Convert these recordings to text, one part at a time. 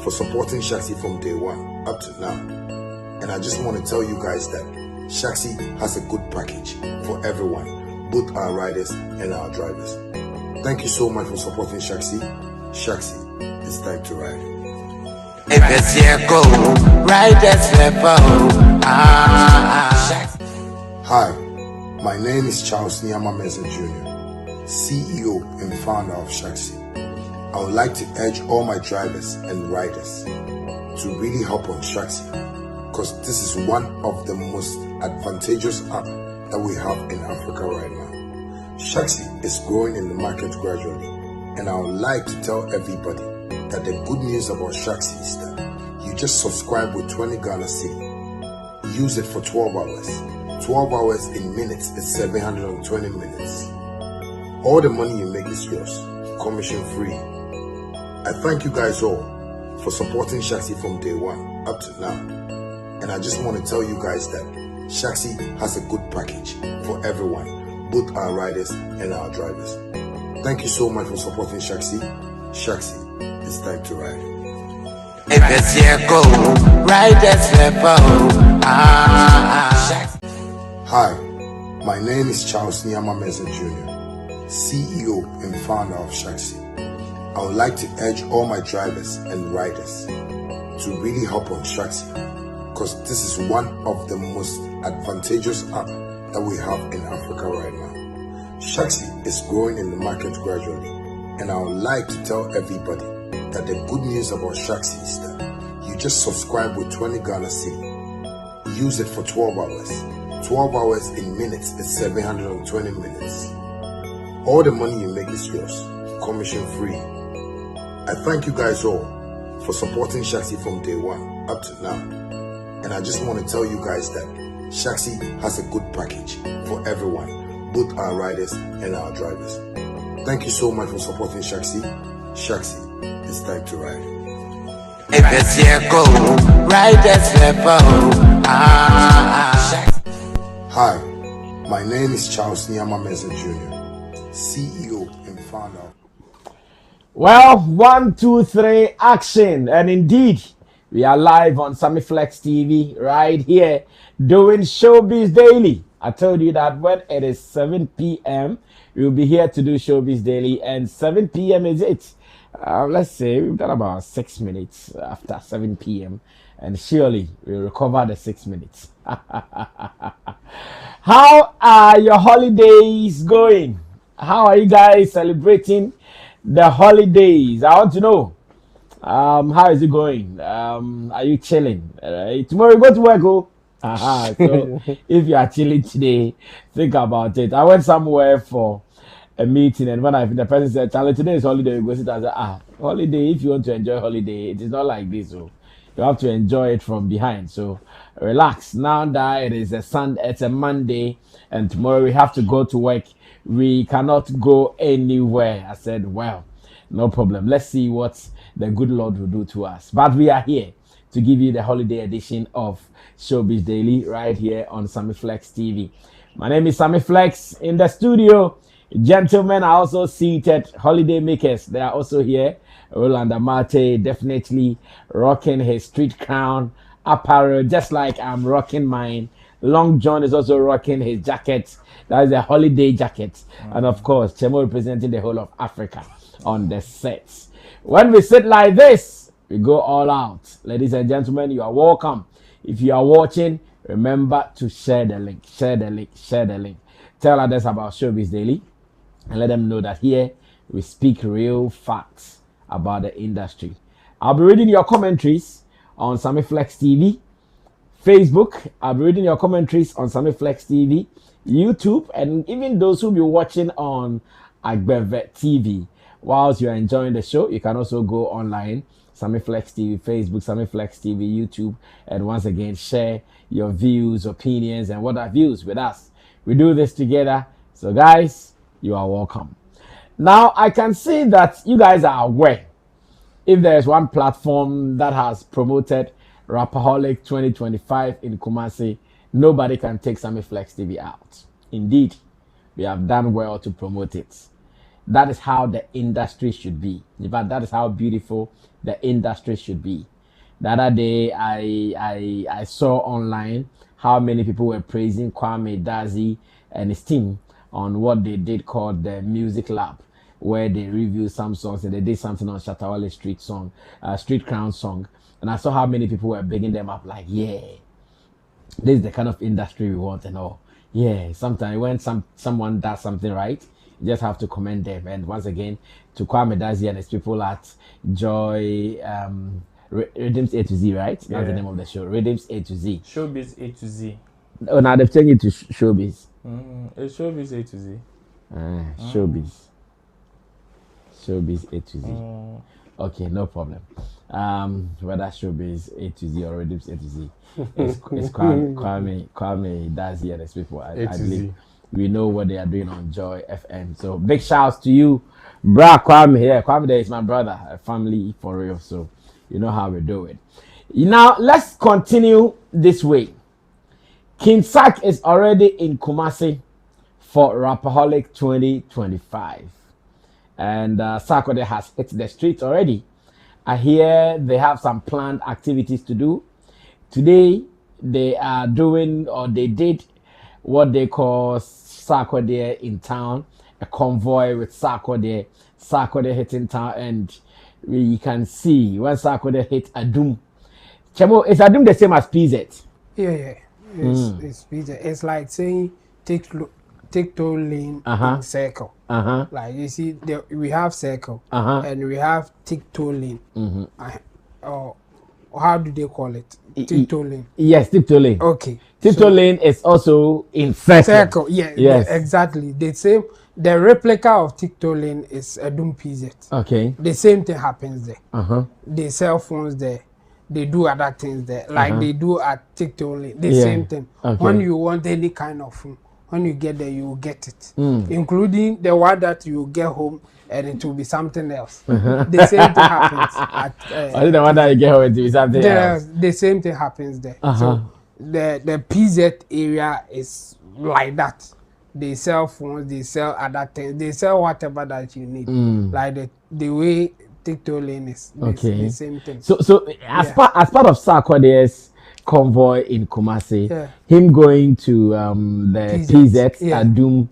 for supporting Shaxi from day one up to now. And I just want to tell you guys that Shaxi has a good package for everyone, both our riders and our drivers. Thank you so much for supporting Shaxi. Shaxi, it's time to ride. If it's here, go riders level. Hi, my name is Charles Nyama Meza Jr., CEO and founder of Shaxi. I would like to urge all my drivers and riders to really hop on Shaxi, because this is one of the most advantageous apps that we have in Africa right now. Shaxi is growing in the market gradually, and I would like to tell everybody that the good news about Shaxi is that you just subscribe with 20 Ghana cedi. Use it for 12 hours. 12 hours in minutes is 720 minutes. All the money you make is yours, commission free. I thank you guys all for supporting Shaxi from day one up to now. And I just want to tell you guys that Shaxi has a good package for everyone, both our riders and our drivers. Thank you so much for supporting Shaxi. Shaxi, it's time to ride. If it's here, go riders level. Hi, my name is Charles Nyama Meza Jr., CEO and founder of Shaxi. I would like to urge all my drivers and riders to really hop on Shaxi, because this is one of the most advantageous apps that we have in Africa right now. Shaxi is growing in the market gradually, and I would like to tell everybody that the good news about Shaxi is that you just subscribe with 20 Ghana cedi. Use it for 12 hours. 12 hours in minutes is 720 minutes. All the money you make is yours, commission free. I thank you guys all for supporting Shaxi from day one up to now. And I just want to tell you guys that Shaxi has a good package for everyone, both our riders and our drivers. Thank you so much for supporting Shaxi. Shaxi, it's time to ride. If it's here, go riders level. Hi, my name is Charles Nyama Meza Jr., CEO and founder. Well, 1, 2, 3, action. And indeed, we are live on Sammy Flex TV right here doing Showbiz Daily. I told you that when it is 7 p.m., we'll be here to do Showbiz Daily, and 7 p.m. is it. Let's say we've done about 6 minutes after 7 p.m. and surely we'll recover the 6 minutes. How are your holidays going? How are you guys celebrating the holidays? I want to know. How is it going? Are you chilling? Tomorrow you go to work, oh? So if you are chilling today, think about it. I went somewhere for a meeting, and when the person said, "Charlie, today is holiday," you go sit and say, holiday. If you want to enjoy holiday, it is not like this. So you have to enjoy it from behind. So relax. Now that it is it's a Monday, and tomorrow we have to go to work. We cannot go anywhere. I said, well, no problem. Let's see what the good Lord will do to us. But we are here to give you the holiday edition of Showbiz Daily right here on Sammy Flex TV. My name is Sammy Flex. In the studio, gentlemen are also seated. Holiday makers, they are also here. Roland Amate definitely rocking his street crown apparel, just like I'm rocking mine. Long John is also rocking his jacket. That is a holiday jacket. And of course, Chemo representing the whole of Africa on the sets. When we sit like this, we go all out. Ladies and gentlemen, you are welcome. If you are watching, remember to share the link. Share the link. Share the link. Tell others about Showbiz Daily and let them know that here we speak real facts about the industry. I'll be reading your commentaries on Sammy Flex TV. Facebook, I'll be reading your commentaries on Sammy Flex TV, YouTube, and even those who will be watching on Agbeve TV. Whilst you're enjoying the show, you can also go online, Sammy Flex TV, Facebook, Sammy Flex TV, YouTube, and once again, share your views, opinions, and what are views with us. We do this together. So guys, you are welcome. Now, I can see that you guys are aware if there's one platform that has promoted Rapperholic 2025 in Kumasi, nobody can take Sammy Flex TV out. Indeed, we have done well to promote it. that is how the industry should be. In fact, that is how beautiful the industry should be. The other day, I saw online how many people were praising Kwame Dazi and his team on what they did called the Music Lab, where they reviewed some songs and they did something on Shatta Wale Street Crown song. And I saw how many people were bigging them up like, yeah, this is the kind of industry we want and all. Yeah, sometimes when someone does something right, you just have to commend them. And once again, to Kwame Dazi and his people at Joy, Rhythms A to Z, right? That's the name of the show. Rhythms A to Z. Showbiz A to Z. Oh, now they've changed it to Showbiz. It's Showbiz A to Z. Showbiz. Showbiz A to Z. Okay, no problem. Whether Showbiz A to Z or Rhythms A to Z, it's Kwame Dazi and his people. I believe we know what they are doing on Joy FM. So big shouts to you, brah Kwame. Yeah, Kwame there is my brother, a family for real. So you know how we do it. Now let's continue this way. King Sack is already in Kumasi for Rapperholic 2025. And Sarkodie has hit the streets already. I hear they have some planned activities to do. Today, they are doing, or they did, what they call Sarkodie in town, a convoy with Sarkodie hitting town, and we can see when Sarkodie hit Adum. Chemo, is Adum the same as PZ? Yeah. It's PZ. It's like saying take two lane in circle. Like you see, we have circle and we have tiptoe lane. Or how do they call it? Tiptoe lane. Yes, tiptoe lane. Okay. Tiptoe lane is also in circle. Circle, yeah. Yes, exactly. The replica of tiptoe lane is Adum PZ. Okay. The same thing happens there. They sell phones there. They do other things there, like they do at tiptoe lane. The same thing. Okay. When you want any kind of phone, when you get there, you will get it, including the one that you get home and it will be something else. The same thing happens at. The one that you get home, it will be something else. The same thing happens there. So the PZ area is like that. They sell phones, they sell other things, they sell whatever that you need. Like the way tiptoe lane is the same thing. So as part of Sarkodie's convoy in Kumasi, him going to the PZ Adum,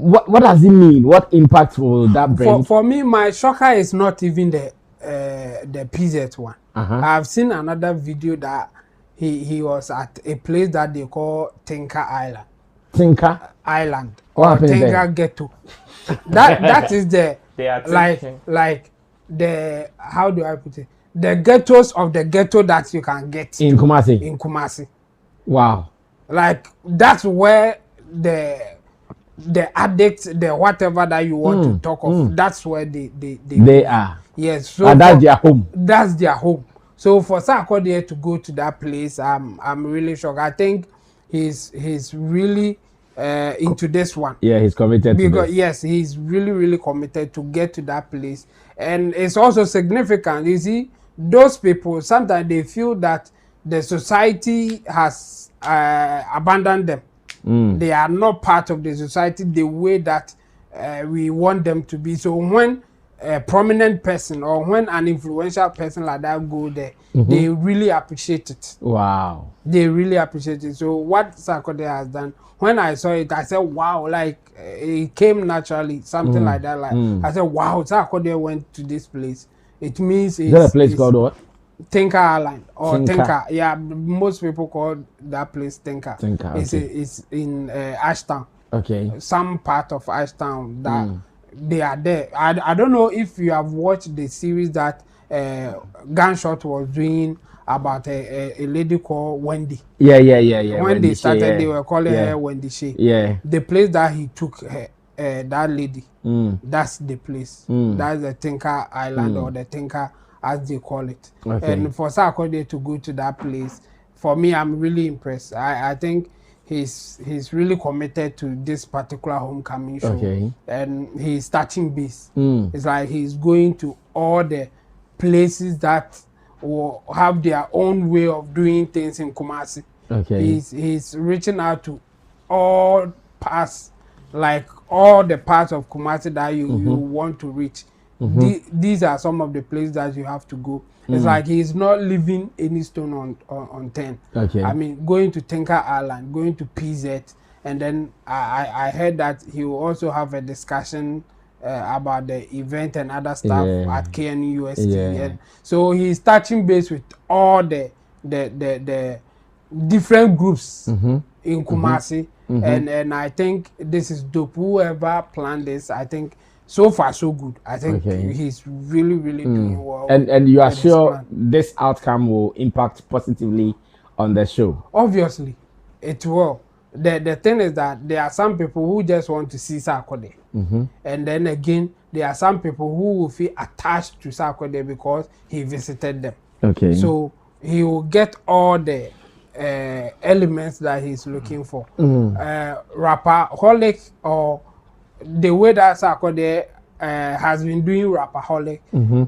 what does it mean? What impact will that bring? For me, my shocker is not even the PZ one. I've seen another video that he was at a place that they call Tinker Island. Tinker Island or Tinker Ghetto. that is the like the, how do I put it? The ghettos of the ghetto that you can get in Kumasi. In Kumasi. Wow. Like that's where the addicts, the whatever that you want to talk of, that's where they are. Yes. So and that's their home. That's their home. So for Sarkodie to go to that place, I'm really shocked. I think he's really into this one. Yeah, he's committed to this. Yes, he's really committed to get to that place. And it's also significant. You see, those people, sometimes they feel that the society has abandoned them. They are not part of the society the way that we want them to be. So when a prominent person or when an influential person like that go there, they really appreciate it. Wow. They really appreciate it. So what Sarkodie has done, when I saw it, I said, wow, like it came naturally, something like that. Like I said, wow, Sarkodie went to this place. It means it's... Is that a place called what? Tinker Island or Tinker. Yeah, most people call that place Tinker. Tinker, okay. It's in Ashtown. Okay. Some part of Ashtown that they are there. I don't know if you have watched the series that Gunshot was doing about a lady called Wendy. Yeah. When Wendy they started, they were calling her Wendy Shea. Yeah. The place that he took her, that lady, that's the place. That's the Tinker Island or the Tinker, as they call it. Okay. And for Sarkodie to go to that place, for me, I'm really impressed. I think he's really committed to this particular homecoming show. Okay. And he's touching base. It's like he's going to all the places that will have their own way of doing things in Kumasi. Okay. He's reaching out to all parts like all the parts of Kumasi that you want to reach. These are some of the places that you have to go. It's like he's not leaving any stone on 10. Okay. I mean, going to Tinker Island, going to PZ, and then I heard that he will also have a discussion about the event and other stuff at KNUST. And so he's touching base with all the different groups in Kumasi. And I think this is dope. Whoever planned this, I think so far so good. I think he's really doing well. And you are sure this outcome will impact positively on the show? Obviously, it will. The thing is that there are some people who just want to see Sarkodie. And then again, there are some people who will feel attached to Sarkodie because he visited them. Okay. So he will get all the elements that he's looking for. Rapperholic, or the way that Sarkodie has been doing Rapperholic,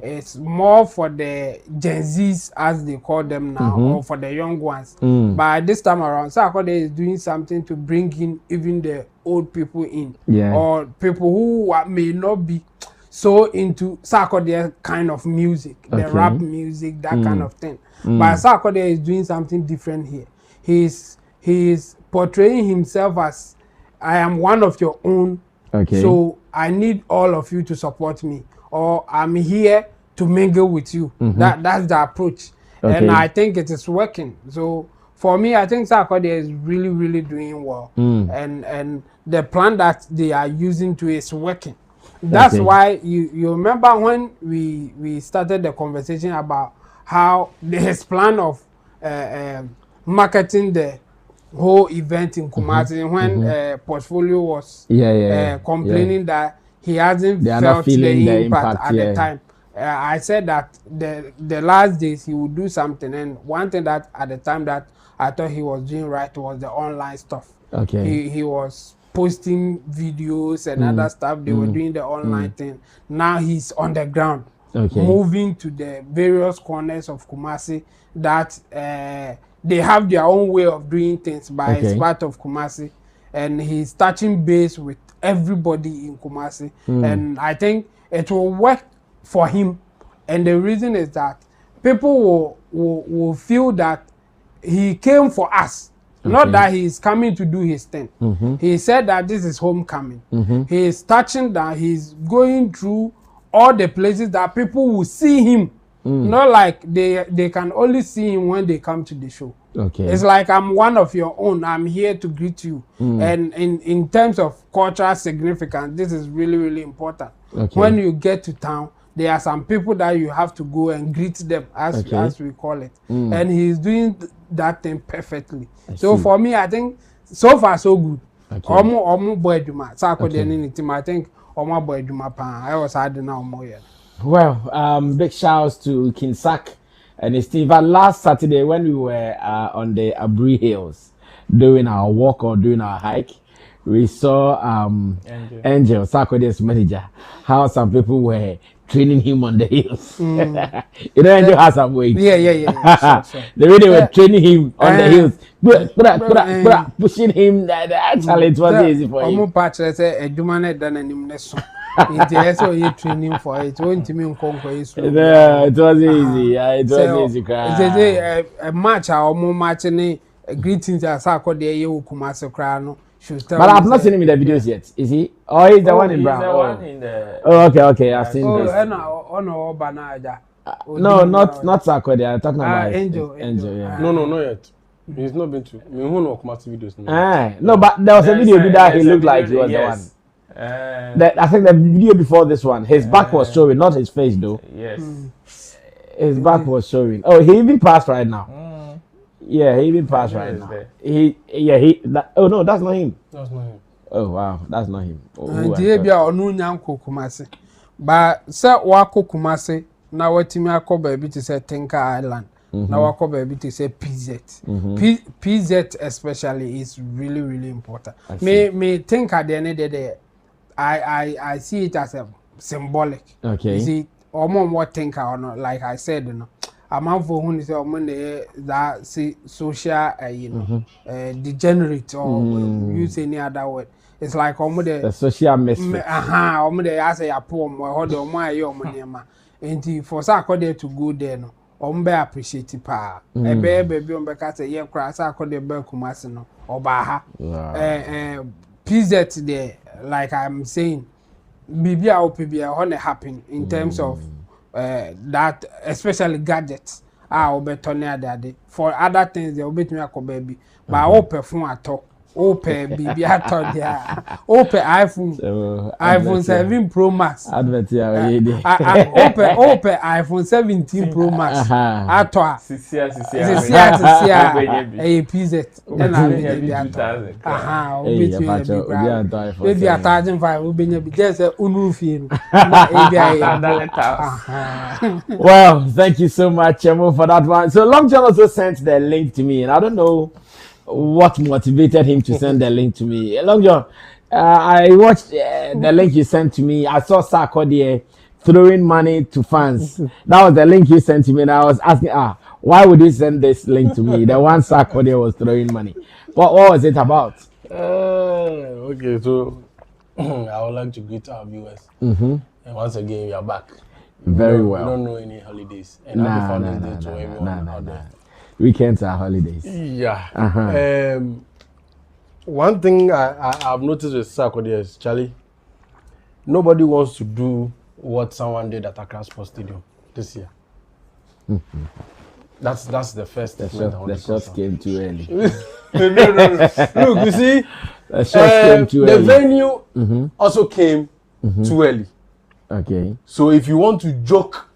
it's more for the Gen Zs, as they call them now, or for the young ones. But this time around, Sarkodie is doing something to bring in even the old people in, or people who may not be so into Sarkodie kind of music, the rap music, that kind of thing. But Sarkodie is doing something different here. He's portraying himself as, I am one of your own. So I need all of you to support me, or I'm here to mingle with you. That's the approach, and I think it is working. So for me, I think Sarkodie is really doing well, and the plan that they are using to is working. That's why you remember when we started the conversation about how his plan of marketing the whole event in Kumasi, when Portfolio was complaining that he hasn't felt the impact at the time. I said that the last days he would do something, and one thing that at the time that I thought he was doing right was the online stuff. He was posting videos and other stuff. They were doing the online thing. Now he's on the ground, moving to the various corners of Kumasi that they have their own way of doing things, but it's part of Kumasi, and he's touching base with everybody in Kumasi, and I think it will work for him. And the reason is that people will feel that he came for us, not that he is coming to do his thing. He said that this is homecoming. He is touching that, he's going through all the places that people will see him. Not like they can only see him when they come to the show. It's like, I'm one of your own. I'm here to greet you. And in terms of cultural significance, this is really important. When you get to town, there are some people that you have to go and greet them, as we call it. And he's doing that thing perfectly. So for me, I think so far so good. Omo boy Juma. Sarkodie anything. I think Omo boy Juma pan. I was adding now more. Well, big shouts to Kinsak and his team. But last Saturday, when we were on the Abri Hills doing our walk or doing our hike, we saw Angel, Sarkodie's manager, how some people were training him on the hills. You know, Angel has some weight. Sure. The way they were training him on the hills, pushing him. Actually, it was easy for him. It's training for it. Yeah, it was easy. Yeah, it was easy. It's a match. Our more matching greetings as Sarkodie you Kumasi crano. But I've not seen him in the videos yet. Is he? Oh, he's the one in brown. The one in the... Oh, okay. I've seen this. No, Banaja. No, not Sarkodie. I'm talking about Angel. Yeah. No, not yet. He's not been to. We won't know Kumasi videos now. No, but there was a video that he looked like he was the one. I think the video before this one, his back was showing, not his face though. Yes. His back was showing. Oh, he even passed right now. Yeah, he even passed right now. Oh no, that's not him. That's not him. Oh wow, that's not him. But say wako Kumasi, na watimi akọ baby to say Tinker Island. Na wako baby to say PZ. PZ especially is really important. Me think at the end of the day, I see it as a symbolic. You see, what Tinker or not, like I said, you know. A man for whom is that see social degenerate or use any other word. it's like the social message. They say a poem or hold on my yoma. And for Sarkodie to go there, no, be appreciate it. A baby on Becca say, yeah, cry Sarkodie Kumasi no or Baha. PZ there, like I'm saying, BBA only happen in terms of that, especially gadgets. I'll be turning that for other things, they'll be to me baby. But I will perform at all. Open BB I thought there. Open iPhone 7 Pro Max. Advert Open iPhone 17 Pro Max. I thought. Sisia. A PZ. And I maybe 1,500 will be just a unroofing. Well, thank you so much, Chemo, for that one. So Long John also sent the link to me, and I don't know what motivated him to send the link to me. Long John, I watched the link you sent to me. I saw Sarkodie throwing money to fans. That was the link you sent to me, and I was asking, why would you send this link to me? The one Sarkodie was throwing money. What was it about? Okay, so I would like to greet our viewers. And once again, we are back. Very well. We don't know any holidays. And happy Father's Day to everyone out there. Weekends are holidays. Yeah. One thing I've noticed with Sarkodie is, Charlie, nobody wants to do what someone did at Accra Sports Stadium this year. That's the first step. The shots came too early. No. Look, you see, the shots came too early. The venue also came too early. Okay. So if you want to joke,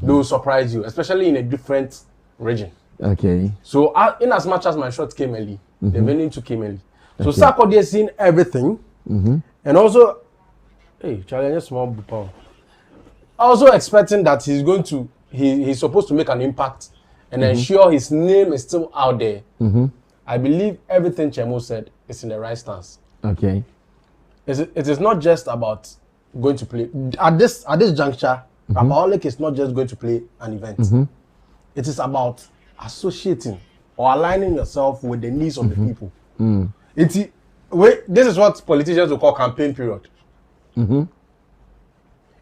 they will surprise you, especially in a different region. Okay. So in as much as my shots came early, the venue too came early. So Sarkodie has seen everything, and also, hey, Charlie, just small boop. Also expecting that he's supposed to make an impact and ensure his name is still out there. I believe everything Chemo said is in the right stance. Okay. It is not just about going to play at this juncture. Rapperholic is not just going to play an event. It is about associating or aligning yourself with the needs of the people. This is what politicians will call campaign period.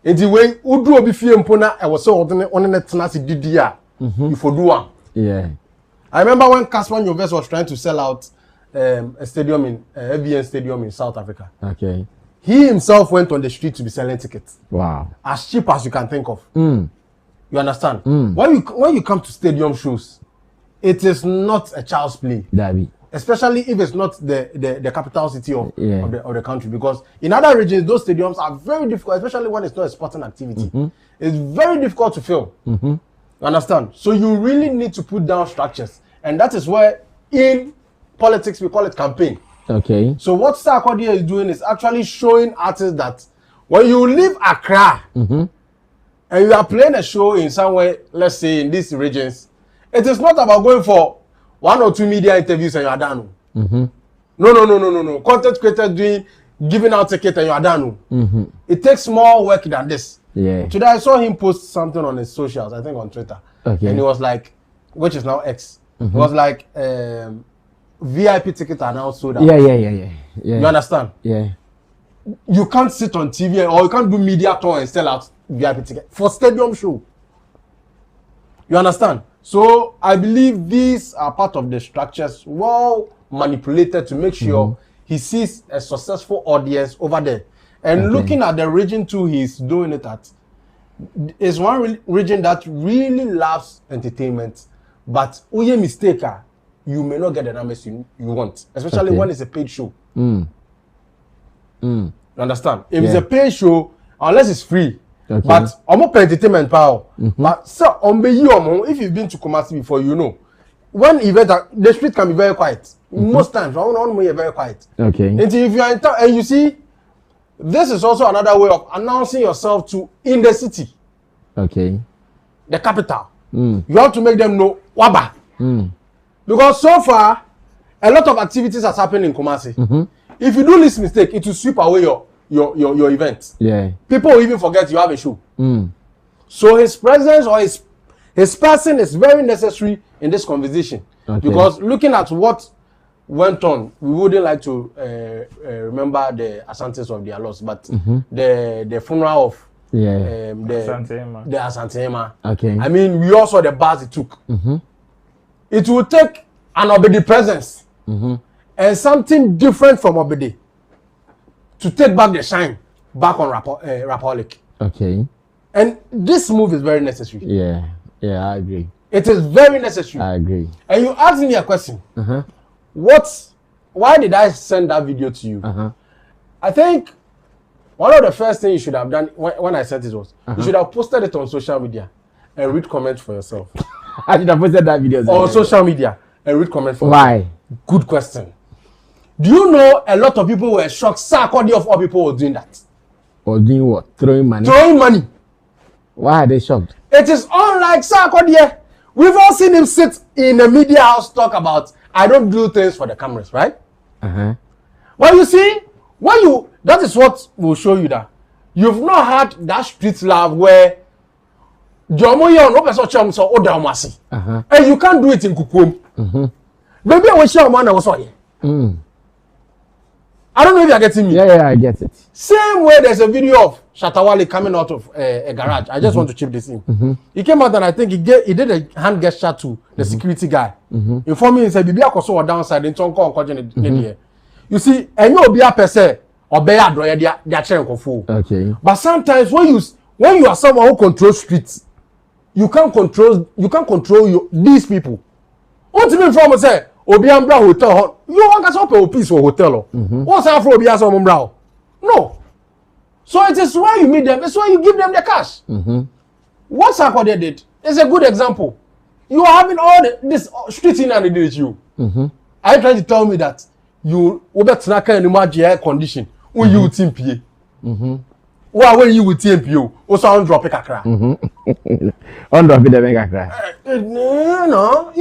It's the way Udu obi fie mpona e was so on the tenacity DDR. You for do one. Yeah. I remember when Casper Nyovest was trying to sell out a stadium in FBN Stadium in South Africa. Okay. He himself went on the street to be selling tickets. Wow. As cheap as you can think of. You understand? When you come to stadium shows, it is not a child's play. Dabi. Especially if it's not the capital city of the country. Because in other regions, those stadiums are very difficult, especially when it's not a sporting activity. It's very difficult to fill. You understand? So you really need to put down structures. And that is where in politics we call it campaign. Okay. So what Sarkodie is doing is actually showing artists that when you leave Accra and you are playing a show in somewhere, let's say in these regions, it is not about going for 1 or 2 media interviews and you are done. No. Content creators giving out tickets and you are done. It takes more work than this. Yeah. Today I saw him post something on his socials, I think on Twitter. Okay. And it was like, which is now X. It was like VIP tickets are now sold out. Yeah. You understand? Yeah. You can't sit on TV or you can't do media tour and sell out VIP tickets for stadium show. You understand? So I believe these are part of the structures well manipulated to make sure he sees a successful audience over there. And looking at the region too, he's doing it at. It's one region that really loves entertainment, but uye mistake, you may not get the numbers you want, especially when it's a paid show. You understand? If it's a paid show, unless it's free. But almost entertainment power. But so if you've been to Kumasi before, you know when event the street can be very quiet. Most times, very quiet. Okay. And if you are in town and you see, this is also another way of announcing yourself to in the city. Okay. The capital. You have to make them know Waba. Because so far, a lot of activities has happened in Kumasi. If you do this mistake, it will sweep away your event. Yeah. People will even forget you have a show. So his presence or his person is very necessary in this conversation. Because looking at what went on, we wouldn't like to remember the Asantes of their loss, but the funeral of the Asantema. Okay. I mean, we also the bars it took. It will take an Obedi presence and something different from Obedi to take back the shine back on Rapperholic. Okay. And this move is very necessary. Yeah, I agree. It is very necessary. I agree. And you asked me a question. Why did I send that video to you? I think one of the first things you should have done when I sent it was you should have posted it on social media and read comments for yourself. I should have posted that video on social media and read comments for yourself. Why? Good question. Do you know a lot of people were shocked? Sarkodie of all people was doing that. Or doing what? Throwing money? Throwing money. Why are they shocked? It is unlike Sarkodie. We've all seen him sit in a media house talk about, I don't do things for the cameras, right? Well, you see, that is what will show you that you've not had that street love where and you can't do it in Kukum. Maybe I will share one I was here. I don't know if you're getting me. Yeah, I get it. Same way there's a video of Shatta Wale coming out of a garage. I just want to chip this in. He came out and I think he did a hand gesture to the security guy. Informing him, he said, Bibi akoso or downside in Tonko and Kojin. You see, and you be a person or be a droya, they are sharing for. Okay. But sometimes when you are someone who controls streets, you can't control these people. What do you mean from say? Obiambra hotel, you want us open a piece of hotel. What's after Obiasa Mumbra? No. So it is why you meet them, it's why you give them the cash. What Sarkodie did is a good example. You are having all this street in and with you. Are you trying to tell me that you over snacker and imagine air condition when you team PA? Why when you with TMPO also on drop a kakra? On drop it a mega crack. You know.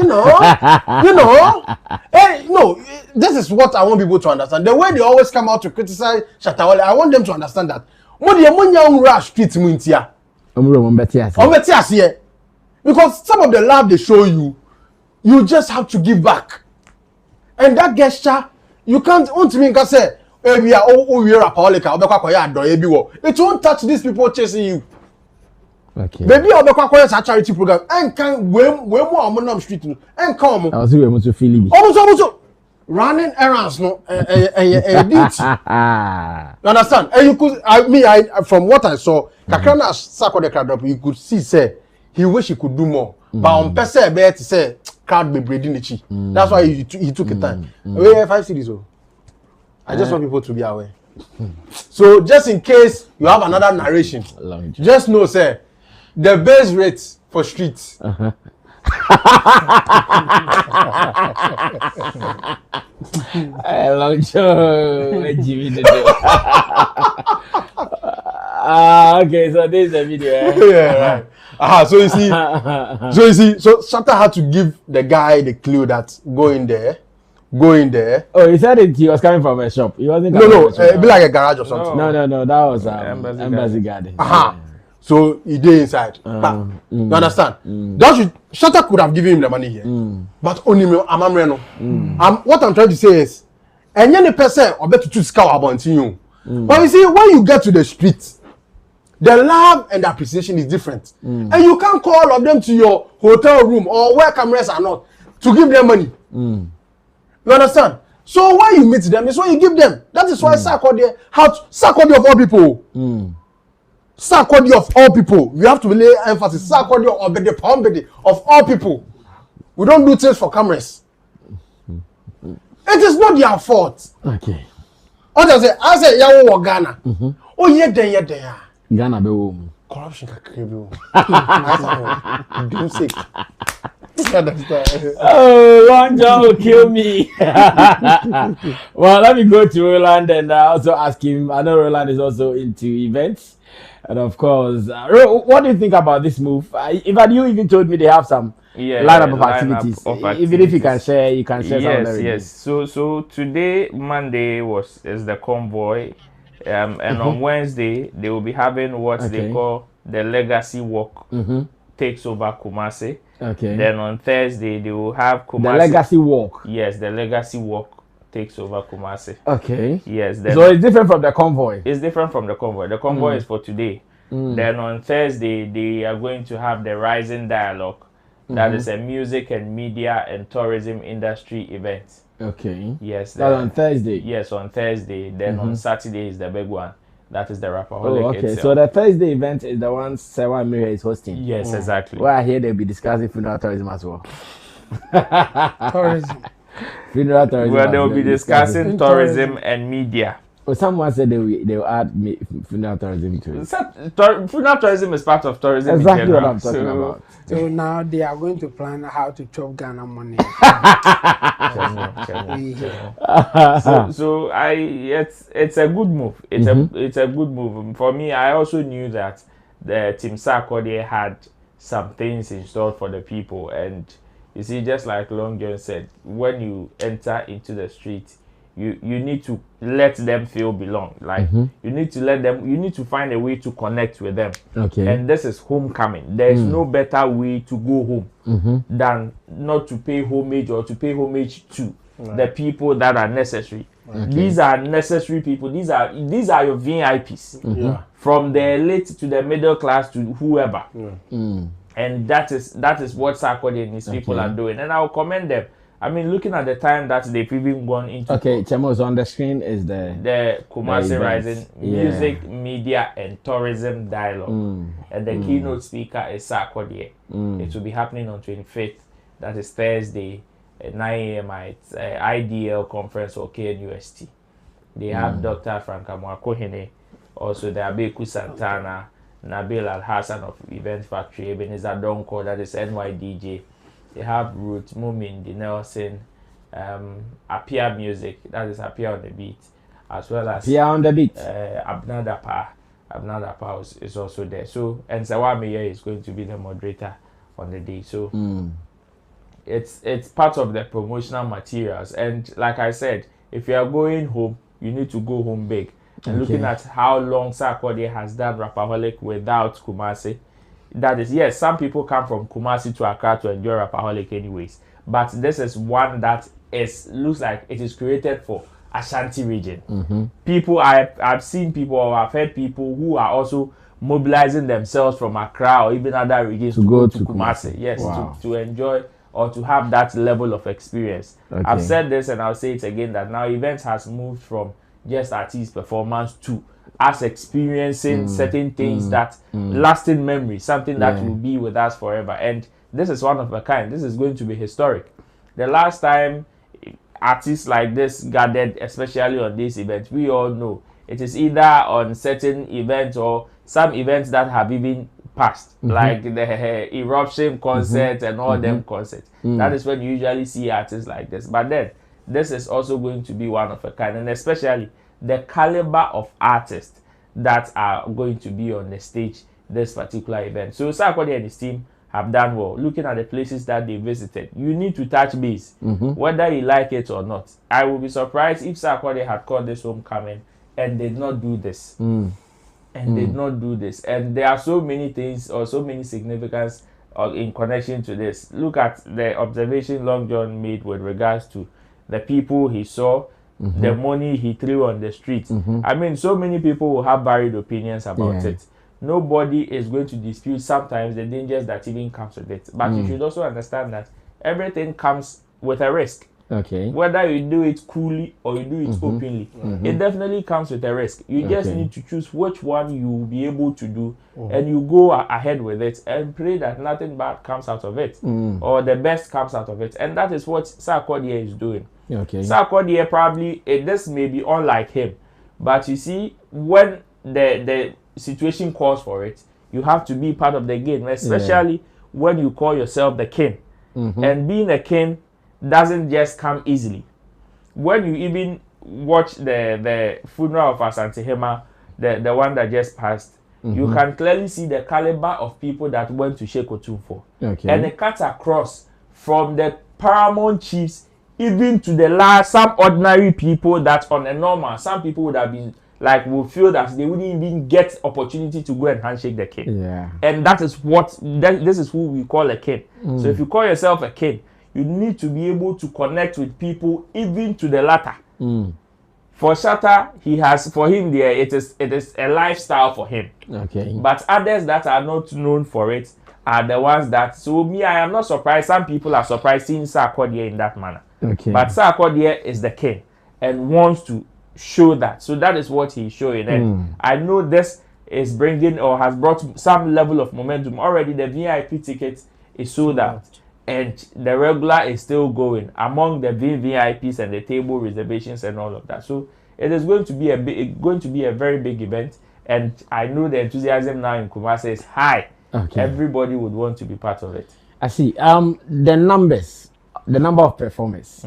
Hey, no, this is what I want people to understand. The way they always come out to criticize Shatta Wale, I want them to understand that. Because some of the love they show you, you just have to give back. And that gesture, you can't want me say, we are Rapperholic, it won't touch these people chasing you. Okay. Baby, I'll be quite a charity program and can way more on street and come. I was able to feel it. Also, running errands, no, you understand? And you could, from what I saw, Kakrana Sarkodie crowd, you could see, say, he wish he could do more. But on Pese, bear to say, crowd be breeding the chi. That's why he took a time. We have 5 cities. I just want people to be aware. So just in case you have another narration, just know, say, the base rate for streets. Okay, so this is the video. Yeah, right. So you see, so Shatta had to give the guy the clue that go in there. Oh, he said it. He was coming from a shop. He wasn't. It'd be like a garage or something. No. That was Embassy Garden. So he did inside. You understand? Shatta could have given him the money here, but only Amamreno. What I'm trying to say is, and any person or better to scout about you. But you see, when you get to the street, the love and the appreciation is different, and you can't call all of them to your hotel room or where cameras are not to give them money. You understand? So when you meet them, it's when you give them. That is why Sarkodie of all people. Sarkodie of all people. We have to lay emphasis. Sarkodie of all people. We don't do things for cameras. It is not their fault. Okay. I say, Yawo Ghana. Oh, yeah. Ghana be home. Corruption can kill Oh, one job will kill me. Well, let me go to Roland and also ask him. I know Roland is also into events. And of course, what do you think about this move? If you even told me they have some lineup of activities. Even if you can share, some of them. Yes. So today, Monday is the convoy. And on Wednesday, they will be having what they call the legacy walk takes over Kumasi. Okay. Then on Thursday they will have Kumasi. The legacy walk. Yes, the legacy walk takes over Kumasi. Okay. Yes. Then So it's different from the convoy. it's different from the convoy. The convoy is for today. Then on Thursday they are going to have the Rising Dialogue. That is a music and media and tourism industry event. Okay. Yes. That's on Thursday. Yes, on Thursday. Then on Saturday is the big one. That is the Rapperholic Oh, okay. itself. So the Thursday event is the one Sewa Mirror is hosting. Yes, exactly. Well, I hear they'll be discussing funeral tourism as well. Tourism. Funeral tourism. Well, as they will well. be discussing tourism and media. Well, someone said they will add funeral tourism to it. Funeral tourism is part of tourism. Exactly in what general. I'm talking about. So now they are going to plan how to chop Ghana money. We hear. So it's a good move. It's a good move for me. I also knew that the team Sarkodie had some things in store for the people, and you see, just like Long John said, when you enter into the street, you need to let them feel belong. Like you need to let them. You need to find a way to connect with them. Okay. And this is homecoming. There is no better way to go home than not to pay homage or to pay homage to the people that are necessary. These are necessary people. These are your VIPs. From the elite to the middle class to whoever. And that is what Sarkodie and his people are doing. And I'll commend them. I mean, looking at the time that they've even gone into. Okay, Chemos, on the screen is the Kumasi Rising Music, Media and Tourism Dialogue. And the keynote speaker is Sarkodie. It will be happening on 25th. That is Thursday at 9 a.m. at IDL Conference or KNUST. They have Dr. Frank Amwakohene, also the Abeku Santana, Nabil Al-Hassan of Event Factory, Ebenezer Donko, that is NYDJ. They have Ruth Mumin, the Nelson, Apia Music, that is Apia on the Beat, as well as Apia on the Beat. Abnadapa. Abnadapa is also there. So, and Sawamiye is going to be the moderator on the day. So, it's part of the promotional materials. And like I said, if you are going home, you need to go home big. And looking at how long Sarkodie has done Rapperholic without Kumasi, that is, yes, some people come from Kumasi to Accra to enjoy Rapperholic anyways. But this is one that looks like it is created for Ashanti region. People, I've seen people or I've heard people who are also mobilizing themselves from Accra or even other regions to go to Kumasi. Yes, to enjoy or to have that level of experience. I've said this and I'll say it again, that now events has moved from just artist performance to us experiencing certain things that lasting memory, something that will be with us forever. And this is one of a kind. This is going to be historic. The last time artists like this gathered, especially on this event, we all know it is either on certain events or some events that have even passed, like the Eruption concert and all them concerts. That is when you usually see artists like this. But then this is also going to be one of a kind, and especially the caliber of artists that are going to be on the stage this particular event. So Sarkodie and his team have done well. Looking at the places that they visited, you need to touch base, whether you like it or not. I will be surprised if Sarkodie had called this homecoming and did not do this. Did not do this. And there are so many things or so many significance in connection to this. Look at the observation Long John made with regards to the people he saw, the money he threw on the street. I mean, so many people will have varied opinions about it. Nobody is going to dispute sometimes the dangers that even comes with it. But you should also understand that everything comes with a risk. Whether you do it coolly or you do it openly, it definitely comes with a risk. You just need to choose which one you will be able to do, and you go ahead with it and pray that nothing bad comes out of it, or the best comes out of it. And that is what Sarkodie is doing. Sarkodie probably, this may be unlike him, but you see, when the situation calls for it, you have to be part of the game, especially when you call yourself the king. And being a king doesn't just come easily. When you even watch the funeral of Asante Hema, the one that just passed, you can clearly see the caliber of people that went to Sheikh Otumfo. And it cuts across from the paramount chiefs even to the last, some ordinary people that on a normal, some people would have been like will feel that they wouldn't even get opportunity to go and handshake the king. Yeah. And that is what this is who we call a king. So if you call yourself a king, you need to be able to connect with people even to the latter. For Shatta, for him there it is a lifestyle for him. Okay. But others that are not known for it are the ones that, so me, I am not surprised. Some people are surprised seeing Sarkodie in that manner. Okay. But Sarkodie is the king and wants to show that. So that is what he's showing. And I know this is bringing or has brought some level of momentum. Already the VIP ticket is sold out. And the regular is still going among the VVIPs and the table reservations and all of that. So it is going to be a very big event. And I know the enthusiasm now in Kumasi is high. Okay. Everybody would want to be part of it. I see. The number of performers.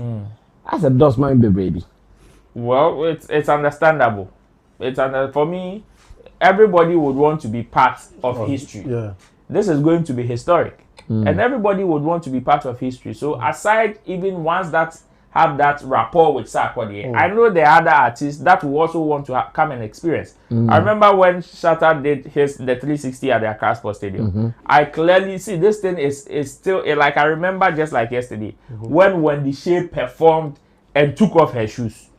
That's a does man baby. Well, it's understandable. For me, everybody would want to be part of history. Yeah. This is going to be historic. And everybody would want to be part of history. So aside even ones that have that rapport with Sarkodie, I know there are other artists that will also want to come and experience. I remember when Shatta did the 360 at the Accra Sports Stadium. I clearly see this thing is still like I remember just like yesterday when Wendy Shea performed and took off her shoes.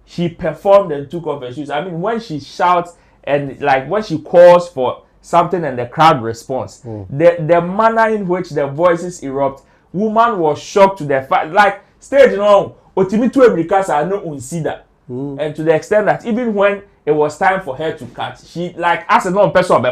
She performed and took off her shoes. I mean, when she shouts and like when she calls for something and the crowd responds, the manner in which the voices erupt, woman was shocked to the fact, like stage no, otimi to Americas are no unsida, and to the extent that even when it was time for her to cut, she like as a non-person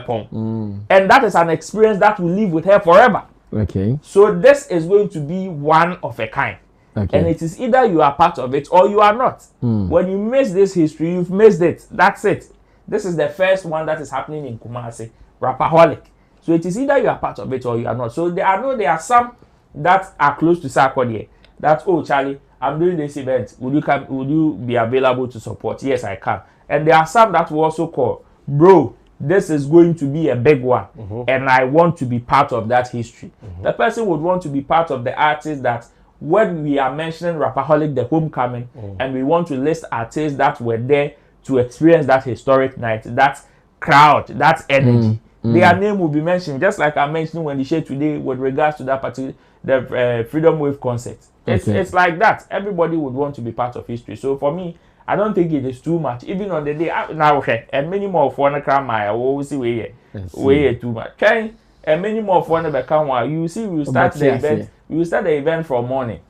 and that is an experience that will live with her forever. Okay. So this is going to be one of a kind. Okay. And it is either you are part of it or you are not. When you miss this history, you've missed it. That's it. This is the first one that is happening in Kumasi, Rapperholic. So it is either you are part of it or you are not. So there are some that are close to Sarkodie. That, oh Charlie, I'm doing this event. Would you be available to support? Yes, I can. And there are some that will also call, bro, this is going to be a big one. And I want to be part of that history. The person would want to be part of the artist that when we are mentioning Rapperholic, the homecoming, and we want to list artists that were there to experience that historic night, that crowd, that energy. Their name will be mentioned, just like I mentioned when the share today with regards to that particular Freedom Wave concert. It's like that. Everybody would want to be part of history. So for me, I don't think it is too much. Even on the day now, and many more for one crowd, I always see way too much. Okay, and many more for one become. You see, we will start the event. We will start the event from morning.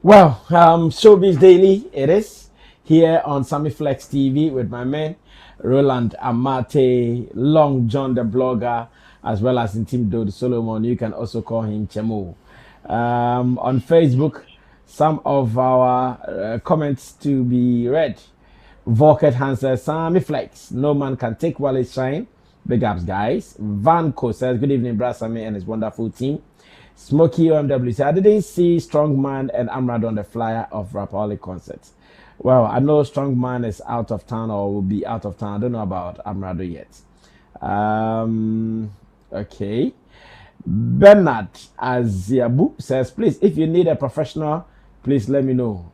Well, Showbiz Daily, it is here on Sammy Flex TV with my man Roland Amate, Long John the blogger, as well as Intim Solomon. You can also call him Chemo. On Facebook, some of our comments to be read. Volket Hans says, Sammy Flex, no man can take Wale's shine. Big ups, guys. Vanco says, good evening, Brad Sammy and his wonderful team. Smokey OMW says, I didn't see Strongman and Amrad on the flyer of Rapperholic concert. Well, I know Strongman is out of town or will be out of town. I don't know about Amrado yet. Okay. Bernard Aziabu says, please, if you need a professional, please let me know.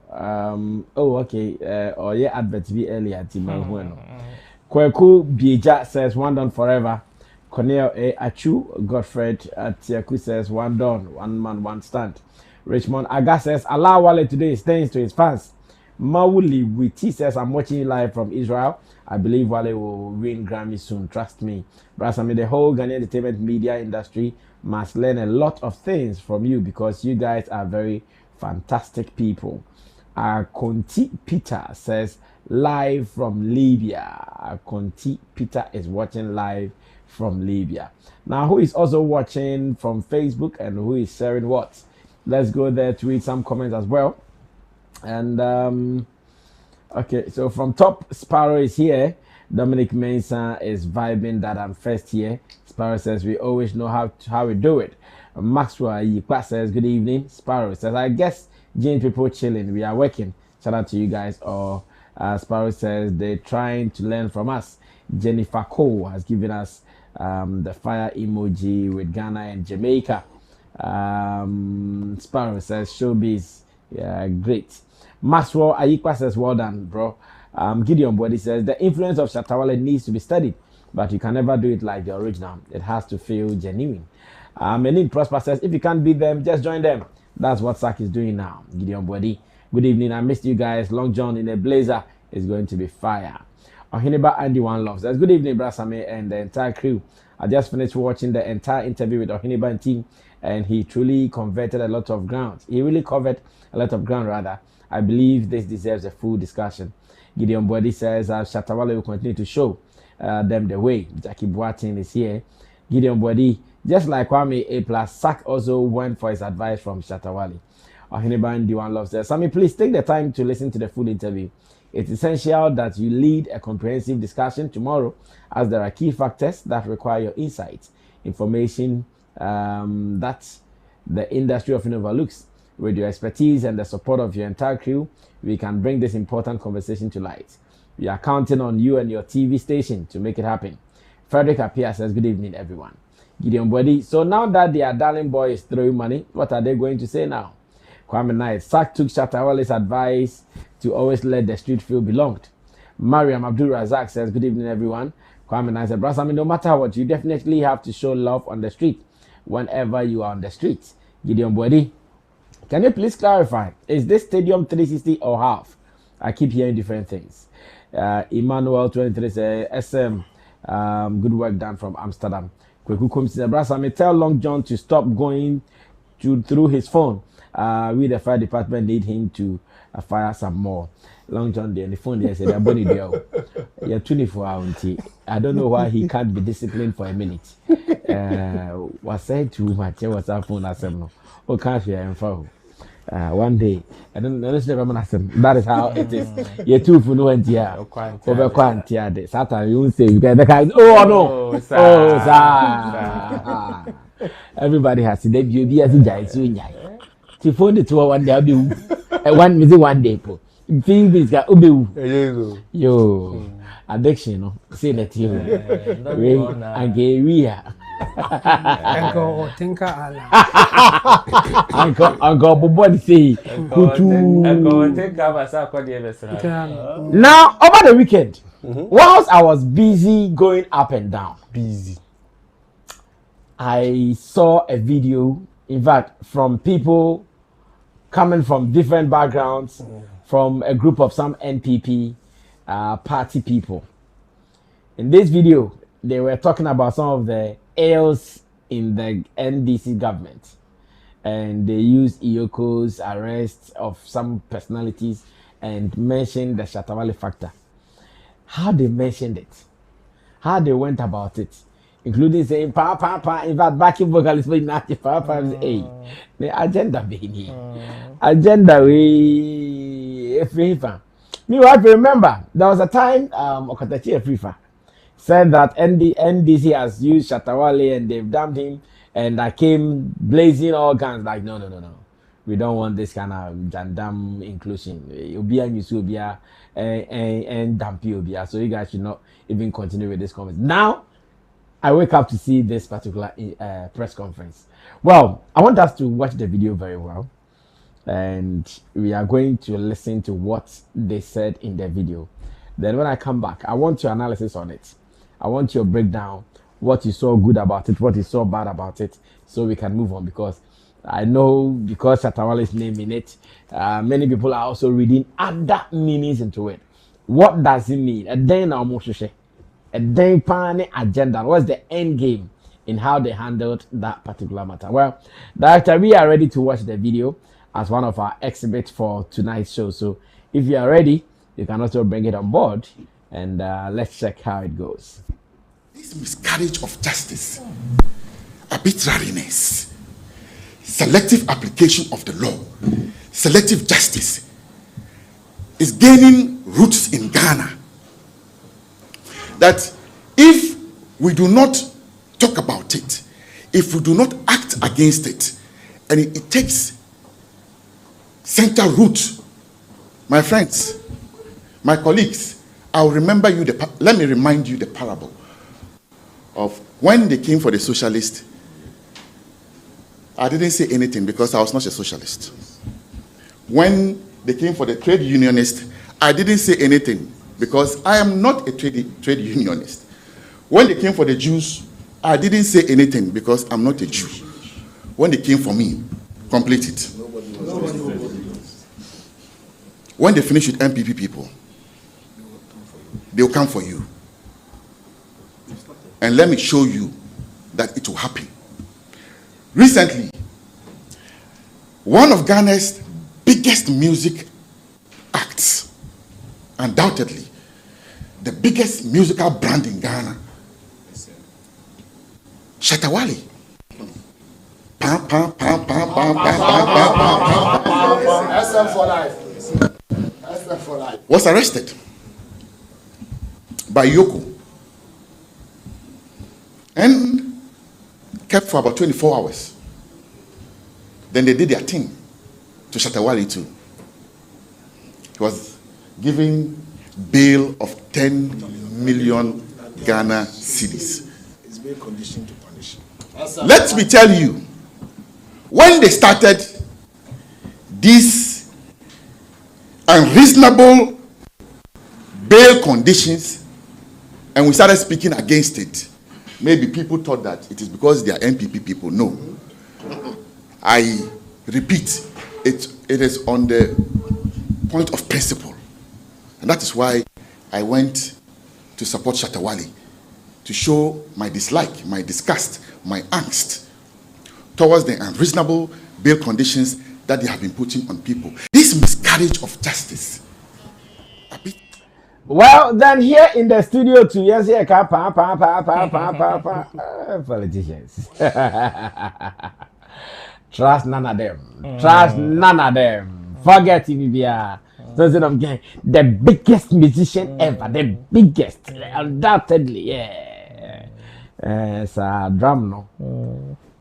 Okay. Or yeah, advert be earlier. Kweku Bieja says, one done forever. Cornel A. Achu, Godfred Tiaku says, one done, one man, one stand. Richmond Aga says, allow Wale today is thanks to his fans. Mawuli Witi says, I'm watching you live from Israel. I believe Wale will win Grammy soon. Trust me. Brasami, the whole Ghanaian entertainment media industry must learn a lot of things from you because you guys are very fantastic people. Conti Peter says, live from Libya. Conti Peter is watching live from Libya. Now, who is also watching from Facebook and who is sharing what? Let's go there to read some comments as well. And okay, so from top, Sparrow is here. Dominic Mensah is vibing that I'm first here. Sparrow says we always know how we do it. Maxwell Yikwa says good evening. Sparrow says I guess Jane people chilling. We are working. Shout out to you guys. Or Sparrow says they're trying to learn from us. Jennifer Cole has given us the fire emoji with Ghana and Jamaica. Sparrow says showbiz. Yeah, great. Maxwell Ayikwa says, well done, bro. Gideon Body says the influence of Shatta Wale needs to be studied, but you can never do it like the original. It has to feel genuine. Menin Prosper says if you can't beat them, just join them. That's what Sak is doing now. Gideon Body. Good evening. I missed you guys. Long John in a blazer is going to be fire. Ohiniba Andy One Love says good evening, Brasame and the entire crew. I just finished watching the entire interview with Ohiniba and team, and he truly converted a lot of ground. He really covered a lot of ground, rather. I believe this deserves a full discussion. Gideon Body says Shatta Wale will continue to show them the way. Jackie Boateng is here. Gideon Body, just like Kwame A+, Sak also went for his advice from Shatta Wale. Ohiniba Diwan Love says, Sammy, please take the time to listen to the full interview. It's essential that you lead a comprehensive discussion tomorrow, as there are key factors that require your insights, information that the industry often overlooks. With your expertise and the support of your entire crew, we can bring this important conversation to light. We are counting on you and your TV station to make it happen. Frederick Appiah says, good evening, everyone. Gideon Body, so now that their darling boy is throwing money, what are they going to say now? Kwame Knight, Sak took Shatta Wale's advice to always let the street feel belonged. Mariam Abdul Razak says, good evening, everyone. Kwame Knight said, Brasami, no matter what, you definitely have to show love on the street whenever you are on the street. Gideon Body, can you please clarify, is this stadium 360 or half? I keep hearing different things. Emmanuel 23 says, SM, good work done from Amsterdam. Kweku Kum says, Brasami, tell Long John to stop going through his phone. We, the fire department, need him to fire some more. Long John, the phone there said, you're 24 hours. I don't know why he can't be disciplined for a minute. Was said too much. What's up phone as no? Oh, can't you info? One day, I don't know. That is how it is. You're too for no idea. Over quantity. Saturday, you won't say you get the kind. Oh no! Oh, sir. Everybody has to debut. Be as a giant. To phone the 2 one day, I'll be one missing one day. Thing is got ubu. Yo, addiction, no. Say that you. And gay we are. Uncle Tinker Allah. Uncle Bobo say. Now over the weekend, whilst I was busy going up and down, I saw a video, in fact, from people coming from different backgrounds, from a group of some NPP party people. In this video, they were talking about some of the ails in the NDC government, and they used Iyoko's arrest of some personalities and mentioned the Shatta Wale factor. How they mentioned it, how they went about it, including saying pa, in fact, backing vocalist for Nati pa, hey, the agenda being agenda we FIFA. Me what remember, there was a time Okatachi FIFA said that NDC has used Shatta Wale and they've damned him, and I came blazing all guns like no. We don't want this kind of jandam inclusion. Obia Nyusu Obia and Dampi Obia. So you guys should not even continue with this comment. Now I wake up to see this particular press conference. Well, I want us to watch the video very well, and we are going to listen to what they said in the video. Then when I come back, I want your analysis on it. I want your breakdown, what you saw good about it, what you saw bad about it, so we can move on, because I know because Shatta Wale's name in it, many people are also reading other meanings into it. What does it mean? A then agenda. What's the end game in how they handled that particular matter? Well, Director, we are ready to watch the video as one of our exhibits for tonight's show. So if you are ready, you can also bring it on board, and let's check how it goes. This miscarriage of justice, arbitrariness, selective application of the law, selective justice is gaining roots in Ghana. That if we do not talk about it, if we do not act against it, and it takes center root, my friends, my colleagues, I'll remember you. Let me remind you the parable of when they came for the socialist. I didn't say anything because I was not a socialist. When they came for the trade unionist, I didn't say anything because I am not a trade unionist. When they came for the Jews, I didn't say anything because I'm not a Jew. When they came for me, complete it. When they finish with NPP people, they will come for you. And let me show you that it will happen. Recently, one of Ghana's biggest music acts, undoubtedly, the biggest musical brand in Ghana, Shatta Wale. SM for life. SM for life. Was arrested by Yoko and kept for about 24 hours. Then they did their thing to Shatta Wale too. He was given bail of 10 million Ghana cedis. It's being conditioned to punish. Let me tell you, when they started these unreasonable bail conditions and we started speaking against it, maybe people thought that it is because they are NPP people. No. I repeat, it is on the point of principle. And that is why I went to support Shatta Wale, to show my dislike, my disgust, my angst towards the unreasonable bail conditions that they have been putting on people. This miscarriage of justice. Well, then here in the studio too, yes, yeah, politicians. Trust none of them. Trust none of them. Forget it, so I'm getting the biggest musician ever, the biggest, undoubtedly, yeah. It's a drum, no.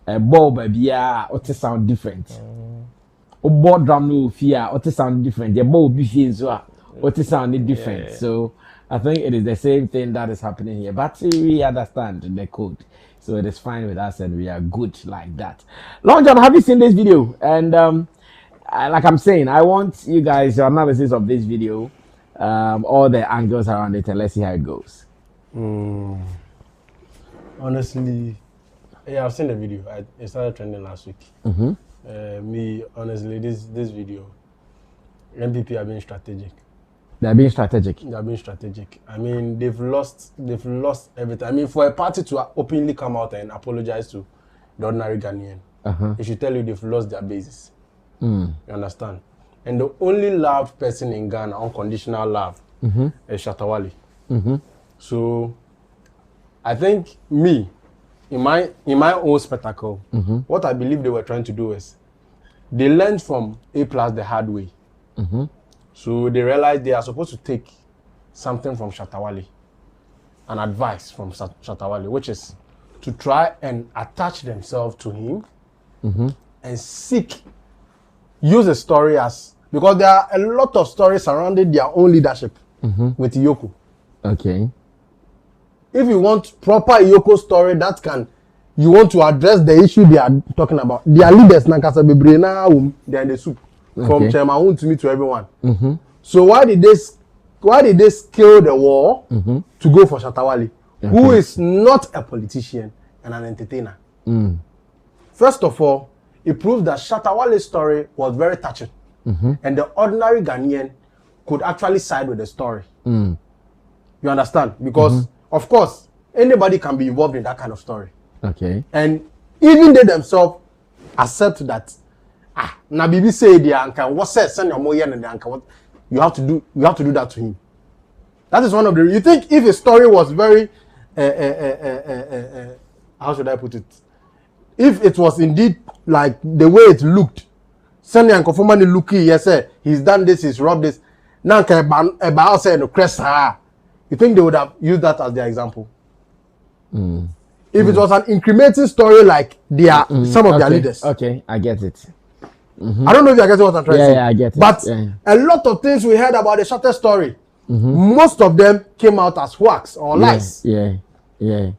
A bow, baby, what sound different. A bow drum, no fear, what sound different. The bow be what sound different. Yeah. So I think it is the same thing that is happening here. But we understand the code. So it is fine with us and we are good like that. Long John, have you seen this video? And like I'm saying, I want you guys your analysis of this video, all the angles around it, and let's see how it goes. Honestly, yeah, I've seen the video. It started trending last week. Me, honestly, this video, NPP have been strategic. They're being strategic. They're being strategic. I mean, they've lost everything. I mean, for a party to openly come out and apologize to the ordinary Ghanaian, it should tell you they've lost their basis. You understand? And the only loved person in Ghana, unconditional love, is Shatta Wale. So, I think me, in my own spectacle, what I believe they were trying to do is, they learned from A+ the hard way. So they realized they are supposed to take something from Shatta Wale, an advice from Shatta Wale, which is to try and attach themselves to him and use the story as, because there are a lot of stories surrounding their own leadership with Yoko. Okay. If you want proper Yoko story you want to address the issue they are talking about, their leaders, they are in the soup. From Chairman to me to everyone. So why did they scale the wall to go for Shatta Wale, who is not a politician and an entertainer? First of all, it proves that Shatta Wale's story was very touching, and the ordinary Ghanaian could actually side with the story. You understand? Because of course anybody can be involved in that kind of story. Okay. And even they themselves accept that. Na Bibi say the anchor. What says send your more and the anchor? What you have to do that to him. That is one of the. You think if a story was very, how should I put it? If it was indeed like the way it looked, send the anchor for money looking. Yes, sir. He's done this. He's robbed this. Now about say no crest. You think they would have used that as their example? If it was an incriminating story like some of their leaders. Okay, I get it. I don't know if you are getting what I'm trying to say. Yeah, I get it. But a lot of things we heard about the Shatta story, most of them came out as wax or lies. Yeah. You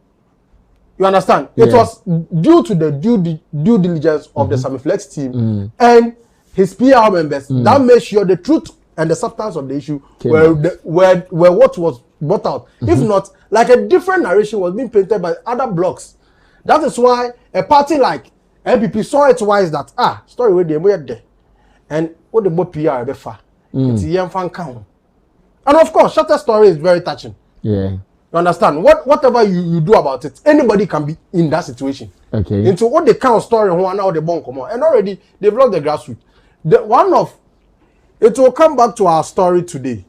understand? It was due to the due diligence of the Sammy Flex team and his PR members that made sure the truth and the substance of the issue Came were, out. were what was brought out. If not, like a different narration was being painted by other blogs. That is why a party like NPP saw it wise that story where they were there, and what the more PR be far. It's a young fan count. And of course, Shatta's story is very touching. Yeah. You understand? Whatever you do about it, anybody can be in that situation. Okay. Into what the kind of story who are now the bomb come on. And already they've lost the grassroots. It will come back to our story today.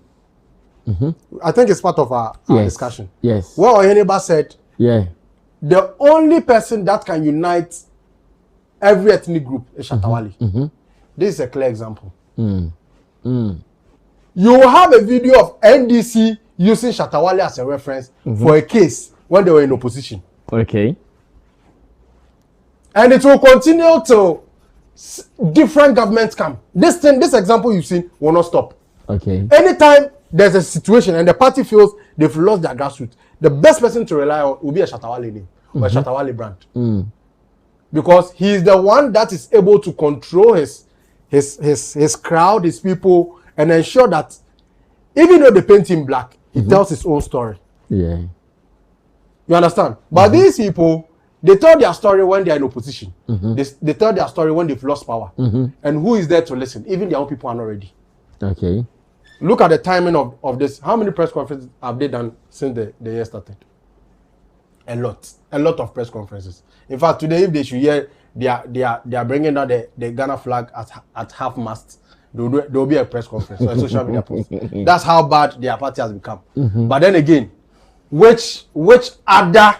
I think it's part of our discussion. Yes. What Oyeneba said, Yeah. the only person that can unite every ethnic group is Shatta Wale. This is a clear example. You will have a video of NDC using Shatta Wale as a reference for a case when they were in opposition. Okay. And it will continue till different governments come. This example you've seen will not stop. Okay. Anytime there's a situation and the party feels they've lost their grassroots, the best person to rely on will be a Shatta Wale name or a Shatta Wale brand. Because he is the one that is able to control his crowd, his people, and ensure that even though they paint him black, he tells his own story. Yeah. You understand? But these people, they tell their story when they are in opposition. They tell their story when they've lost power. And who is there to listen? Even their own people are not ready. Okay. Look at the timing of this. How many press conferences have they done since the year started? A lot of press conferences. In fact, today, if they should hear they are bringing down the Ghana flag at half mast, there will be a press conference or a social media post. That's how bad their party has become. But then again, which other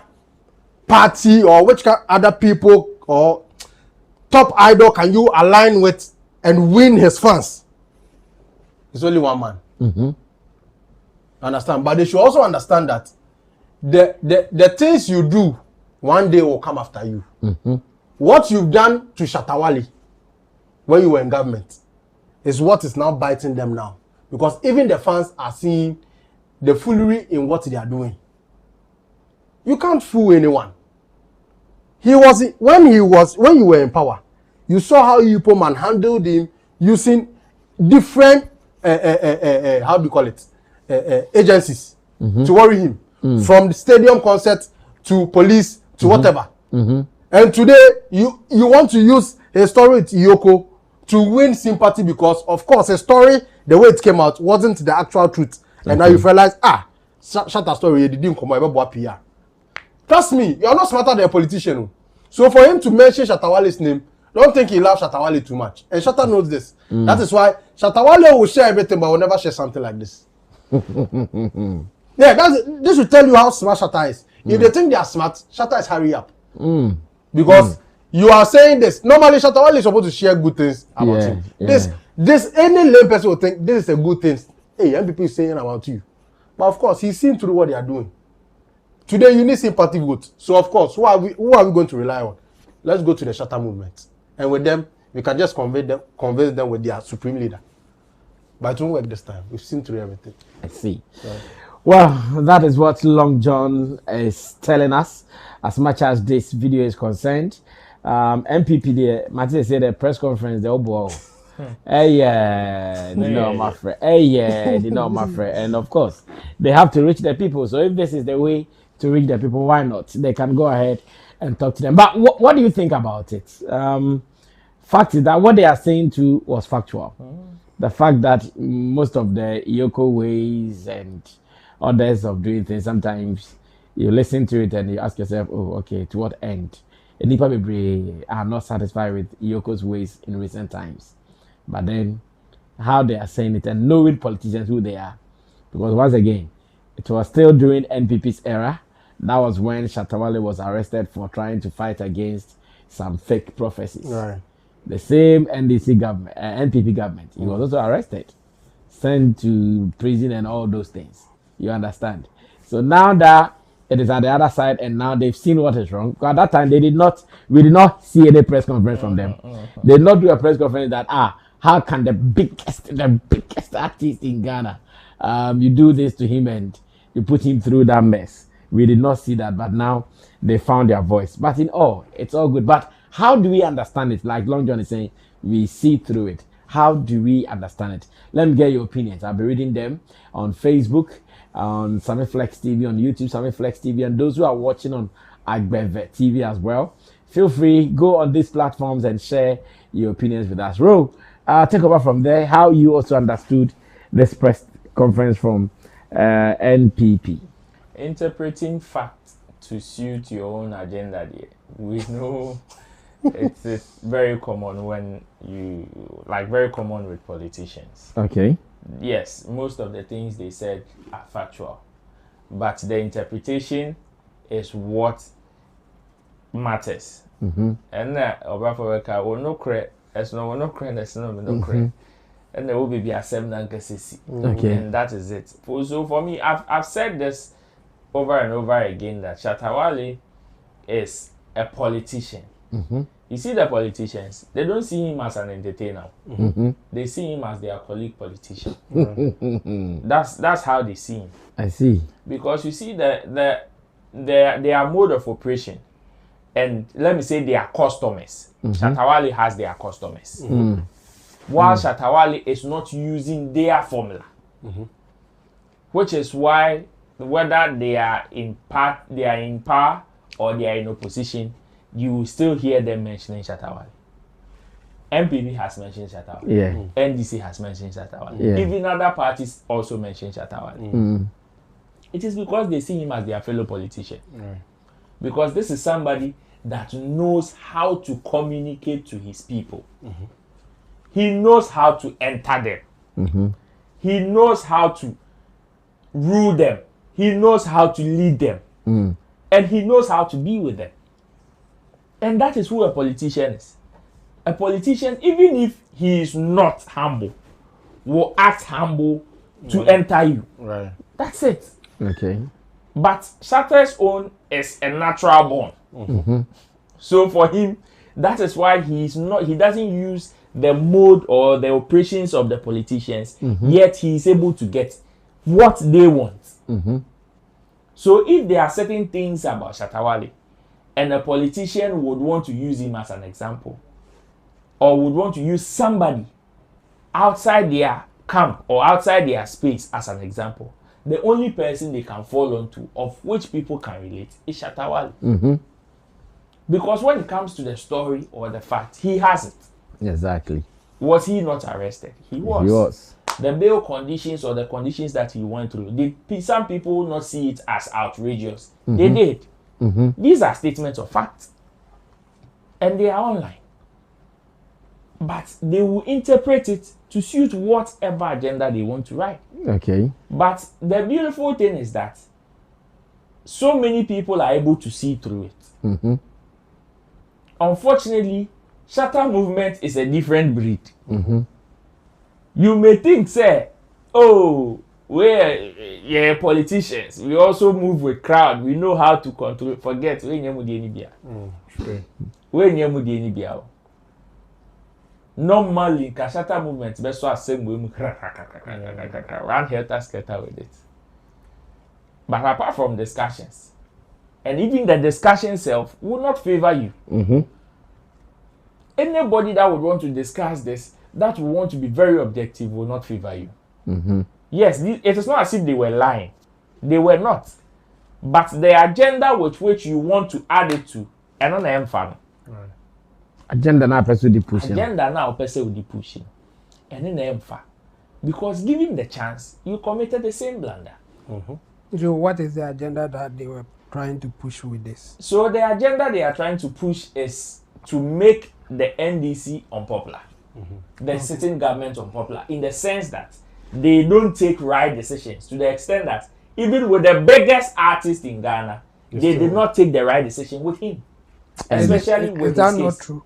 party or which other people or top idol can you align with and win his fans? It's only one man. Understand? But they should also understand that the things you do one day will come after you. What you've done to Shatta Wale when you were in government is what is now biting them now. Because even the fans are seeing the foolery in what they are doing. You can't fool anyone. When you were in power, you saw how Yupo man handled him using different how do you call it, agencies to worry him, from the stadium concert to police to whatever. And today you want to use a story with Iyoko to win sympathy because of course a story, the way it came out wasn't the actual truth. And now you realize Shatta story you didn't come about PR. Trust me, you are not smarter than a politician. So for him to mention Shatta Wale's name, don't think he loves Shatta Wale too much. And Shatta knows this. That is why Shatta Wale will share everything, but will never share something like this. This will tell you how smart Shatta is. If they think they are smart, Shatta is hurry up. Because you are saying this. Normally, Shatta Wale is supposed to share good things about you. This any lame person will think this is a good thing. Hey, NPP is saying about you. But of course, he's seen through what they are doing. Today, you need sympathy votes. So of course, who are we going to rely on? Let's go to the Shatta movement. And with them, we can just convince them with their supreme leader. But it won't work this time. We've seen through everything. I see. Well, that is what Long John is telling us as much as this video is concerned. NPP, the Martin said the press conference, the obo. My friend. And of course, they have to reach the people. So if this is the way to reach the people, why not? They can go ahead and talk to them. But what do you think about it? Fact is that what they are saying too was factual. The fact that most of the Iyoko ways and others of doing things, sometimes you listen to it and you ask yourself, oh, okay, to what end? And people are not satisfied with Iyoko's ways in recent times. But then how they are saying it and knowing politicians who they are. Because once again, it was still during NPP's era. That was when Shatta Wale was arrested for trying to fight against some fake prophecies. Right. The same NDC government, NPP government, he was also arrested, sent to prison and all those things. You understand? So now that it is at the other side and now they've seen what is wrong. Because at that time, we did not see any press conference from them. They did not do a press conference that, how can the biggest artist in Ghana, you do this to him and you put him through that mess. We did not see that, but now they found their voice. But in all, it's all good. But how do we understand it? Like Long John is saying, we see through it. How do we understand it? Let me get your opinions. I'll be reading them on Facebook, on Sammy Flex TV, on YouTube, Sammy Flex TV, and those who are watching on Agbeve TV as well. Feel free, go on these platforms and share your opinions with us. Ro, take over from there. How you also understood this press conference from NPP? Interpreting fact to suit your own agenda, dear. We know it's very common when very common with politicians. Okay. Yes, most of the things they said are factual, but the interpretation is what matters. And Obafoka will no credit, as no credit, no credit. And there will be a seven. Okay. And that is it. So for me, I've said this over and over again that Shatta Wale is a politician. You see the politicians, they don't see him as an entertainer. They see him as their colleague politician. That's how they see him. I see. Because you see their mode of operation, and let me say their customers. Shatta Wale has their customers. While Shatta Wale is not using their formula. Which is why whether they are in power or they are in opposition, you will still hear them mentioning Shatta Wale. NPP has mentioned Shatta Wale. Yeah. NDC has mentioned Shatta Wale. Yeah. Even other parties also mention Shatta Wale. It is because they see him as their fellow politician. Because this is somebody that knows how to communicate to his people. He knows how to enter them. He knows how to rule them. He knows how to lead them. And he knows how to be with them. And that is who a politician is. A politician, even if he is not humble, will act humble to enter you. Right. That's it. Okay. But Shatta's own is a natural born. So for him, that is why he doesn't use the mode or the operations of the politicians, yet he is able to get what they want. So if there are certain things about Shatta Wale, and a politician would want to use him as an example, or would want to use somebody outside their camp or outside their space as an example, the only person they can fall onto, of which people can relate, is Shatta Wale. Because when it comes to the story or the fact, he has it. Exactly. Was he not arrested? He was. He was. The bail conditions or the conditions that he went through, some people will not see it as outrageous. They did. These are statements of fact. And they are online. But they will interpret it to suit whatever agenda they want to write. Okay. But the beautiful thing is that so many people are able to see through it. Unfortunately, Shatta movement is a different breed. You may think, say, oh, we're politicians. We also move with crowd. We know how to control. Forget, we normally, Shatta movement, best so same way, run helter-skelter with it. But apart from discussions, and even the discussion itself will not favor you. Anybody that would want to discuss this, that would want to be very objective, will not favor you. Yes, it is not as if they were lying. They were not. But the agenda with which you want to add it to, and on the fan. Agenda now person will pushing. Agenda now person will be pushing. And in the because given the chance, you committed the same blunder. So what is the agenda that they were trying to push with this? So the agenda they are trying to push is to make the NDC unpopular. The sitting government unpopular, in the sense that they don't take right decisions, to the extent that even with the biggest artist in Ghana, they did not take the right decision with him. Especially with is that his not case. true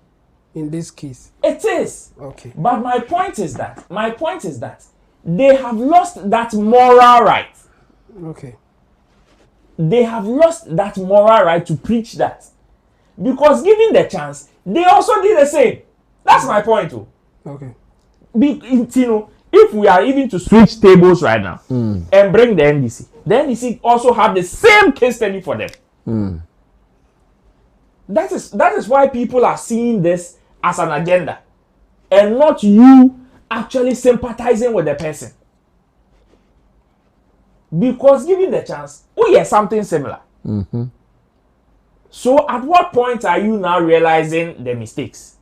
in this case? It is. Okay. But my point is that they have lost that moral right. Okay. They have lost that moral right to preach that. Because given the chance, they also did the same. That's my point too. Okay. If we are even to switch tables right now and bring the NDC also have the same case study for them. That is why people are seeing this as an agenda, and not you actually sympathizing with the person. Because given the chance, we hear something similar. So at what point are you now realizing the mistakes?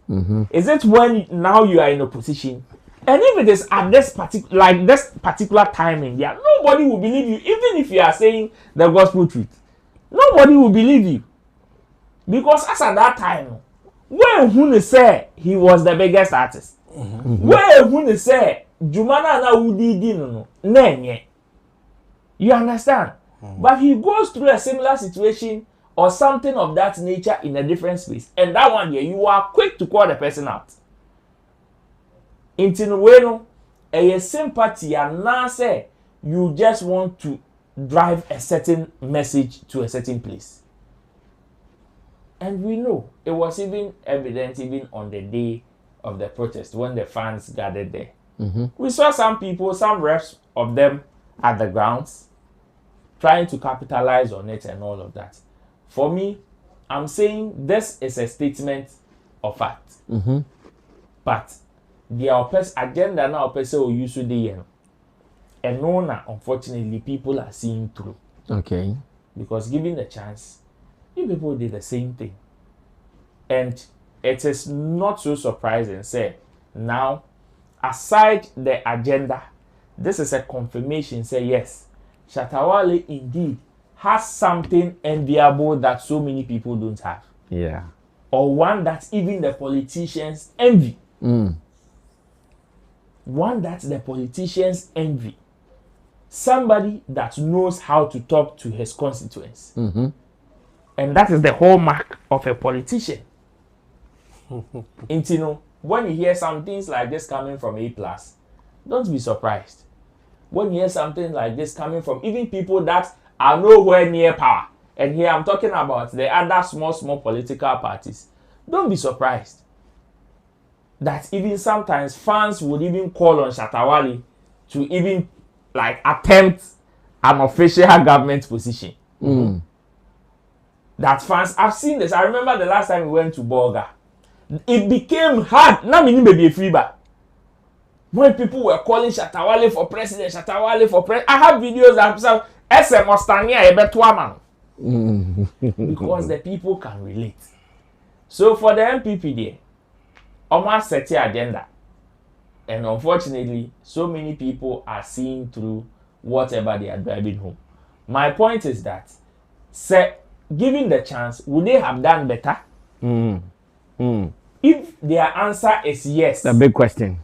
Is it when now you are in a position? And if it is at this particular timing, yeah, nobody will believe you, even if you are saying the gospel truth. Nobody will believe you. Because as at that time, when Hune said he was the biggest artist, when Hune said Jumana na udidi no nenye. You understand? But he goes through a similar situation or something of that nature in a different space. And that one here, you are quick to call the person out. Intinueno, a sympathy and now say you just want to drive a certain message to a certain place. And we know it was even evident even on the day of the protest when the fans gathered there. We saw some people, some reps of them at the grounds trying to capitalize on it and all of that. For me, I'm saying this is a statement of fact. But the agenda now person use today, and no, unfortunately, people are seeing through. Okay. Because given the chance, you people did the same thing. And it is not so surprising, say, now, aside the agenda, this is a confirmation, say, yes, Shatta Wale indeed has something enviable that so many people don't have. Yeah. Or one that even the politicians envy. One that the politicians envy. Somebody that knows how to talk to his constituents. And that is the hallmark of a politician. And you know, when you hear some things like this coming from A+, don't be surprised. When you hear something like this coming from even people that are nowhere near power, and here I'm talking about the other small political parties, don't be surprised that even sometimes fans would even call on Shatta Wale to even like attempt an official government position. That fans, I've seen this. I remember the last time we went to Bolga. It became hard. Now me maybe a free bar. When people were calling Shatta Wale for president, Shatta Wale for president, I have videos that say, "SM Ostania Ebetwa man," because the people can relate. So for the NPP there, almost set the agenda, and unfortunately, so many people are seeing through whatever they are driving home. My point is that, say, given the chance, would they have done better? If their answer is yes, The big question.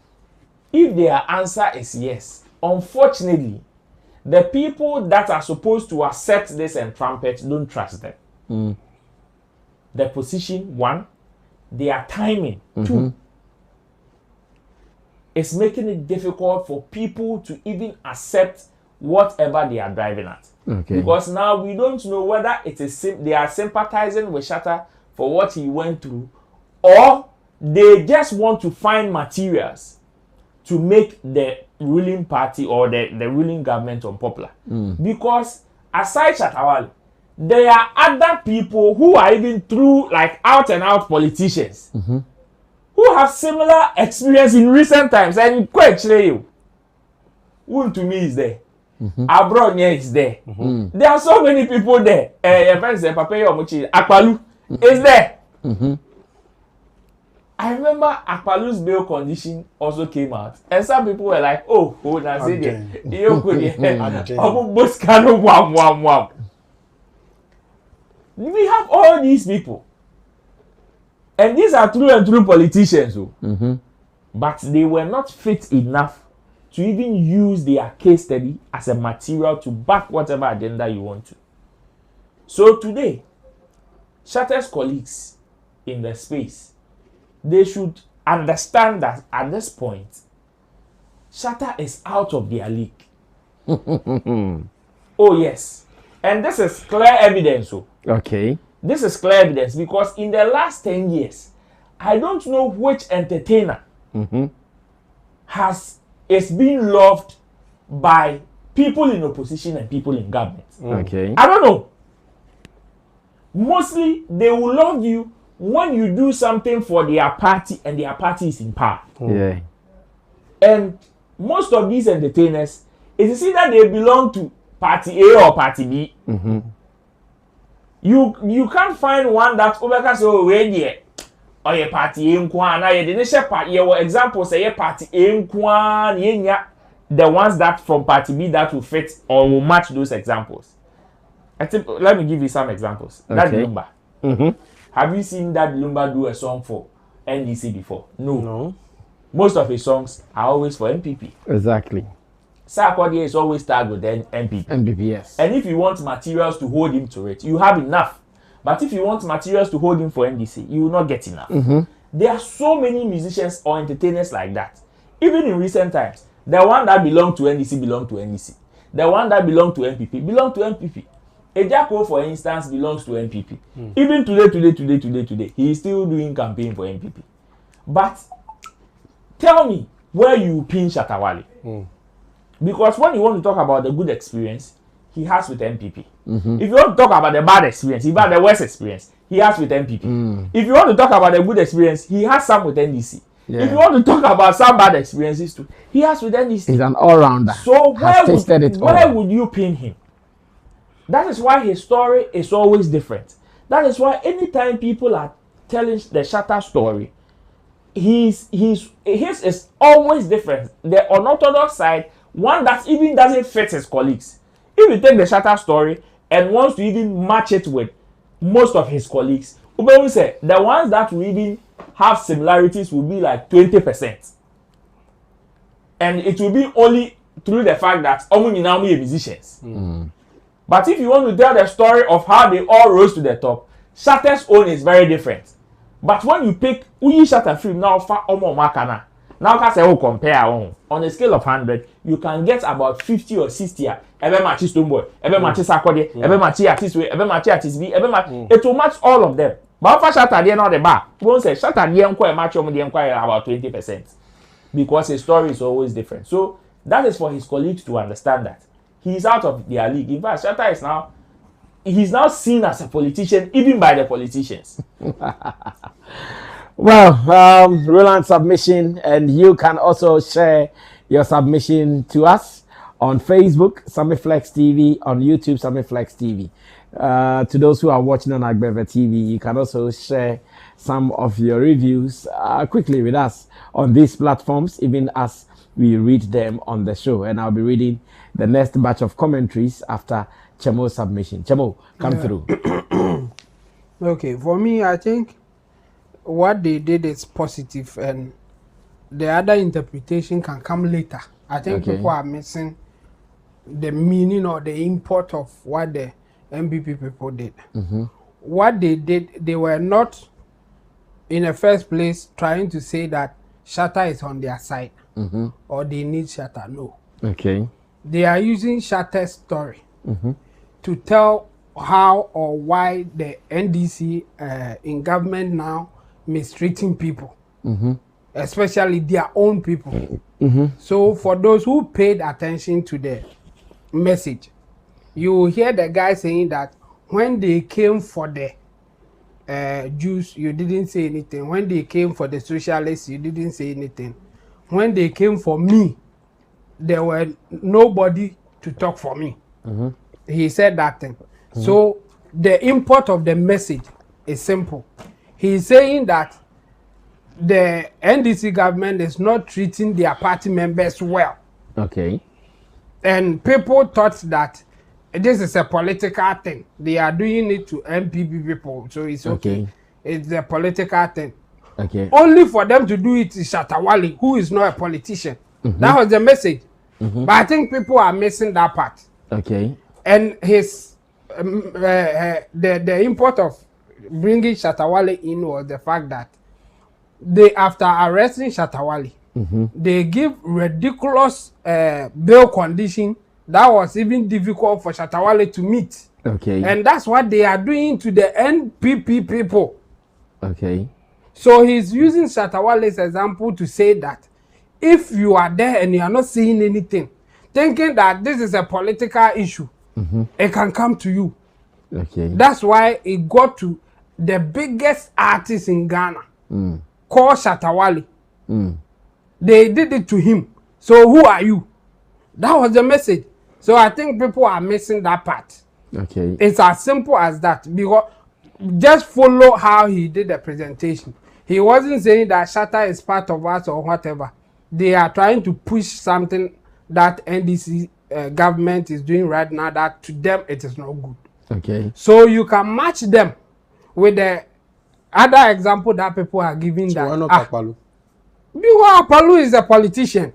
if their answer is yes, unfortunately, the people that are supposed to accept this and trumpet don't trust them. The position, one, their timing, two, is making it difficult for people to even accept whatever they are driving at. Okay. Because now we don't know whether it is they are sympathizing with Shatta for what he went through, or they just want to find materials to make the ruling party or the ruling government unpopular. Because aside Shatta Wale, there are other people who are even through like out and out politicians who have similar experience in recent times. And quite you, one to me is there. Abroad is there. There are so many people there. Your friend said, Papa Yomuchi, Akpalu is there. I remember Akpalu's bail condition also came out. And some people were like, oh, now say that. We have all these people. And these are true and true politicians. But they were not fit enough to even use their case study as a material to back whatever agenda you want to. So today, Shatta's colleagues in the space, they should understand that at this point, Shatta is out of their league. Oh yes. And this is clear evidence. Okay. This is clear evidence because in the last 10 years, I don't know which entertainer is being loved by people in opposition and people in government. Okay. I don't know. Mostly, they will love you when you do something for their party and their party is in power. Yeah. And most of these entertainers, it is either they belong to party A or party B. Mm-hmm. You can't find one that Obeka say oh we there or ye party A nkwa na ye dey share party ye example say ye party A nkwa na ye nya the ones that from party B that will fit or will match those examples. I think let me give you some examples. Okay. That Lumba. Mm-hmm. Have you seen that Lumba do a song for NDC before? No. Most of his songs are always for NPP. Exactly. Sarkodie is always tagged with the NPP. NPP, yes. And if you want materials to hold him to it, you have enough. But if you want materials to hold him for NDC, you will not get enough. Mm-hmm. There are so many musicians or entertainers like that. Even in recent times, the one that belonged to NDC belonged to NDC. The one that belonged to NPP belonged to NPP. Ejako, for instance, belongs to NPP. Even today, he is still doing campaign for NPP. But tell me where you pin Shatta Wale. Because when you want to talk about the good experience he has with NPP, if you want to talk about the bad experience, even the worst experience, he has with NPP. If you want to talk about the good experience, he has some with NDC. Yeah. If you want to talk about some bad experiences too, he has with NDC. He's an all-rounder. So where all. would you pin him? That is why his story is always different. That is why anytime people are telling the Shatta story, his is always different. The unorthodox side, one that even doesn't fit his colleagues. If you take the Shatta story and wants to even match it with most of his colleagues, Ubewun say the ones that will even have similarities will be like 20%. And it will be only through the fact that Omunyinamu are musicians. But if you want to tell the story of how they all rose to the top, Shatta's own is very different. But when you pick Uyi Shatta film now for Omo Makana, now can say oh compare on a scale of 100, you can get about 50 or 60. Ebe match Stoneboy, ebe match Sarkodie, ebe match artist way, ebe match artist B, ebe match. It will match all of them. But for Shatta, they not the bar. Won't say Shatta the enquire match the enquire about 20%, because his story is always different. So that is for his colleagues to understand that he's out of their league. In fact, Shatta is now. He's now seen as a politician, even by the politicians. Well, Roland's submission, and you can also share your submission to us on Facebook, Sammy Flex TV, on YouTube, Sammy Flex TV. To those who are watching on Agbeve TV, you can also share some of your reviews quickly with us on these platforms, even as we read them on the show. And I'll be reading the next batch of commentaries after Chemo's submission. Chemo, come through. Okay, for me, I think what they did is positive, and the other interpretation can come later. I think people are missing the meaning or the import of what the NPP people did. What they did, they were not in the first place trying to say that Shatta is on their side or they need Shatta. No. Okay. They are using Shatta's story to tell how or why the NDC in government now mistreating people, especially their own people. So for those who paid attention to the message, you will hear the guy saying that when they came for the Jews, you didn't say anything. When they came for the socialists, you didn't say anything. When they came for me, there were nobody to talk for me. He said that thing. So the import of the message is simple. He's saying that the NDC government is not treating their party members well. Okay. And people thought that this is a political thing. They are doing it to NPP people. So it's okay. It's a political thing. Okay. Only for them to do it is Shatta Wale, who is not a politician. That was the message. But I think people are missing that part. Okay. And his the import of bringing Shatta Wale in was the fact that they, after arresting Shatta Wale, they give ridiculous bail condition that was even difficult for Shatta Wale to meet. Okay. And that's what they are doing to the NPP people. Okay. So he's using Shatta Wale's example to say that if you are there and you are not saying anything, thinking that this is a political issue, it can come to you. Okay. That's why it got to the biggest artist in Ghana, called Shatta Wale. They did it to him. So who are you? That was the message. So I think people are missing that part. Okay. It's as simple as that. Because just follow how he did the presentation. He wasn't saying that Shatta is part of us or whatever. They are trying to push something that NDC government is doing right now that to them it is not good. Okay. So you can match them with the other example that people are giving. So that why not Akpalu? because Akpalu is a politician.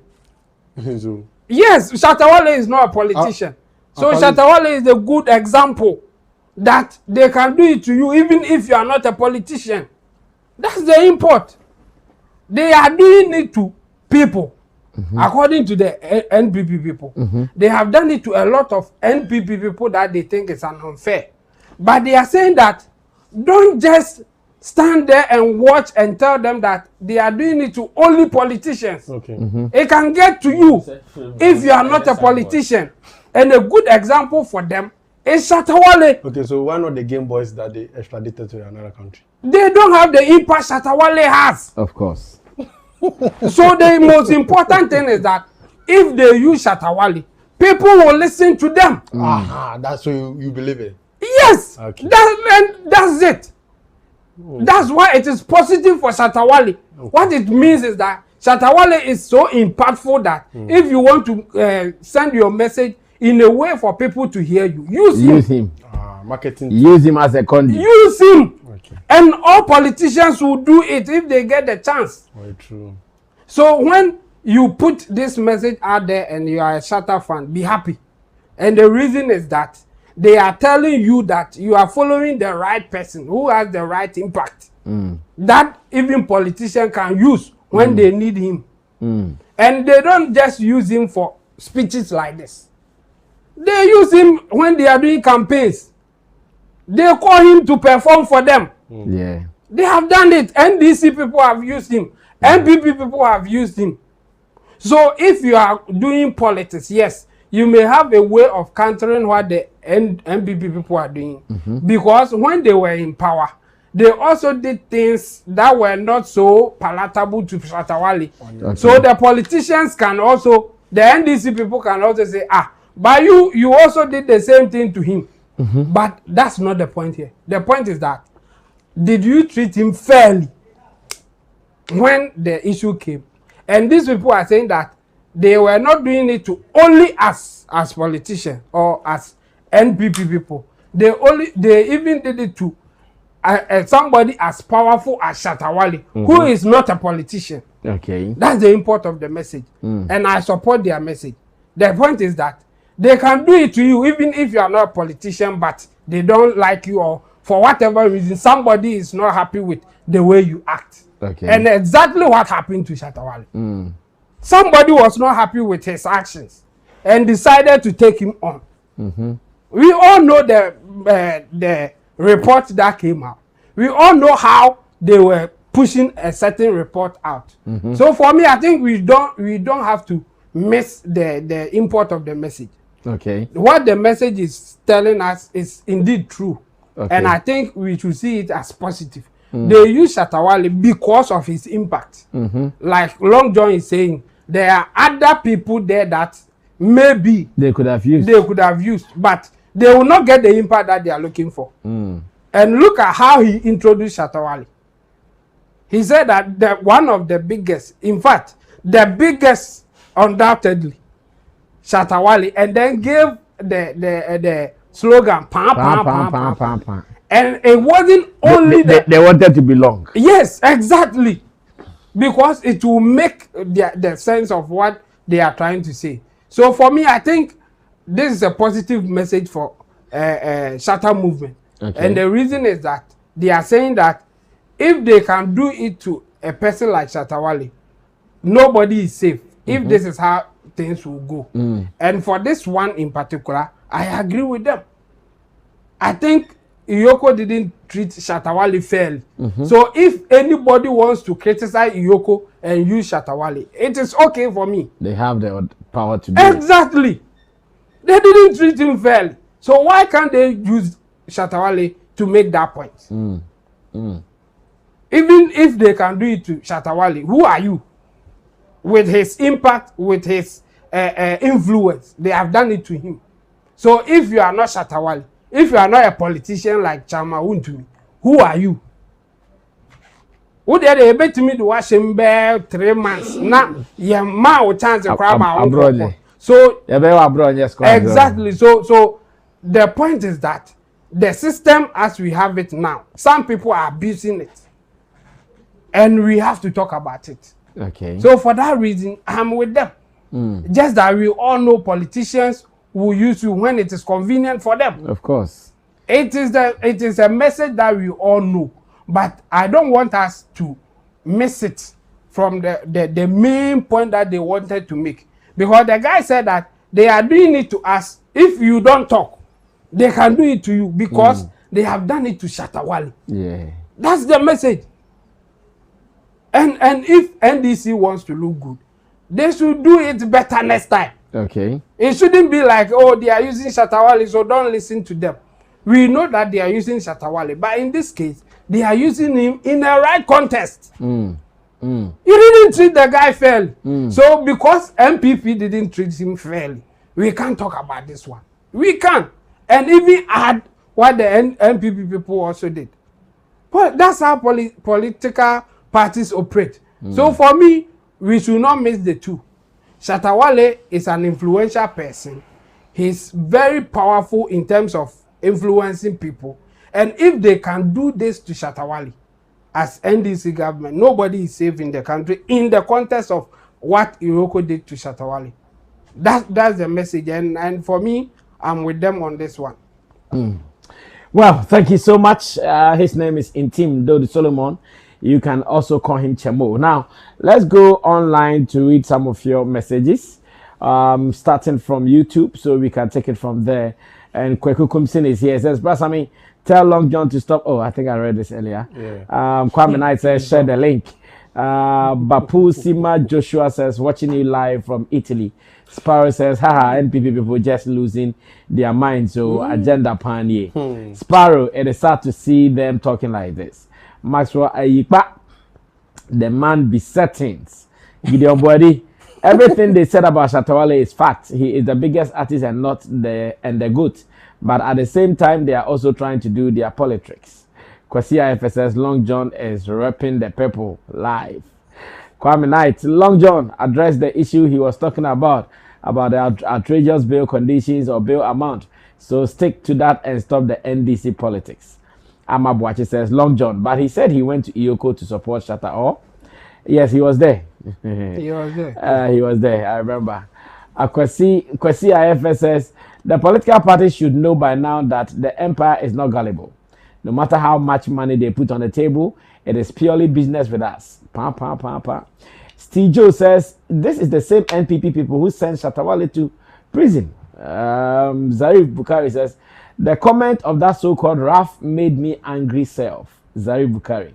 So, Yes, Shatta Wale is not a politician. So Shatta Wale is a good example that they can do it to you even if you are not a politician. That's the import. They are doing it to people. According to the NPP people, they have done it to a lot of NPP people that they think is unfair. But they are saying that don't just stand there and watch and tell them that they are doing it to only politicians. okay. It can get to you if you are not a politician. And a good example for them is Shatta Wale. Okay, so why not the Game Boys that they extradited to another country? They don't have the impact Shatta Wale has. Of course. So the most important thing is that if they use Shatta Wale, people will listen to them. Aha, that's so you believe it. Yes, Okay. that's it. That's why it is positive for Shatta Wale. What it means is that Shatta Wale is so impactful that if you want to send your message in a way for people to hear you, use him. Marketing. Use him as a conduit. Use him. Okay. And all politicians will do it if they get the chance. Very true. So when you put this message out there and you are a Shatta fan, be happy. And the reason is that they are telling you that you are following the right person who has the right impact. That even politicians can use when they need him. And they don't just use him for speeches like this. They use him when they are doing campaigns. They call him to perform for them. Yeah. They have done it. NDC people have used him. NPP people have used him. So if you are doing politics, yes, you may have a way of countering what the NPP people are doing. Because when they were in power, they also did things that were not so palatable to Shatta Wale. Okay. So the politicians can also, the NDC people can also say, but you also did the same thing to him. But that's not the point here. The point is that, did you treat him fairly when the issue came? And these people are saying that they were not doing it to only us as politicians or as NPP people. They even did it to somebody as powerful as Shatta Wale, who is not a politician. Okay. That's the import of the message. And I support their message. The point is that they can do it to you even if you are not a politician, but they don't like you, or for whatever reason somebody is not happy with the way you act. Okay. And exactly what happened to Shatta Wale. Somebody was not happy with his actions and decided to take him on. We all know the report that came out. We all know how they were pushing a certain report out. So for me, I think we don't have to miss the import of the message. Okay. What the message is telling us is indeed true. Okay. And I think we should see it as positive. They use Shatta Wale because of his impact. Like Long John is saying, there are other people there that maybe They could have used. but they will not get the impact that they are looking for. And look at how he introduced Shatta Wale. He said that one of the biggest, in fact, the biggest undoubtedly, Shatta Wale, and then gave the slogan, pam, pam, pam, pam, pam, pam. And it wasn't only they wanted to belong. Yes, exactly. Because it will make the sense of what they are trying to say. So for me, I think this is a positive message for Shatta movement. Okay. And the reason is that they are saying that if they can do it to a person like Shatta Wale, nobody is safe. If this is how things will go. And for this one in particular, I agree with them. I think Iyoko didn't treat Shatta Wale fairly. So if anybody wants to criticize Iyoko and use Shatta Wale, it is okay for me. They have the power to do it. Exactly. They didn't treat him fairly. So why can't they use Shatta Wale to make that point? Even if they can do it to Shatta Wale, who are you? with his impact, with his influence. They have done it to him. So if you are not Shatta Wale, if you are not a politician like Chama Wuntumi, who are you? Who did they bet to me to watch him bear 3 months? Now, yeah, ma chance to cry my own. So exactly. So the point is that the system as we have it now, some people are abusing it, and we have to talk about it. Okay. So for that reason, I'm with them. Just that we all know politicians will use you when it is convenient for them. Of course. It is a message that we all know, but I don't want us to miss it from the main point that they wanted to make. Because the guy said that they are doing it to us. If you don't talk, they can do it to you because they have done it to Shatta Wale. Yeah. That's the message. And if NDC wants to look good, they should do it better next time. Okay. It shouldn't be like, oh, they are using Shatta Wale, so don't listen to them. We know that they are using Shatta Wale, but in this case, they are using him in a right context. You didn't treat the guy fairly. So because NPP didn't treat him fairly, we can't talk about this one. We can't. And even add what the NPP people also did. But that's how political parties operate. So for me, we should not miss the two. Shatta Wale is an influential person. He's very powerful in terms of influencing people. And if they can do this to Shatta Wale as NDC government, nobody is safe in the country in the context of what Iroko did to Shatta Wale. That's the message. And for me, I'm with them on this one. Well, thank you so much. His name is Intim Dodi Solomon. You can also call him Chemo. Now, let's go online to read some of your messages, starting from YouTube, so we can take it from there. And Kweku Kumsin is here. It says, Brasami, tell Long John to stop. Oh, I think I read this earlier. Yeah. Kwame Knight says, share the link. Bapu Sima Joshua says, watching you live from Italy. Sparrow says, haha, NPP people just losing their minds. So, agenda pioneer. Sparrow, it is sad to see them talking like this. Maxwell Ayipa, the man besettings. Gideon Body, everything they said about Shatta Wale is fact. He is the biggest artist and not the goat. But at the same time, they are also trying to do their politics. Kwasia FSS Long John is repping the people live. Kwame Knight, Long John addressed the issue he was talking about the outrageous bail conditions or bail amount. So stick to that and stop the NDC politics. Amabuachi says Long John, but he said he went to Iyoko to support Shatta. Oh, yes, he was there. He was there. He was there. I remember. Kwesi IFS says the political parties should know by now that the empire is not gullible. No matter how much money they put on the table, it is purely business with us. Pa, pa, pa, pa. Steve Joe says this is the same NPP people who sent Shatta Wale to prison. Zarif Bukhari says the comment of that so-called Raf made me angry self. Zarif Bukhari.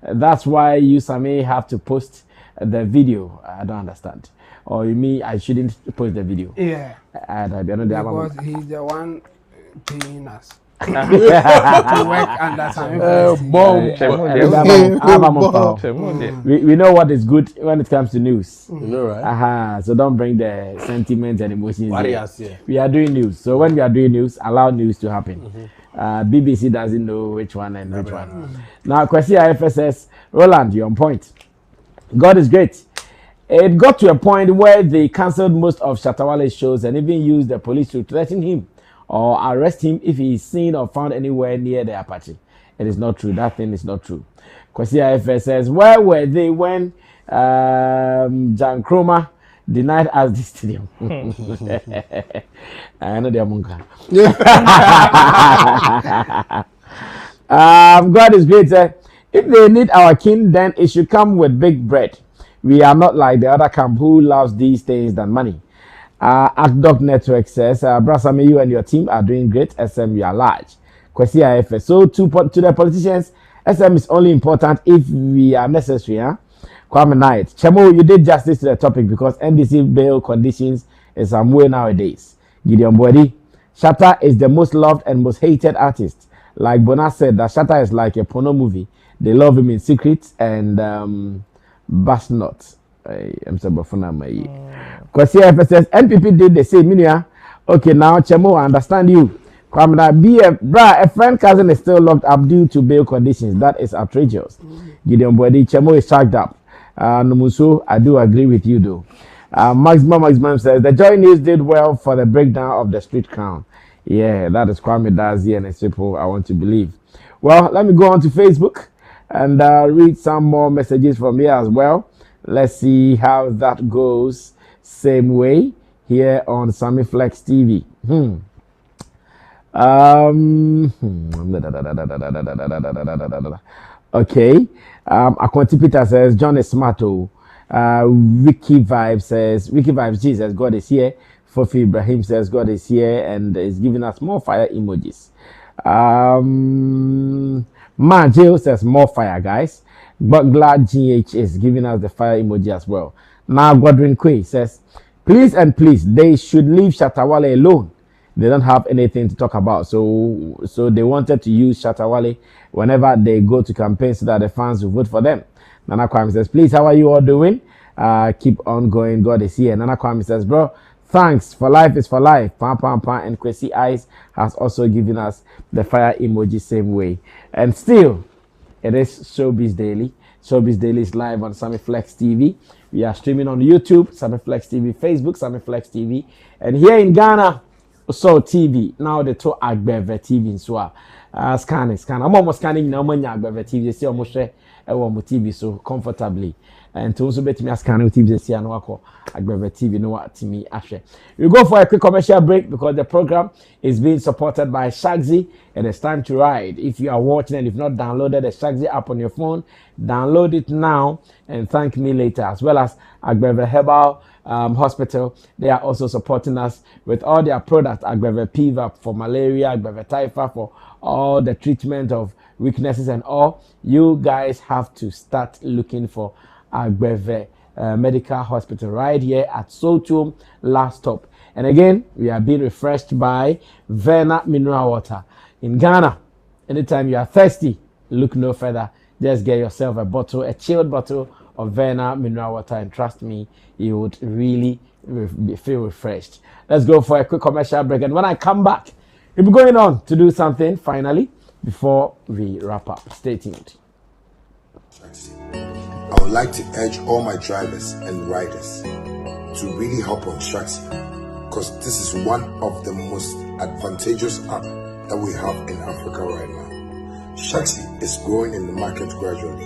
That's why you, Sammy, have to post the video. I don't understand. Or you mean I shouldn't post the video? Yeah. Because he's the one paying us. To work under Sammy. We know what is good when it comes to news. You know, right? So don't bring the sentiments and emotions. We are doing news. So when we are doing news, allow news to happen. BBC doesn't know which one and which one. Now, Kwesi IFS says, Roland, you're on point. God is great. It got to a point where they cancelled most of Shatta Wale's shows and even used the police to threaten him or arrest him if he is seen or found anywhere near the Apache. It is not true. That thing is not true. Kwesi IFS says, where were they when Jan Kroma denied us the stadium? I know they are Munka. God is great. If they need our king, then it should come with big bread. We are not like the other camp who loves these things than money. AcDoc Network says, Brasami, you and your team are doing great. SM, we are large. Kwesi IFS. So to the politicians, SM is only important if we are necessary. Kwame Knight. Chemo, you did justice to the topic because NDC bail conditions is some way nowadays. Gideon Body. Shatta is the most loved and most hated artist. Like Bona said, that Shatta is like a porno movie. They love him in secret and bash not. I'm sorry, but for now, because here says NPP did the same. Minia, okay, now Chemo, I understand you. Kwamna, be a friend cousin is still locked up due to bail conditions. That is outrageous. Gideon Body, Chemo is charged up. Numuso, I do agree with you though. Maximum says the Joy News did well for the breakdown of the street crown. Yeah, that is Kwame Dazi and it's people I want to believe. Well, let me go on to Facebook and read some more messages from here as well. Let's see how that goes. Same way here on Sammy Flex TV. Okay. Akwanti Peter says John is smart. Wiki Vibes Jesus, God is here. Fofi Ibrahim says God is here and is giving us more fire emojis. Jill says more fire, guys. But glad GH is giving us the fire emoji as well. Now Godwin Quay says, please, they should leave Shatta Wale alone. They don't have anything to talk about. So they wanted to use Shatta Wale whenever they go to campaign so that the fans will vote for them. Nana Kwame says, please, how are you all doing? Keep on going. God is here. Nana Kwame says, bro, thanks. For life is for life. Pam. And Kwesi Eyes has also given us the fire emoji same way. And still, it is Showbiz Daily. Showbiz Daily is live on Sammy Flex TV. We are streaming on YouTube, Sammy Flex TV, Facebook, Sammy Flex TV. And here in Ghana, so TV. Now the two Agbeve TV. So scanning. I'm almost scanning now. When Agbeve TV, they see almost share TV so comfortably. And to also bet me scanning TV, they see an wako Agbeve TV. No what to me actually. We go for a quick commercial break because the program is being supported by Shaxi and it's time to ride. If you are watching and if not downloaded the Shaxi app on your phone, download it now and thank me later. As well as Agbeve Herbal Hospital, they are also supporting us with all their products. Agbeve PVAP for malaria, Agbeve Typha for all the treatment of weaknesses and all. You guys have to start looking for Agbeve Medical Hospital right here at Sotum last stop. And again, we are being refreshed by Verna Mineral Water in Ghana. Anytime you are thirsty, look no further. Just get yourself a chilled bottle of Verna Mineral Water, and trust me, you would really feel refreshed. Let's go for a quick commercial break, and when I come back, we'll be going on to do something finally before we wrap up. Stay tuned. I would like to urge all my drivers and riders to really hop on Shaxi, because this is one of the most advantageous apps that we have in Africa right now. Shaxi is growing in the market gradually,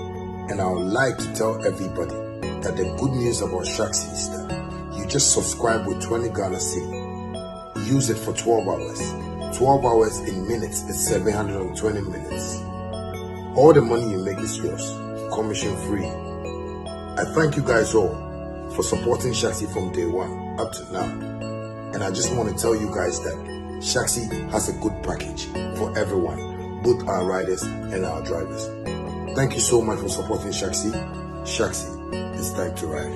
and I would like to tell everybody that the good news about Shaxi is that you just subscribe with 20 Ghana cedi. Use it for 12 hours. 12 hours in minutes is 720 minutes. All the money you make is yours, commission free. I thank you guys all for supporting Shaxi from day one up to now. And I just want to tell you guys that Shaxi has a good package for everyone, both our riders and our drivers. Thank you so much for supporting Shaxi. Shaxi, it's time to ride.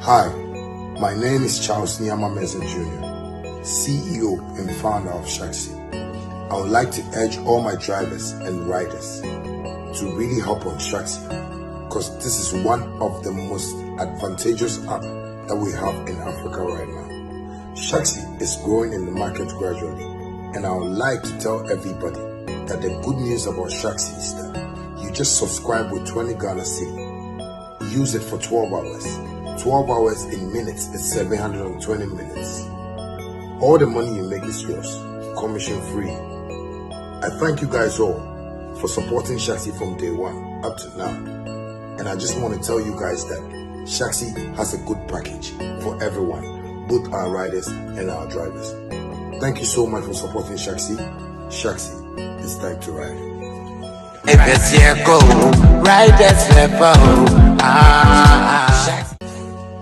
Hi, my name is Charles Nyama Meza Jr., CEO and founder of Shaxi. I would like to urge all my drivers and riders to really hop on Shaxi, because this is one of the most advantageous apps that we have in Africa right now. Shaxi is growing in the market gradually, and I would like to tell everybody that the good news about Shaxi is that you just subscribe with 20 Ghana cedi. Use it for 12 hours. 12 hours in minutes is 720 minutes. All the money you make is yours, commission free. I thank you guys all for supporting Shaxi from day one up to now. And I just want to tell you guys that Shaxi has a good package for everyone, both our riders and our drivers. Thank you so much for supporting Shaxi. Shaxi, it's time to ride.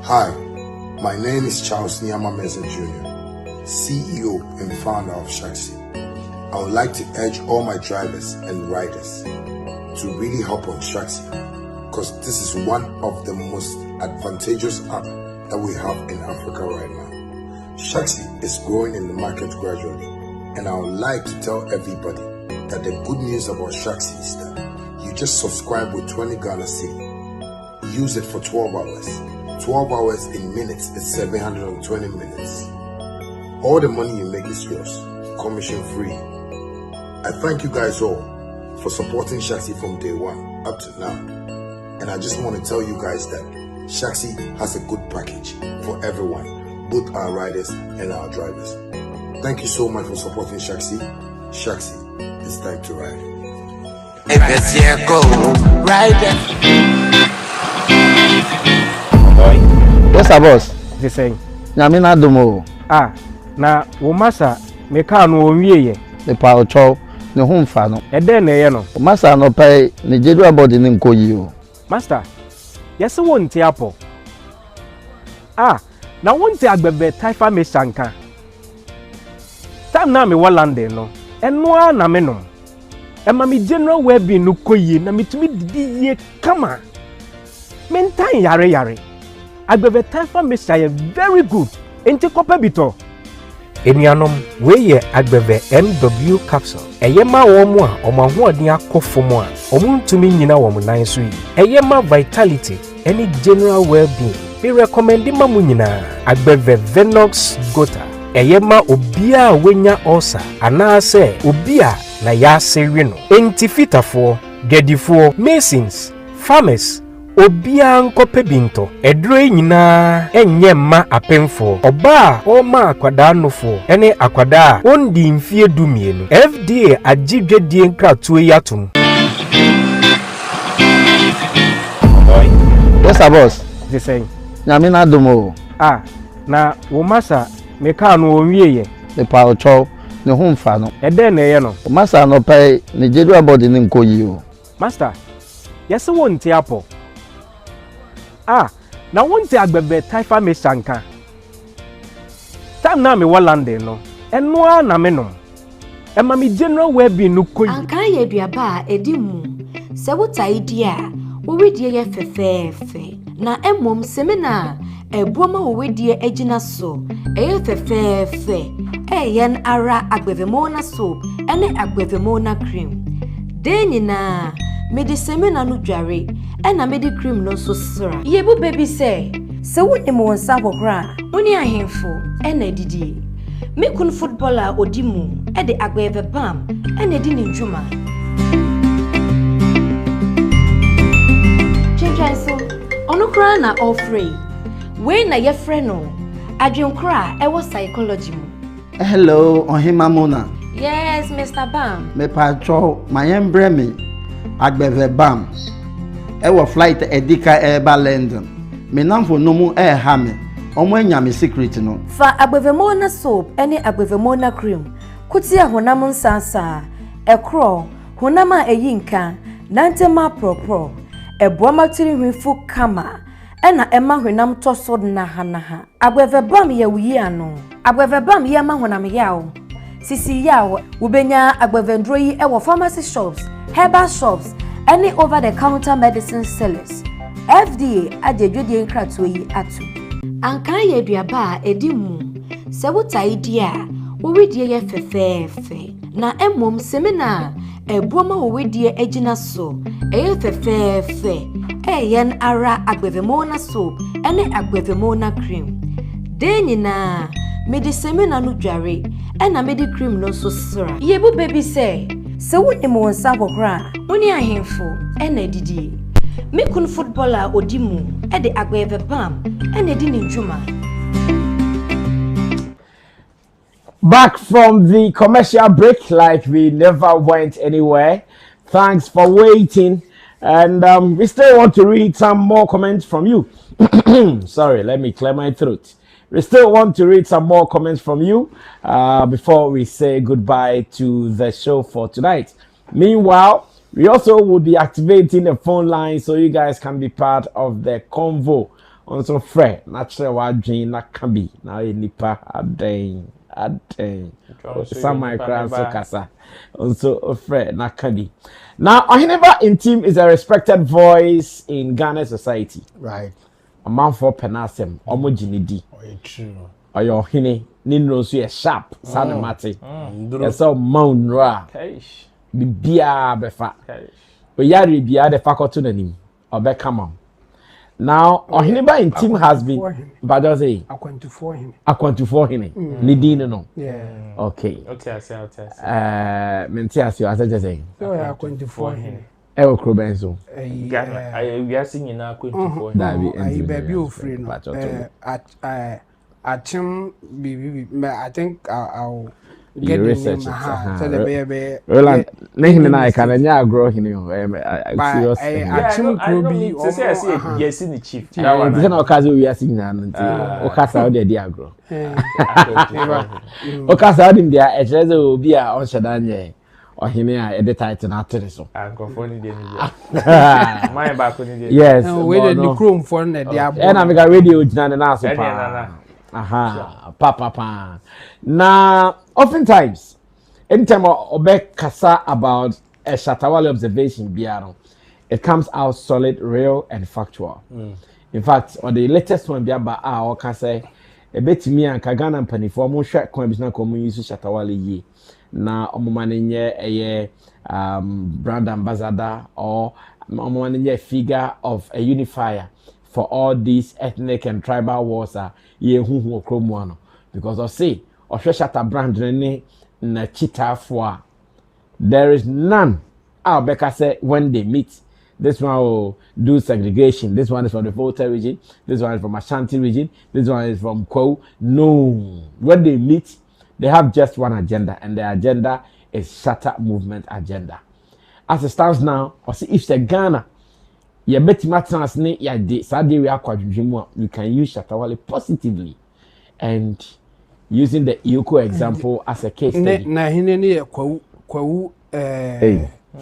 Hi, my name is Charles Nyama Meza Jr., CEO and founder of Shaxi. I would like to urge all my drivers and riders to really hop on Shaxi, because this is one of the most advantageous apps that we have in Africa right now. Shaxi is growing in the market gradually, and I would like to tell everybody that the good news about Shaxi is that you just subscribe with 20 Ghana cedi. Use it for 12 hours. 12 hours in minutes is 720 minutes. All the money you make is yours, commission free. I thank you guys all for supporting Shaxi from day one up to now. And I just want to tell you guys that Shaxi has a good package for everyone, both our riders and our drivers. Thank you so much for supporting Shaxi. Shaxi, it's time to ride. Yes, boss. The same. Nyamina domo. Ah, na wo masa me ka no onwie ye. The power chow ne ho mfa no. E den na ye no. Masa no pay ne jedua body ne nkoyi o. Master. Yes won ti apo. Ah, na won ti agbebe taifa me sanka. Time na me wa London no. Eno a na me no. E ma me general well-being no koyi na me tumi didi ye kama. Mentan yare. Agbebe taifa me say very good. Enti kope bito. Enianom we ye agbebe MW capsule. Eyema wo mu a omahoodin akofom a omuntumi nyina wo nan so yi. Eyema vitality any general well-being. We recommend ma mu nyina agbebe Venox Gota. Eyema obia wenya ulcer anase obia na ya sewe no. Enti fitafo, gedifo, masons, farmers obia nkope binto edro nyina enye ma apemfo oba o ma akwada nofo ene akwada ondi mfie dumienu FDA agidwedie nkratuo yatum. Yes, boss. The same. Nyamina domo. Ah, na wo masa me ka no onwie ye. The power chow ne ho mfa no. E den na ye no. Masa no pay ne jedua body ne nkoyi o. Master. Yes won ti apo. Ah, na won ti agbebe taifa me sanka. Time na me wa London no. Eno a na me no. E ma me general well-being no koyi. Anka ye duaba a edi mu. Se wuta idi a, wo wedie ye fefefe. Na emom semina ebuoma wo wedie agina so. Eye fefefe. Yen ara agbevemona soap ene agbevemona cream. Denina mede semina no dware ena mede cream no so sra. Yebu baby say, se woni mo wonsa bokra, woni ahemfo ena didi. Me kun footballer odimu e de agbeve bam ena di ne djuma. Chenchenso, ono kra na offrey. We na ye frɛ no. Adwenkra e wo psychology mu. Hello, Ohima Mona. Yes, Mr. Bam. Me pacho, my embreme. Agbeve Bam. Ewo flight edika eba London. Me namfo no mu ha me. Omo anya me secret no. Fa agbevemona soap ene agbevemona cream. Kutia honam nsansa. Ekro, honama eyinka, nantema propro. Eboama tiri hwifu kama. Ena ema hwenam tosod na hanaha. Agbeve Bam ye wuyi ano. Agbeve Bam ye ma honam yawo. Sisi yawo, ubenya agbeve ndro yi ewo pharmacy shops, herbal shops, any over the counter medicine sellers. FDA adedwedie nkratuo yi atu. Anka ye duaba edimu. Se wuta idi a, wo wedie ye fefefe. Na emom semina ebuoma wo wedie agina so. Eye fefefe. Yen ara agbevemona soap ene agbevemona cream. Denina mede semina no dware ena mede cream no so sra. Yebu baby say, se woni mo wonsa bokra, woni ahemfo ena didi. Me kun footballer odimu e de agbeve bam ena di ne djuma. Back from the commercial break like we never went anywhere. Thanks for waiting. And we still want to read some more comments from you. Sorry, let me clear my throat. We still want to read some more comments from you before we say goodbye to the show for tonight. Meanwhile, we also will be activating the phone line so you guys can be part of the convo. Also, Fred, natural wajin nakambi now in nipa adeng. Some my crown so kasa. Also, Fred Nakadi. Now, Ohineba Intim is a respected voice in Ghana society. Right. A man for Penasem, Omojinidi. True. Or your Hine, Ninro, so sharp, Sanamati. And so Mounra. bibia befa oyare bia the faculty nanim obe come on now Ohiniba in team has been but say akwantufor hini ni din no okay I say menti asio asa say so akwantufor hini e wo kroben so we are singing na akwantufor hini baby ofri no achim bibi I think I'll get the name so the baby Roland nehine na ka na nya agro hini o serious achim krobi o say yes ni chief that one is na okazi we are singing na nti okasa o de agro okasa o de a echeze obi a on sheda nye ohine a edit title na atere so ankofoni de ni my back ni de yes we the chrome for na de abo na me ga radio jina na so pa pa. Now, oftentimes, anytime Obe kasa about a Shatta Wale observation, biano, it comes out solid, real, and factual. In fact, on the latest one, biaba or kasa, a bit me and Kagana and Penny for more share coin business community Shatta Wale ye. Na omomanenye a brand ambassador or omomanenye figure of a unifier for all these ethnic and tribal wars ye hu okromuano because of say Shatta brand na chita for there is none Becca say when they meet this one will do segregation, this one is from the Volta region, this one is from Ashanti region, this one is from Kwau. No, when they meet they have just one agenda and the agenda is Shatta movement agenda. As it stands now, or see if the Ghana you bet matters ne ya de sade we akwadwedwemu you can use Shatta Wale positively and using the Iyoko example as a case study na hine ne kwawu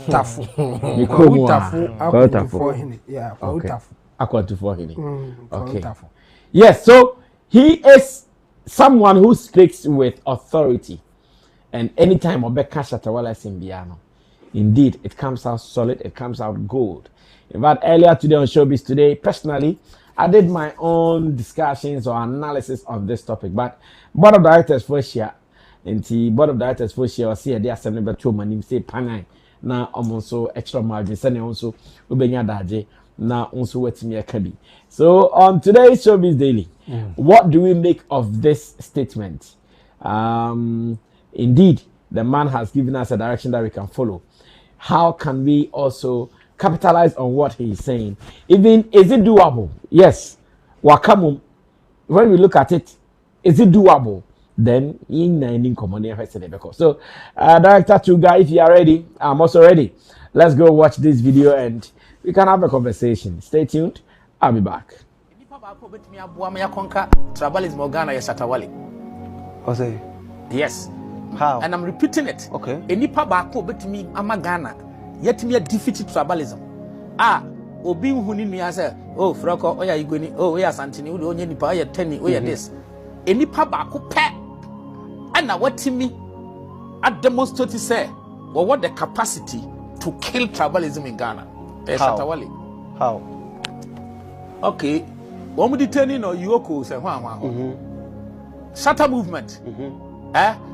tafu tafu hine yeah kwawu tafu akwantufor hine okay yes so he is someone who speaks with authority and anytime Obeka Shatta Wale simbiano indeed it comes out solid, it comes out gold. In fact, earlier today on Showbiz Today, personally, I did my own discussions or analysis on this topic. But board of directors for share, and the board of directors for share, see the assembly but two money say panai. Now I'm also extra margin, sending also ubenya daje. Now also what's me a kabi. So on today's Showbiz Daily, what do we make of this statement? Indeed, the man has given us a direction that we can follow. How can we also capitalize on what he is saying? Even, is it doable? Yes. Wakamu, when we look at it, is it doable? Then, in common. So, Director Tuga, if you are ready, I'm also ready. Let's go watch this video and we can have a conversation. Stay tuned. I'll be back. Yes. How? And I'm repeating it. Okay. Enipa baako betimi amagana yet me defeat tribalism. Obi huni nua say, oh froko oya igweni, oh oya santini, onye nipa oya teni, oya this. Enipa baako pe ana watimi a demonstrate say what the capacity to kill tribalism in Ghana. Shatta Wale. How? Okay. One detaining no Iyoko say Shatta movement.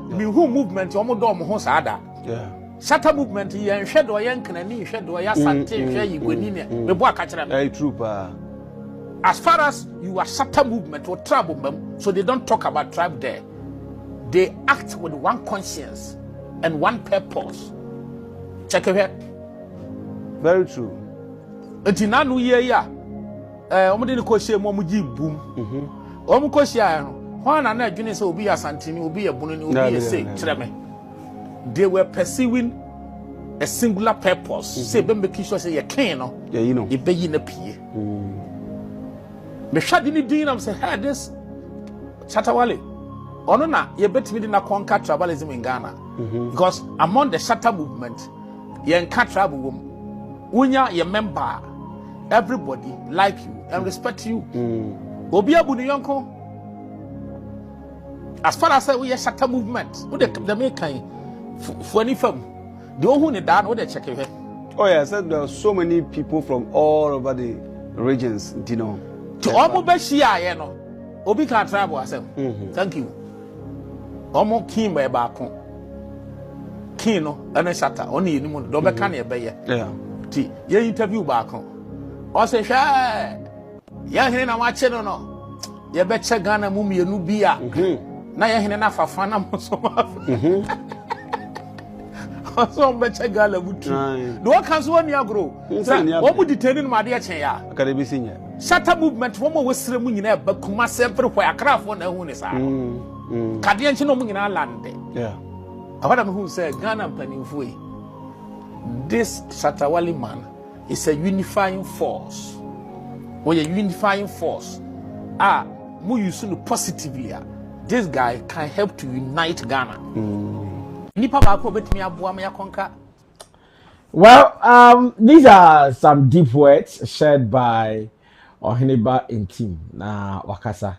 Me who movement you almost do mo sada. Yeah. Shatta movement yen hwedo yen kanani hwedo ya sante hwe yigoni ne me bo akachira me. Very true pa. As far as you are Shatta movement or tribe so they don't talk about tribe there. They act with one conscience and one purpose. Check it here. Very true. Until now ye ya omode ne ko hye mo mu gi bum. Omu ko hye no Juan and I say obi asantini obi ebunu obi say chireme. They were pursuing a singular purpose. Say be making sure say you can no. Yeah, you know. E be yi na pie. Me hwade ni din am say hey this Shatta Wale. Ono na ye betimi di na conquer tribalism in Ghana. Because among the Shatta movement, ye enka tribal wom. Unya ye member, everybody like you and respect you. Obi abunu yonko. As far as we are Shatta movement, what the making for any firm, the one who need that, what they check it. Oh yeah, so there are so many people from all over the regions, you know. To almost be share, you know. Obi can travel ourselves. Thank you. Almost came by back home. Kino and a Shatta, only in the moon, Dobekani, Yeah. T. Ye interview back on. Or say, Shay, Yahin, I'm watching or no. You betcha Ghana Mummy, and Nubia. Now you're enough for fun. So betcha Gala would try. No one can one year grow. What would determine my dear Chaya? Academy senior. Shatta movement, one more was swimming in a but Kumasi everywhere, a craft on the Hunis. Cadian Chinoming in our land. Yeah. I heard him who said Ghana planning for this Shatta Wale man is a unifying force. Or a unifying force. More useful positively. This guy can help to unite Ghana. Well, these are some deep words shared by Oheniba in team na Wakasa.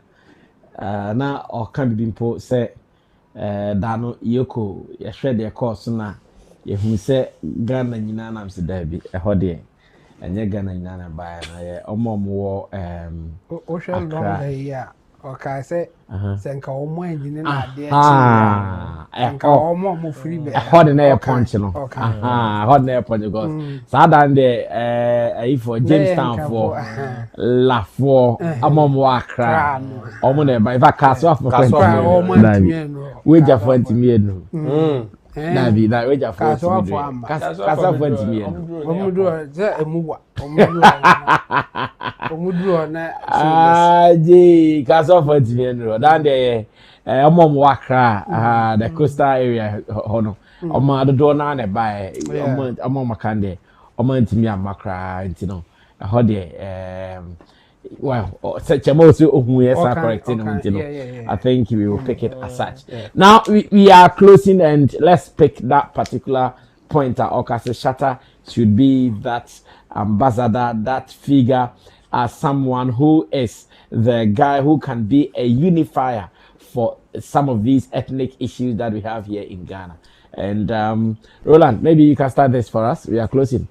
Na Okan Bimpo say Dano Yoko ye share their course na ye who say Ghana nyina na mse dabi ehode enye Ghana nyina na ba na ye omomwo Accra. Okay, say senka omo enjine na ade enka omo mo free be hot na punch no hot na punch because sadan de for Jamestown for la for amom Accra omo na ba ifa kaso afọ we ja for ntimi enu Davi that we ja for ntimi kaso for ntimi enu omo do ze emuwa omudu na kaso for ntimi enu dan de amom Accra the coastal area hono omo adodo na na ba omo makande omo ntimi amakra ntino ho de well, I think we will pick it as such. Now we are closing and let's pick that particular pointer. Okase Shatta should be that ambassador, that figure as someone who is the guy who can be a unifier for some of these ethnic issues that we have here in Ghana. And Roland, maybe you can start this for us. We are closing.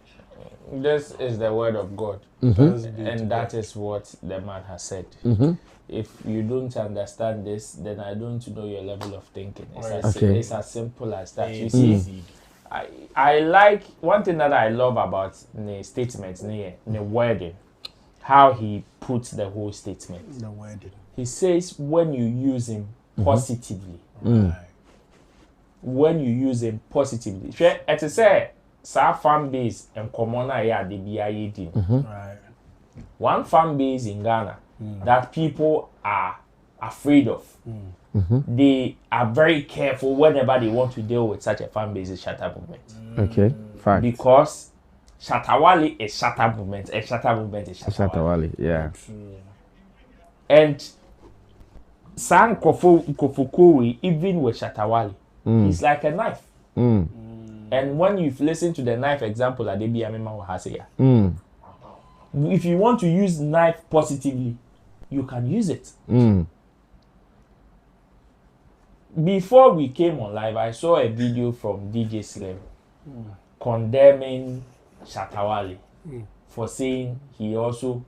This is the word of God, and that is what the man has said. If you don't understand this, then I don't know your level of thinking. It's as simple as that. You see, I like one thing that I love about the statements, the wording, how he puts the whole statement. The wording. He says when you use him positively, when you use him positively, it is a fan base and common area the BIAD. Right. One fan base in Ghana that people are afraid of. They are very careful whenever they want to deal with such a fan base as Shatta movement. Okay, fact. Because Shatta Wale is Shatta movement and Shatta movement is Shatta Wale. Yeah. And San Kofukowi, even with Shatta Wale, it's like a knife. And when you've listened to the knife example that Debiamima has here, if you want to use knife positively, you can use it. Before we came on live, I saw a video from DJ Slim condemning Shatta Wale for saying he also,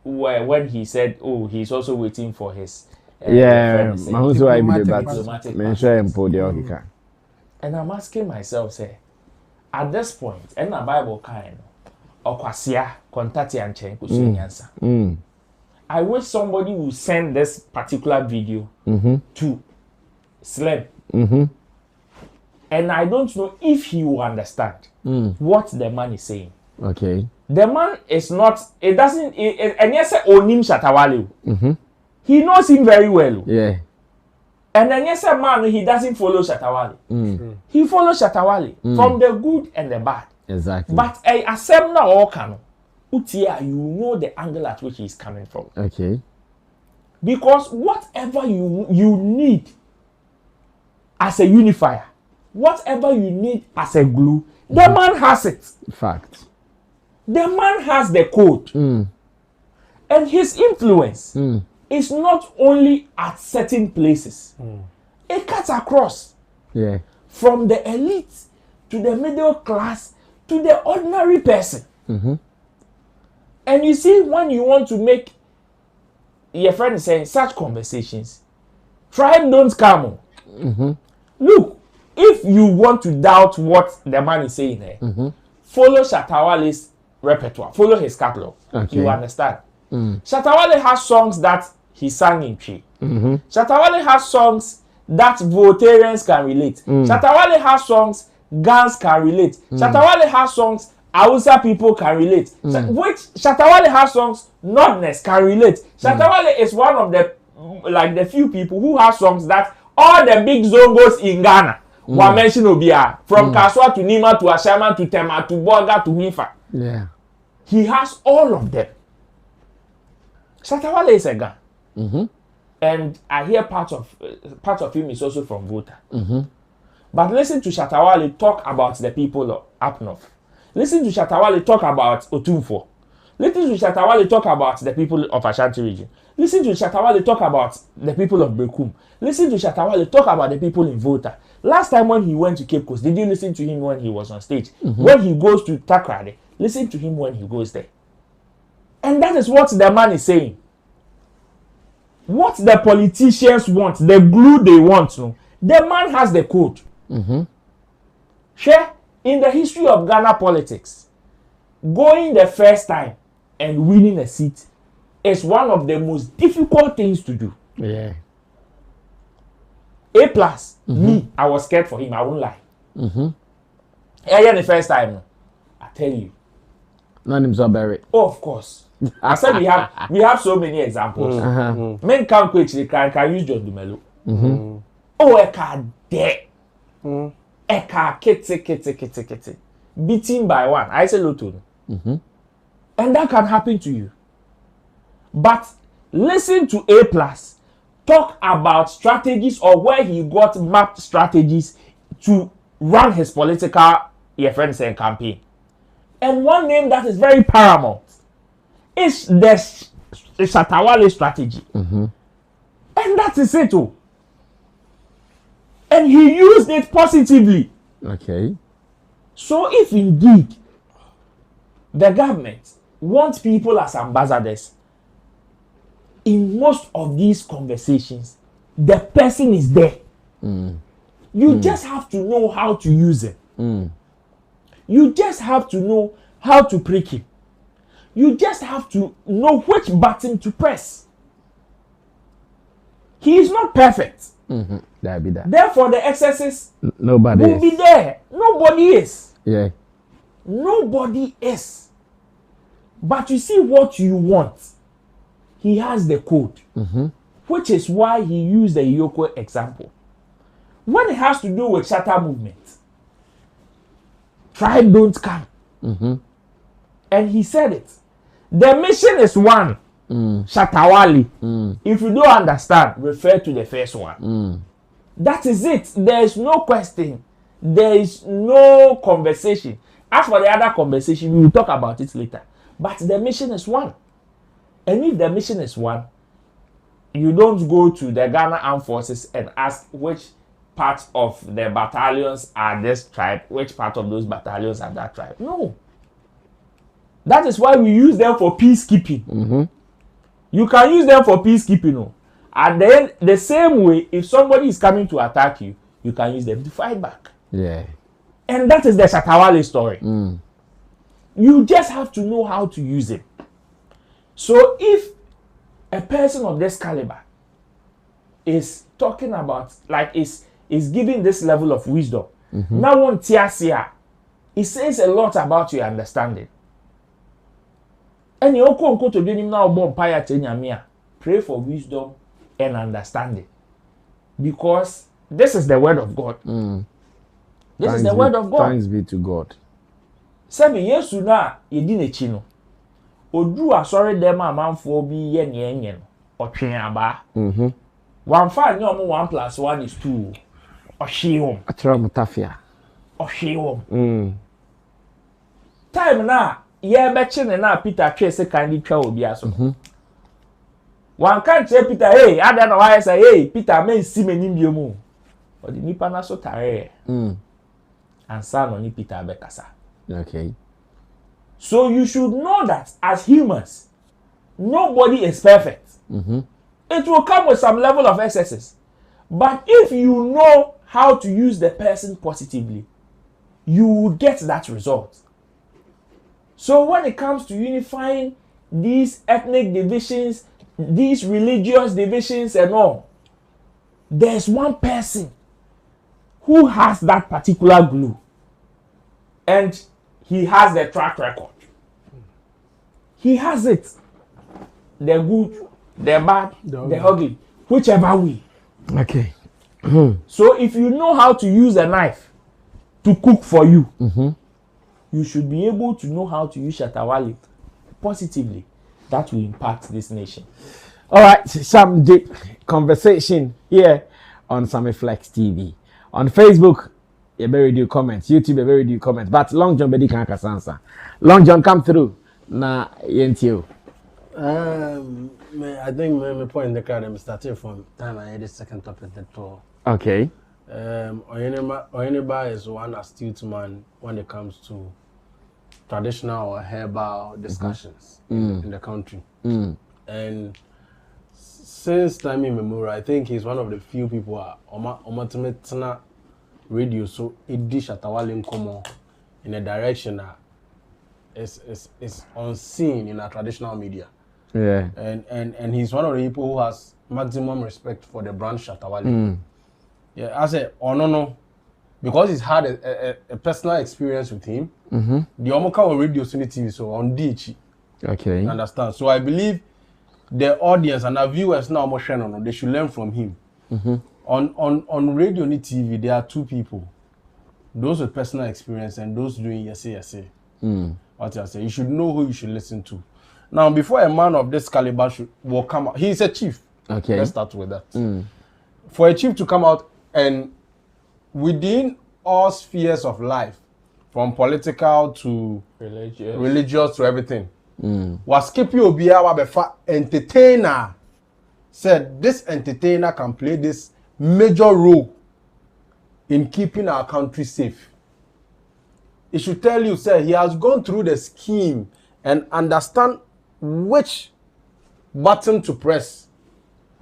when he said, oh, he's also waiting for his diplomatic passport. And I'm asking myself, say, at this point, and the Bible kind of Okwasia, Kontati and Chen answer. I wish somebody would send this particular video to Slim. And I don't know if he will understand what the man is saying. Okay. The man is not, it doesn't, and yes, Onim Shatta Wale. He knows him very well. Yeah. And then yes, man, he doesn't follow Shatta Wale. He follows Shatta Wale from the good and the bad. Exactly. But a assembler or canon, Utia, you know the angle at which he's coming from. Okay. Because whatever you need as a unifier, whatever you need as a glue, the man has it. Fact. The man has the code. And his influence is not only at certain places. It cuts across. Yeah. From the elite to the middle class to the ordinary person. And you see, when you want to make your friend is saying such conversations, tribe don't come. Look, if you want to doubt what the man is saying here, follow Shatta Wale's repertoire, follow his catalog. Okay. You understand? Shatta Wale has songs that he sang in Tree. Shatta Wale has songs that Voltarians can relate. Shatta Wale has songs Gans can relate. Shatta Wale has songs Hausa people can relate. Which Shatta Wale has songs Nordness can relate. Shatta Wale is one of the few people who have songs that all the big zongos in Ghana were mentioned Obia. From Kaswa to Nima to Ashama to Tema to Boga to Hifa. Yeah. He has all of them. Shatta Wale is a Ghana. And I hear part of him is also from Volta. But listen to Shatta Wale talk about the people of up north. Listen to Shatta Wale talk about Otumfo. Listen to Shatta Wale talk about the people of Ashanti region. Listen to Shatta Wale talk about the people of Bekum. Listen to Shatta Wale talk about the people in Volta. Last time when he went to Cape Coast, did you listen to him when he was on stage? When he goes to Takrade, listen to him when he goes there. And that is what the man is saying. What the politicians want, the glue they want, no, the man has the code. Share in the history of Ghana politics, going the first time and winning a seat is one of the most difficult things to do. Yeah. A plus, me, I was scared for him, I won't lie. Yeah, the first time, no, I tell you. None him so buried. Oh, of course. I said we have so many examples. Men can't quit the can use John Dumelo. Oh, a car there. A car kitty. Beaten by one. I say Loton. And that can happen to you. But listen to A plus talk about strategies or where he got mapped strategies to run his political friends and campaign. And one name that is very paramount is the Shatta Wale strategy. And that is it. Oh. And he used it positively. Okay. So if indeed the government wants people as ambassadors, in most of these conversations, the person is there. You just have to know how to use it. You just have to know how to prick him. You just have to know which button to press. He is not perfect. That'll be that. Therefore, the excesses Nobody will be there. Nobody is. Yeah. Nobody is. But you see what you want. He has the code. Which is why he used the Yoko example. When it has to do with Shatta movement, tribe don't come. And he said it. The mission is one. Shatta Wale. If you don't understand, refer to the first one. That is it. There is no question. There is no conversation. As for the other conversation, we will talk about it later. But the mission is one. And if the mission is one, you don't go to the Ghana Armed Forces and ask which part of the battalions are this tribe, which part of those battalions are that tribe. No. That is why we use them for peacekeeping. You can use them for peacekeeping. No? And then the same way, if somebody is coming to attack you, you can use them to fight back. Yeah. And that is the Shatta Wale story. You just have to know how to use it. So if a person of this caliber is talking about, like, is giving this level of wisdom, now one tiasia, it says a lot about your understanding. And you go to now pray for wisdom and understanding, because this is the word of God. This is the word of God. Thanks be to God. Sammy, yes, na yedine chino. Odu asori dem amanfo bi ye ne enye no. Otwen aba. One five no 1 + 1 is 2. Ohwe Atra mutafia. Ohwe time na ye be chine na Peter twe se kan di twa obi aso. One can't say Peter, hey, I don't know why I say, hey, Peter, men see me in you. But the nipa na so tare. And son on Peter Bekasa. Okay. So you should know that as humans, nobody is perfect. It will come with some level of excesses. But if you know how to use the person positively, you will get that result. So when it comes to unifying these ethnic divisions, these religious divisions and all, there's one person who has that particular glue, and he has the track record. He has it. The good, the bad, the ugly, whichever way. Okay. So if you know how to use a knife to cook for you, you should be able to know how to use Shatta Wale positively. That will impact this nation. All right, some deep conversation here on Sammy Flex TV. On Facebook, you better do comments. YouTube, you better do comments. But Long John Bedi can't answer. Long John, come through. Na yentio. I think my point in the card, I'm starting from time I had the second topic that tour. Okay. Oyeniba is one astute man when it comes to traditional or herbal discussions in the country. And since time immemorial, I think he's one of the few people on radio, so it dish Shatta Wale in common in a direction that is unseen in our traditional media. Yeah. And he's one of the people who has maximum respect for the brand Shatta Wale. Yeah, I said, no, because he's had a personal experience with him. The Omoka on radio TV, so on DH. Okay. You understand? So I believe the audience and our viewers now they should learn from him. On radio and TV, there are two people. Those with personal experience and those doing yes. What I say, you should know who you should listen to. Now, before a man of this caliber will come out, he's a chief. Okay. Let's start with that. For a chief to come out and within all spheres of life, from political to religious to everything, was keeping Obiawa entertainer said this entertainer can play this major role in keeping our country safe. It should tell you, sir, he has gone through the scheme and understand which button to press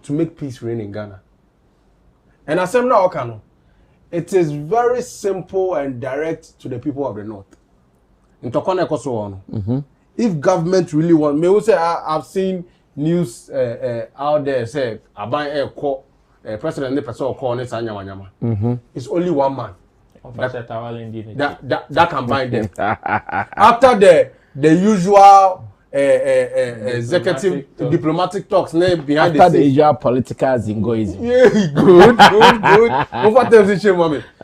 to make peace reign in Ghana. And as I'm now Okano, it is very simple and direct to the people of the north. In Tokone Koso, if government really want, may we say I've seen news out there say Aban President call it's only one man. That can bind them. After the usual executive diplomatic talks behind after the usual political zingoism. Yeah, good. Over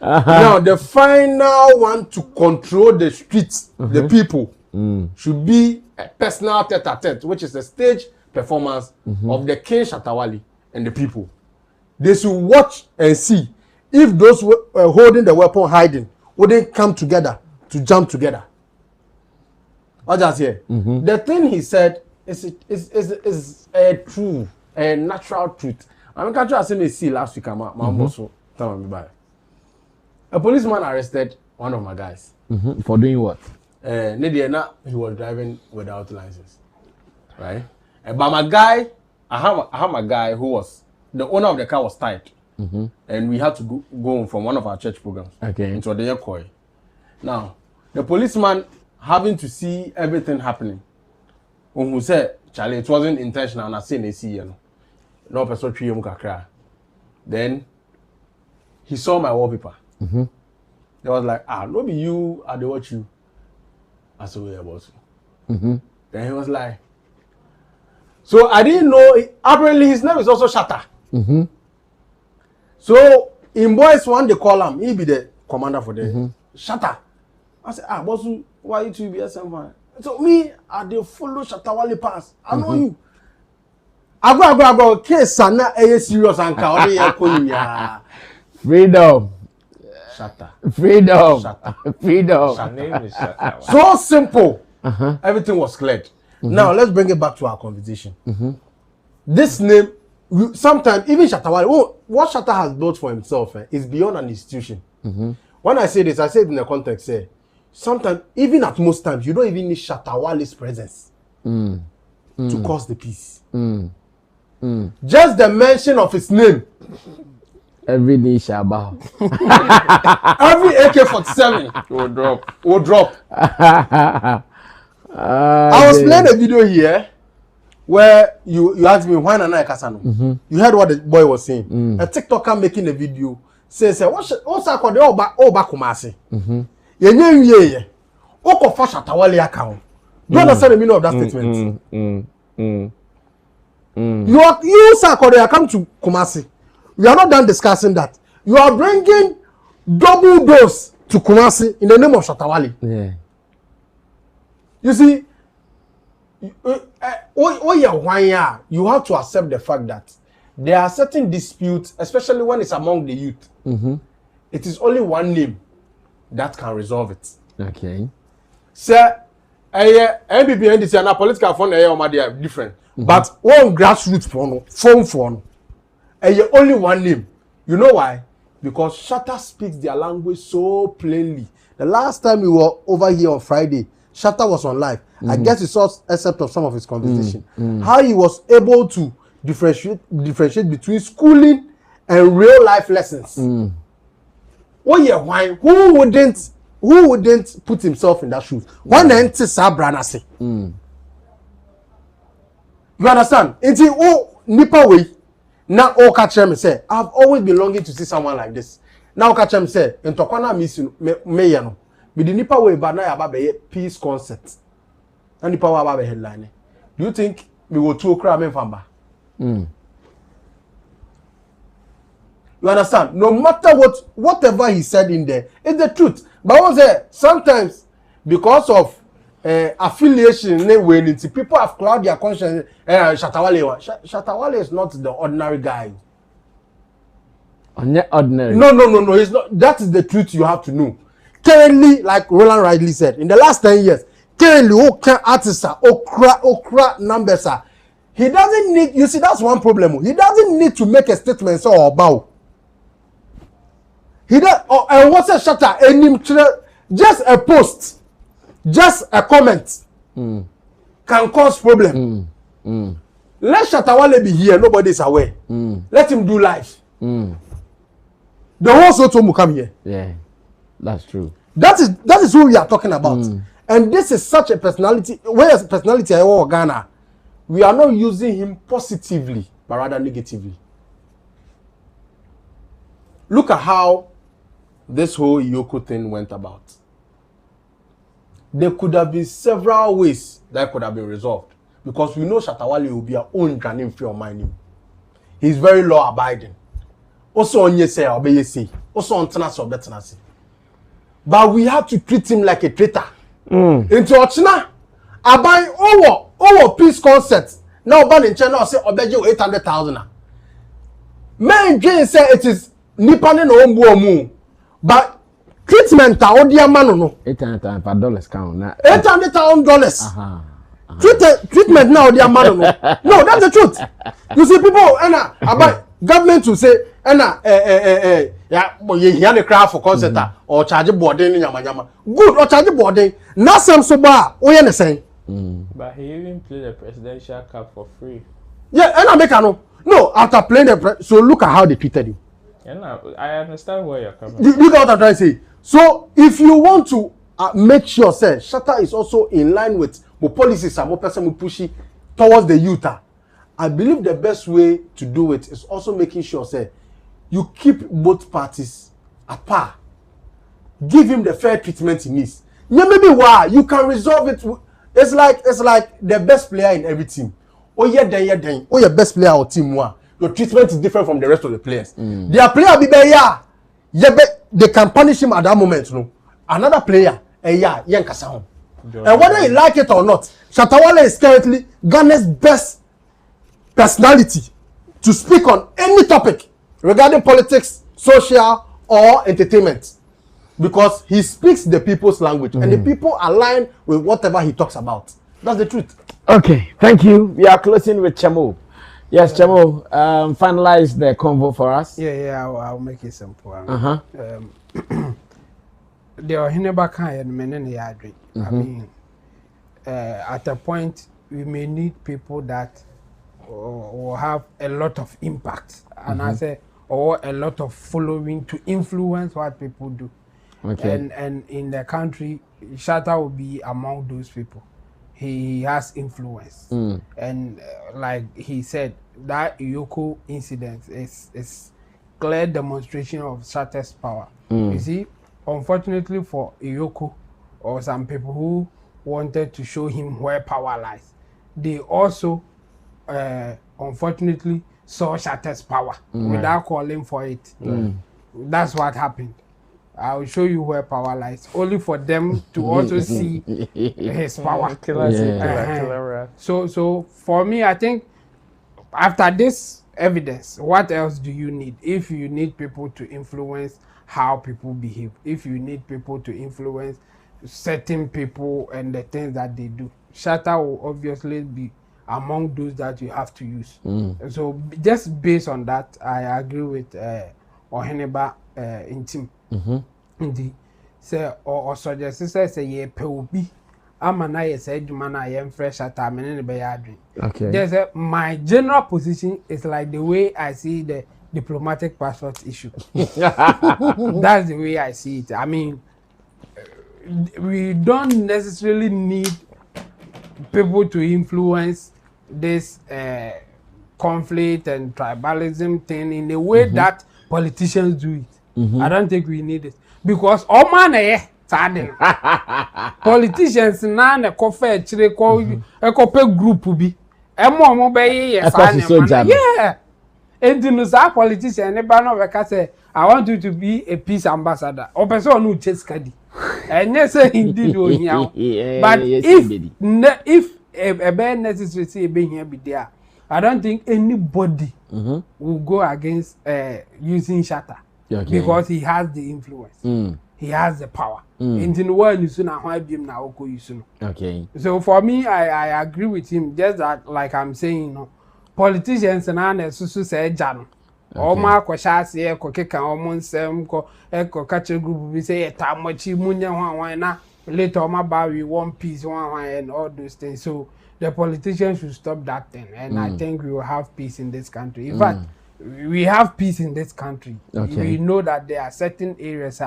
now the final one to control the streets, the people, should be a personal tete-a-tete, which is a stage performance of the King Shatta Wale and the people. They should watch and see if those holding the weapon hiding wouldn't come together to jump together. What just here? The thing he said is a true, a natural truth. I'm going to say see last week. My also tell me about it. A policeman arrested one of my guys. For doing what? He was driving without license, right? But my guy, I have a guy who was the owner of the car was tired. And we had to go from one of our church programs into the Yekoi. Now, the policeman having to see everything happening, who said, Charlie, it wasn't intentional, and I say, no person treat him kakra. Then he saw my wallpaper. They was like, no be you, I dey watch you. I said, where about you? Then he was like, so I didn't know, apparently his name is also Shatta. So in boys one they call him, he be the commander for the Shatta. I said, boss, why you two be SM1? So me, I dey follow Shatta Wale pass. I know you. I go. Case sana serious and ka Freedom. Shatta. Freedom. Shatta. Freedom. Her name is Shatta Wale. So simple. Everything was cleared. Now let's bring it back to our conversation. This name, sometimes even Shatta Wale, what Shatta has built for himself is beyond an institution. When I say this, I say it in the context. Sometimes, even at most times, you don't even need Shatta Wale's presence to cause the peace. Just the mention of his name Every day shall bow. Every AK-47 will drop. I was playing a video here where you asked me why Nana Kasano. You heard what the boy was saying. A TikToker making a video says, "What's Sarkodie over Kumasi? Ye Oko for Shatta Wale account." Do you understand the meaning of that statement? You Sarkodie, come to Kumasi. We are not done discussing that. You are bringing double dose to Kumasi in the name of Shatta Wale. Yeah. You see, you have to accept the fact that there are certain disputes, especially when it's among the youth. It is only one name that can resolve it. Okay. So, NPP and NDC and political fund they are different. But one grassroots phone, only one name. You know why? Because Shatta speaks their language so plainly. The last time we were over here on Friday, Shatta was on live. I guess you saw excerpt of some of his conversation. How he was able to differentiate between schooling and real life lessons. Oh yeah, why? Who wouldn't put himself in that shoes? One enti sabra say. You understand? Enti nipa way. Now all catch him say, I've always been longing to see someone like this. Now catch him say, Ntokwana miss me no. With the nipa way but now about a peace concert. And nipa wa about headline. Do you think we will two crime in Famba? You understand? No matter whatever he said in there, it's the truth. But I was there sometimes because of affiliation, people have clouded their conscience. Shatta Wale is not the ordinary guy. Ordinary. No. He's not. That is the truth you have to know. Currently, like Roland rightly said, in the last 10 years, currently, artists are okra numbers are. He doesn't need. You see, that's one problem. He doesn't need to make a statement or about. He does. And what's a Shatta? Just a post. Just a comment can cause problem. Let Shatta Wale be here. Nobody is aware. Let him do live. The whole Soto will come here. Yeah, that's true. That is who we are talking about. And this is such a personality. Whereas personality in Ghana, we are not using him positively, but rather negatively. Look at how this whole Yoko thing went about. There could have been several ways that could have been resolved. Because we know Shatta Wale will be our own Ghanaian free of mind. He's very law abiding. Also on say obey say. Also on tenase or betenase. But we have to treat him like a traitor. Into Ochina, I buy peace concert. Now ban in China say obey 800,000. Men Jane say it is Nipane no ombu. But treatment no. $800 count now. $800,000. Treatment now no. No, that's the truth. You see people about government to say yeah, you hear the crowd for concert or charge boarding in Yama. Good or charge boarding. Now some so bar the same. But he even played the presidential cup for free. Yeah, and I make no after playing so look at how they treated him. And I understand where you're coming. You get what I'm trying to say? So if you want to make sure, say Shatta is also in line with the policies and more person will push it towards the youth. I believe the best way to do it is also making sure, say, you keep both parties at par. Give him the fair treatment he needs. Yeah, maybe why you can resolve it. It's like the best player in every team. Oh yeah, oh your best player or team one. Your treatment is different from the rest of the players. Their player be there, yeah, they can punish him at that moment. No, another player, and whether you like it or not, Shatta Wale is currently Ghana's best personality to speak on any topic regarding politics, social, or entertainment, because he speaks the people's language and the people align with whatever he talks about. That's the truth. Okay, thank you. We are closing with Chamo. Yes, Chamo, finalize the convo for us. Yeah, I'll make it simple. The Ohinebaka and Menene Yadri. I mean, at a point, we may need people that will have a lot of impact. And I say, or a lot of following to influence what people do. Okay. And in the country, Shatta will be among those people. He has influence. And like he said, that Iyoko incident is clear demonstration of Shatta's power. You see, unfortunately for Iyoko or some people who wanted to show him where power lies, they also unfortunately saw Shatta's power without calling for it. That's what happened. I will show you where power lies, only for them to also see his power. So for me, I think after this evidence, what else do you need? If you need people to influence how people behave, if you need people to influence certain people and the things that they do, Shatta will obviously be among those that you have to use. So just based on that, I agree with Oheneba Intim. Indeed, say or suggest say ye pe obi ama na ye say adwuma na ye fresh Shatta me ne be ya adwen. Okay. There's my general position is like the way I see the diplomatic passport issue. That's the way I see it. I mean, we don't necessarily need people to influence this conflict and tribalism thing in the way that politicians do it. I don't think we need it because all man politicians na na kofa chire ko ekope group bi emo be yes yeah and you know politician ne ba no be ka say I want you to be a peace ambassador or person no chase kadi and yes indeed o here but if a be necessary say be here be there I don't think anybody will go against using Shatta because he has the influence. He has the power. In the world, you soon okay. So for me, I agree with him. Just that, like I'm saying, you know, politicians and others who say Jan. All my questions here, Kokeka, almost Echo catcher group, we say a Tamochi Munya one, later my Barry, One Piece, one, and all those things. So the politicians should stop that thing. And I think we will have peace in this country. In fact, we have peace in this country. We know that there are certain areas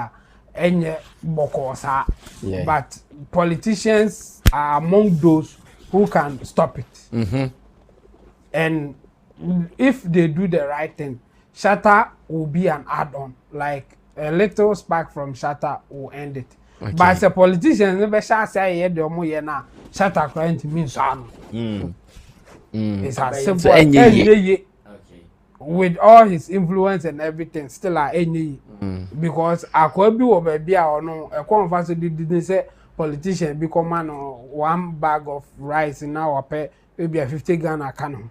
but politicians are among those who can stop it. And if they do the right thing, Shatta will be an add-on. Like a little spark from Shatta will end it. But as a politician, never shall say Shatta trying to mean son. It's as simple as with all his influence and everything, still are any because I could be over beer or no, a conference didn't say politician become man or 1 bag of rice in our pay, maybe a 50 Ghana canon.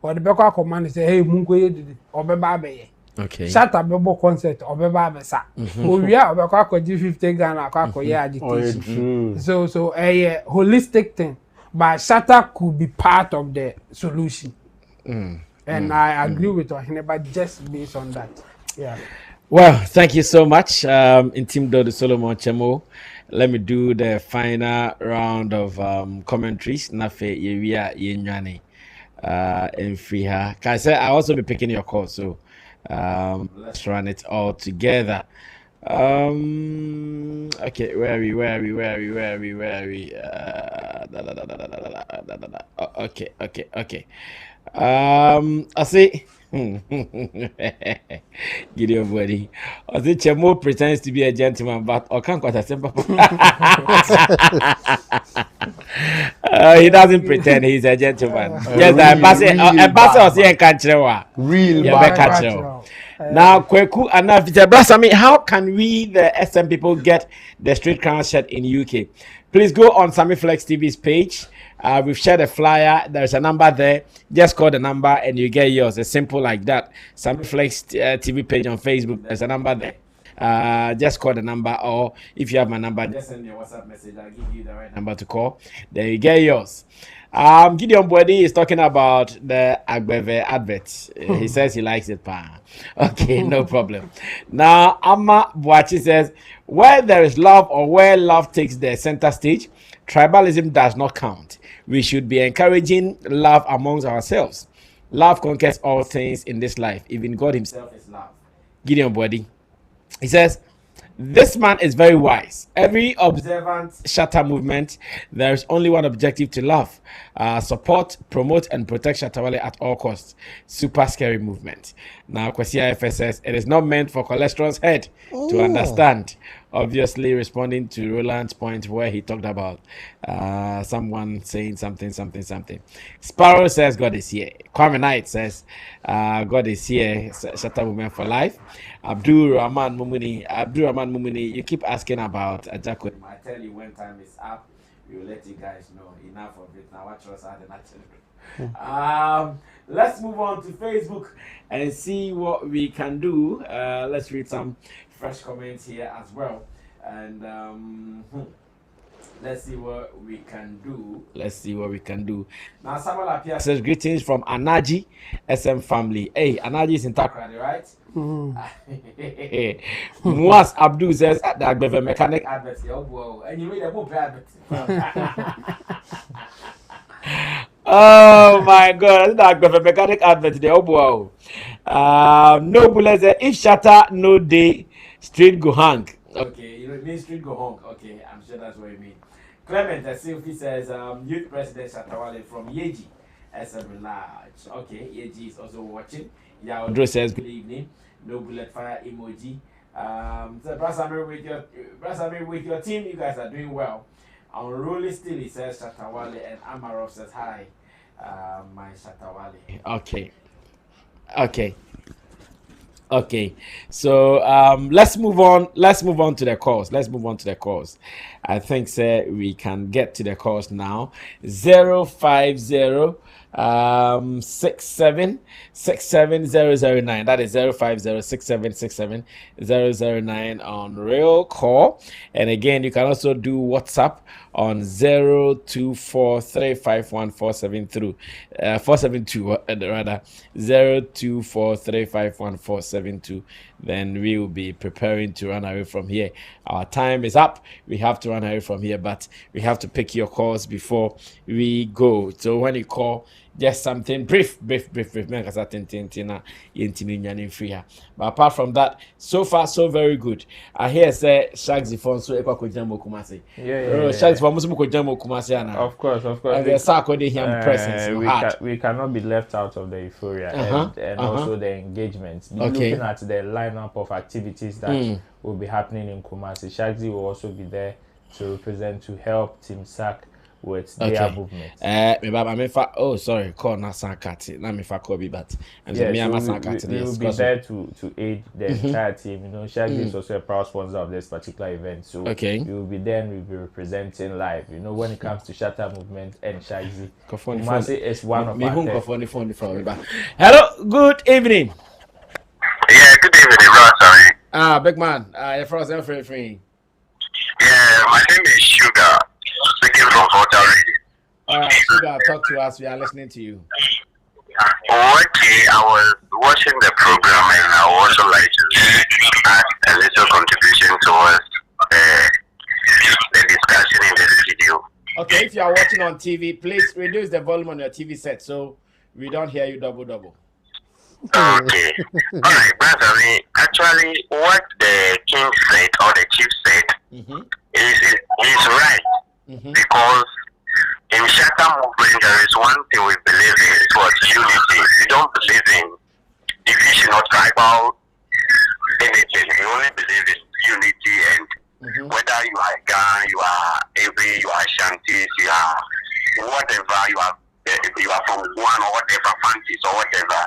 Or the Beko command say, hey, Mungo did it, or Babe. Okay. Shatta Bebo concert or Babe sa. Oh, yeah, Beko do 50 Ghana, agitation. So a holistic thing, but Shatta could be part of the solution. And I agree with Oheneba just based on that. Yeah. Well, thank you so much, Intim Dodo Solomon Chemo. Let me do the final round of commentaries. Nafe Yewia Yenyane and Freeha. Kaise, I also be picking your call, so let's run it all together. Okay, where are we? Okay. I see. Gideon buddy. I think Chemo pretends to be a gentleman, but I can't quite accept. He doesn't pretend he's a gentleman. Yes, the ambassador here can't real now, Kweku and Brasami, how can we, the SM people, get the Street Crown shirt in UK? Please go on Sammy Flex TV's page. We've shared a flyer. There's a number there. Just call the number and you get yours. It's simple like that. Sammy Flex TV page on Facebook. There's a number there. Just call the number, or if you have my number, just send me a WhatsApp message. I'll give you the right number to call. Then you get yours. Gideon Bwedi is talking about the Agbeve advert. He says he likes it. Okay, no problem. Now, Amma Boachi says, where there is love or where love takes the center stage, tribalism does not count. We should be encouraging love amongst ourselves. Love conquers all things in this life. Even God himself is love. Gideon Body. He says, this man is very wise. Every observant Shatta movement, there is only one objective to love, support, promote, and protect Shatta Wale at all costs. Super scary movement. Now, Kwesi IFS says, it is not meant for cholesterol's head to understand. Obviously, responding to Roland's point where he talked about someone saying something. Sparrow says, God is here. Kwame Knight says, God is here. Shatta movement for life. Abdul Rahman Mumuni, you keep asking about Ajako. I tell you when time is up, we will let you guys know. Enough of it now. Watch us out the let's move on to Facebook and see what we can do. Let's read some fresh comments here as well. And let's see what we can do. Now, Samuel Apia says, greetings from Anaji SM family. Hey, Anaji is in Takrady, right? Muaz Abdul says, that the mechanic advert. And you made a book advert. Oh my God, that the mechanic advert. Wow. No, if Shatta no day, street go hang. Okay, you mean street go hang. Okay, I'm sure that's what you mean. Clement Sylvie says, Youth President Shatta Wale from Yeji, SM Large. Okay, Yeji is also watching. Yaudro says, good evening. No bullet fire emoji. So Brasamir with your team, you guys are doing well. Unruly still, he says Shatta Wale, and Amarov says, hi, my Shatta Wale. Okay. So let's move on to the calls. I think we can get to the calls now. 050 67 009. That is 050 67 009 on real call. And again, you can also do WhatsApp on 024351472 rather 024351472. Then we will be preparing to run away from here. Our time is up. We have to run away from here, but we have to pick your calls before we go. So when you call, just something brief. But apart from that, so far so very good. I hear say Shaxi phone so ekwa kojamo Kumasi. Shaxi phone musu kojamo Kumasi ana. Of course. And the Sarkodie here presence. We cannot be left out of the euphoria and also the engagement. Looking at the lineup of activities that will be happening in Kumasi, Shaxi will also be there to represent, to help Team SAC with their movement. Call Nasankati. Let me call me that. And we will be there to aid the entire team. You know, Shaxi is also a proud sponsor of this particular event. So we will be there and we'll be representing live. You know, when it comes to Shatta movement and Shaxi, Kumasi is one of our Hello, good evening. Yeah, good evening, Ross. Big man. You're frozen free. Yeah, my name is Sugar. Speaking from Volta Radio. Alright, Sugar, talk to us. We are listening to you. Okay, I was watching the program and I would also like to add a little contribution towards the discussion in this video. Okay, if you are watching on TV, please reduce the volume on your TV set so we don't hear you double. Okay. Alright, brother, actually what the king said or the chief said is right. Because in Shatta movement there is one thing we believe in, it's what unity. We don't believe in division or tribal anything. We only believe in unity, and whether you are Gan, you are Ewe, you are Shantis, you are whatever, you are from one or whatever, Fantis or whatever.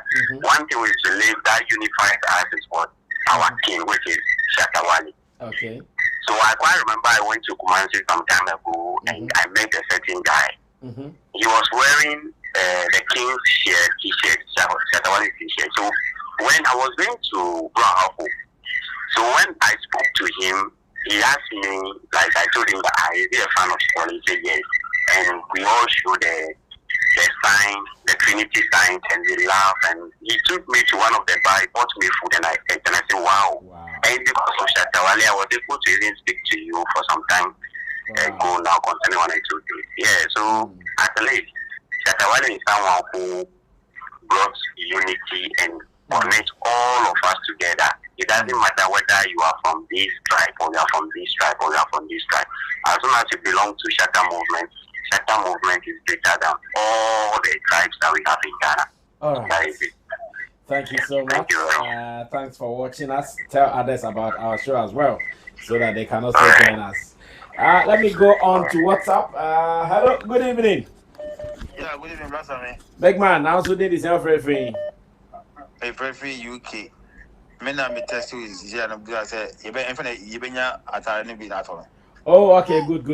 One thing we believe that unifies us is what our king, which is Shatta Wale. Okay. So I quite remember I went to Kumasi some time ago and I met a certain guy. He was wearing the king's t-shirt, Shatta Wale t-shirt. So when I was going to Rapperholic, so when I spoke to him, he asked me, like I told him that is he a fan of sport? He said yes. And we all showed the sign, the Trinity sign, and we laughed. And he took me to one of the bars, bought me food, and I ate. And I said, wow. And because of Shatta Wale, I was able to even speak to you for some time ago now concerning what I told you. Yeah, so at least Shatta Wale is someone who brought unity and connect all of us together It doesn't matter whether you are from this tribe or you are from this tribe or you are from this tribe. As long as you belong to Shatta movement is greater than all the tribes that we have in Ghana. All right. That is it. Thank you so much. Thank you. Thanks for watching us. Tell others about our show as well, so that they can also join us. Let me go on to WhatsApp. Hello, good evening. Yeah, good evening, brother. Big man, how's the day? Free. Hey, free UK. Me na me test you is here. I'm gonna say you be infinite. You be nya atare be that one. Oh, okay, good.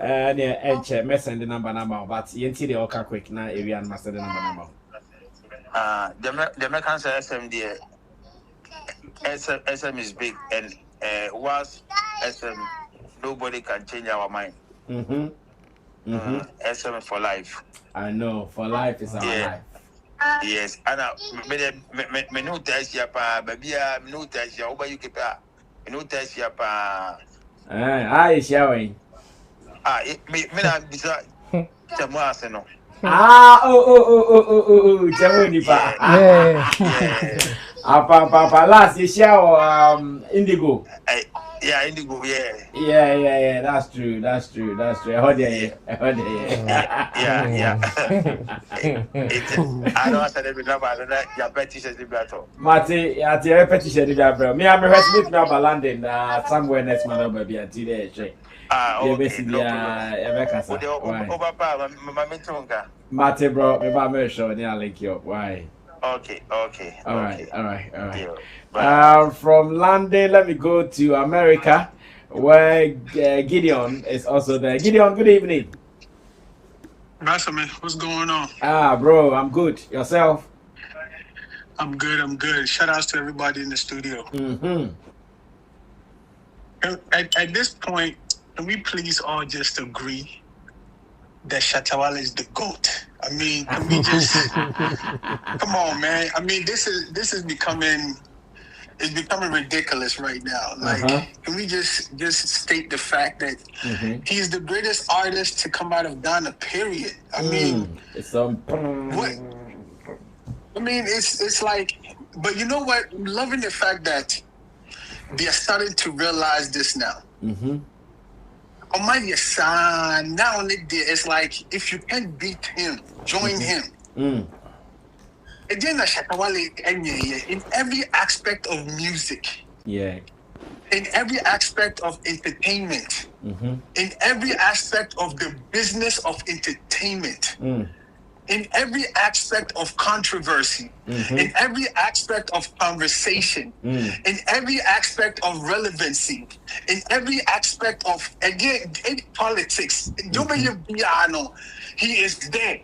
Yeah, and check. Me send the number, but you see the okay quick now. Everyone must send the number. The American say SM there. SM is big, and once SM, nobody can change our mind. SM for life. I know, for life is our life. Yes, and me no test ya pa, baby, me no test ya. Oba you keep me no test ya pa. Is showing. Me na bisa temo aseno. Unifier. Papa, last you show Indigo. Yeah, Indigo, yeah. Yeah, that's true. I heard you. Yeah. I don't say every number, I don't your petition the battle. Mate, your petition the battle. Me, I'm a Smith now London, somewhere next month, maybe until they check. Mate, bro, me ba me show ni link you up. Why? Okay. All right. From London, let me go to America, where Gideon is also there. Gideon, good evening. Sammy, what's going on? Bro, I'm good. Yourself? I'm good. Shout outs to everybody in the studio. At this point, can we please all just agree that Shatta Wale is the GOAT? I mean, can we just come on, man? I mean, this is becoming ridiculous right now. Like, can we just state the fact that he's the greatest artist to come out of Ghana? Period. I mean, what? I mean, it's like, but you know what? I'm loving the fact that they are starting to realize this now. On my son, not only there, it's like if you can't beat him, join him. Again, Shatta Wale in every aspect of music, in every aspect of entertainment, in every aspect of the business of entertainment, in every aspect of controversy, in every aspect of conversation, in every aspect of relevancy, in every aspect of, again, in politics, he is there.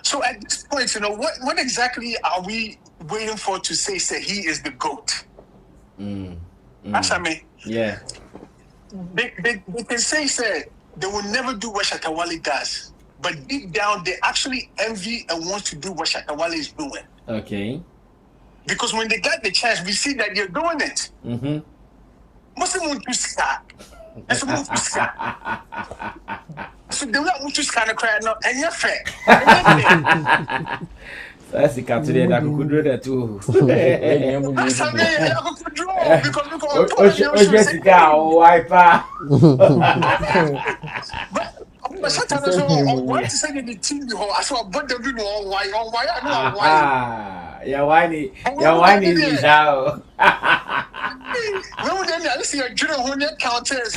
So at this point, you know, what exactly are we waiting for to say he is the GOAT? That's what I mean. Yeah. They can say they will never do what Shatta Wale does. But deep down, they actually envy and want to do what Shatta Wale is doing. Okay. Because when they got the chance, we see that they're doing it. Most want to stop. That's what want to stop. So they don't want to kind of cry now, and you're fair. That's the country that could do that too. That's how they could draw because but sometimes I want to say the team, I saw a bunch of people on why. Yeah, why is it how? No, then I see a general who net counters.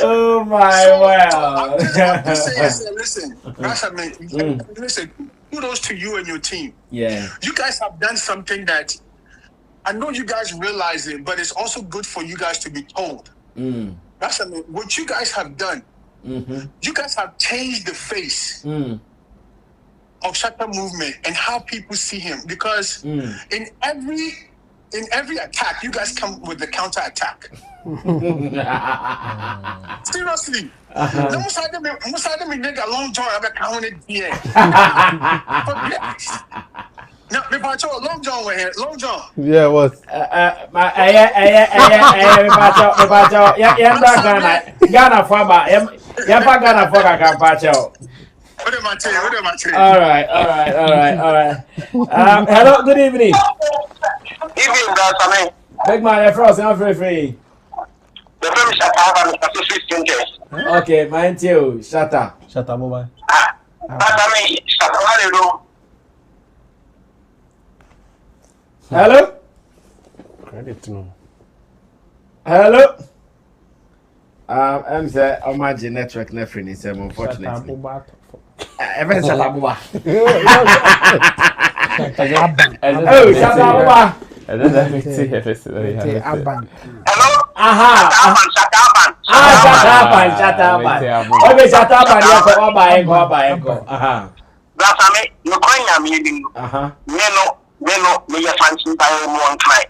Oh my wow. I'm just saying, listen, listen, kudos to you and your team. Yeah. You guys have done something that I know you guys realize it, but it's also good for you guys to be told. That's what you guys have done. You guys have changed the face of Shatta movement and how people see him. Because in every attack, you guys come with the counter attack. Seriously. Long John, no, me pacho Long John we here. Long John. Yeah, what? Me pacho. Ghana for ba. Ghana for ka pacho. All right. Hello, good evening. Evening, Sammy. Big man, you're frozen. I'm free. The film is Shatta. Okay, mine too. Shatta. Shatta Wale. Sammy, Shatta Wale. Hello. Credit no. Hello. I'm saying, I'm imagine network never is unfortunately. Everything Shatta Wale. Oh, Shatta Wale. Hello. Shatta Wale. Okay, Shatta Wale. That's no coin I'm using. Meno, me a fancy by one cry.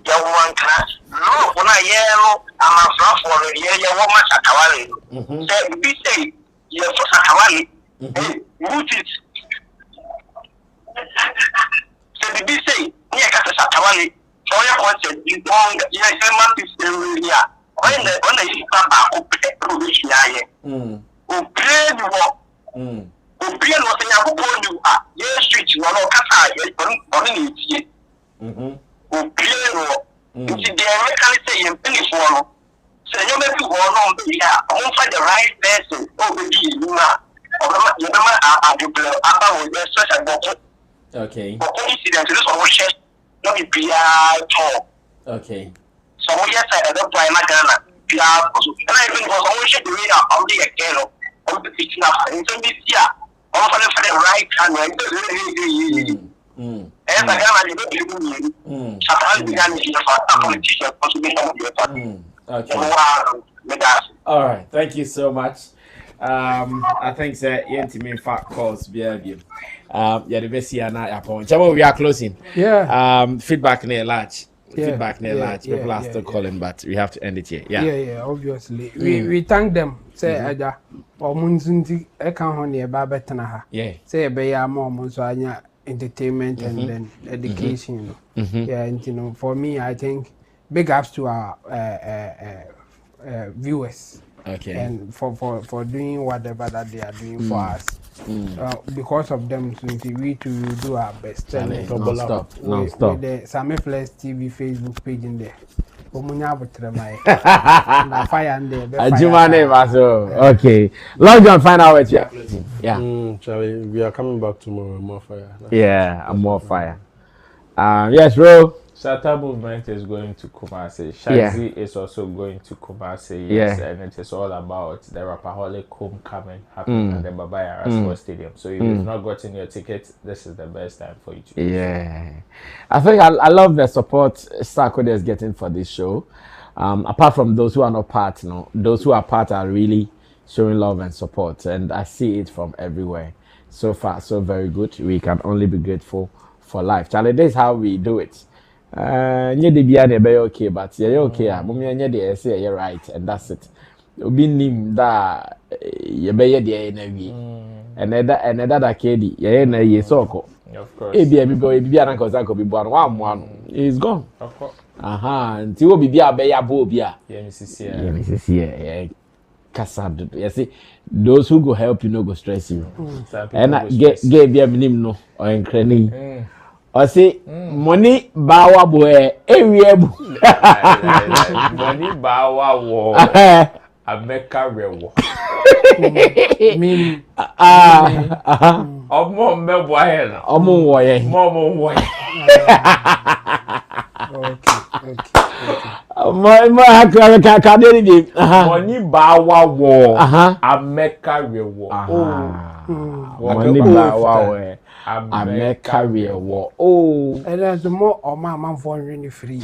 Young one class. No, when I yell, I'm a fluff for the year, woman Shatta Wale. Say, we say, you're for Shatta Wale. Root it. Say, we say, near Shatta Wale. For your concert, you don't get your man to stay with ya. When the come back, who play provision, who play the walk. Obian was in Yakubu, yes, street, no, Kata, yes, on it. Obian, it's the American say in Penny for. So you may be one on the year, only find the right person, over the you know, about the such a bottle. Okay. But incident to this one, which is not be PR talk. Okay. So, yes, I don't play my gun. PR, and I think was always the way out of the Kelo, of the teaching up, and so this year. For the right hand, and I all right, thank you so much. I think that intimate fact calls behavior. Yeah, the best year now upon. We are closing. Yeah. Feedback near large. Yeah, People are still calling, but we have to end it here. Yeah, obviously. We thank them. Say Aja or Munzunti Ekan Babetanaha. Yeah. Say Beya Monsoanya entertainment and then education. Yeah, and you know, for me I think big ups to our viewers. Okay. And for doing whatever that they are doing for us. Because of them, we to do our best. Non-stop. With the Sammy Flex TV Facebook page in there. Okay. Long John, find out what you are closing. Yeah. We are coming back tomorrow. More fire. Yeah, and more fire. Yes, bro. Shatta movement is going to Kumasi. Shaxi is also going to Kumasi. Yes, and it is all about the Rapperholic homecoming happening at the Babaya Rasport Stadium. So if you've not gotten your ticket, this is the best time for you to. Yeah, I think I love the support Sarkodie is getting for this show. Apart from those who are not part, those who are part are really showing love and support, and I see it from everywhere. So far, so very good. We can only be grateful for life. Charlie, this is how we do it. Nye de bia na be okay, but yeah okay ah momia nye de say yeah right, and that's it. Obi nim da ye be ye de na wi and that kedi ye na ye so ko of course e bia bia na ko bi bo anu wa mo anu is gone of course nti wo bia be ya bo bia yeah Mrs. Yeah kasa do you see those who go help you no go stress you and get bia minim no o enkrani I say money bawa boy ewiabu money bawa wo America rewo mean omo mebo ahe na omo wo ye okay my ka dey dey money bawa wo America rewo money bawa wo America rewo and there's more or my man for really free.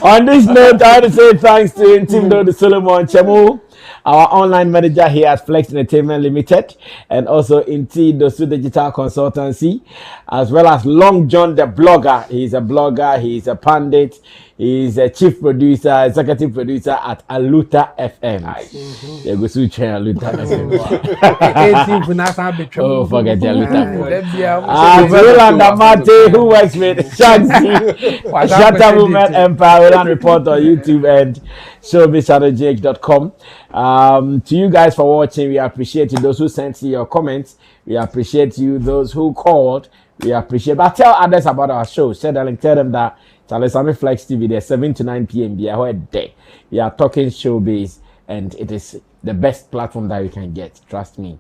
On this note, I want to say thanks to Team the Solomon Chemo, our online manager here at Flex Entertainment Limited, and also Inti Dosu Digital Consultancy, as well as Long John the blogger. He's a blogger, he's a pundit, He's a chief producer, executive producer at Aluta FM. You go to check Aluta FM. Oh, forget the Aluta. Roland Amate, who works with Shaxi, Shatta Wale Empire, Roland Report on YouTube and showbizdaily.com. To you guys for watching, we appreciate you. Those who sent your comments, we appreciate you. Those who called, we appreciate. But tell others about our show. Share the link. Tell them that Sammy Flex TV, they're 7 to 9 p.m. We are talking showbiz, and it is the best platform that you can get. Trust me.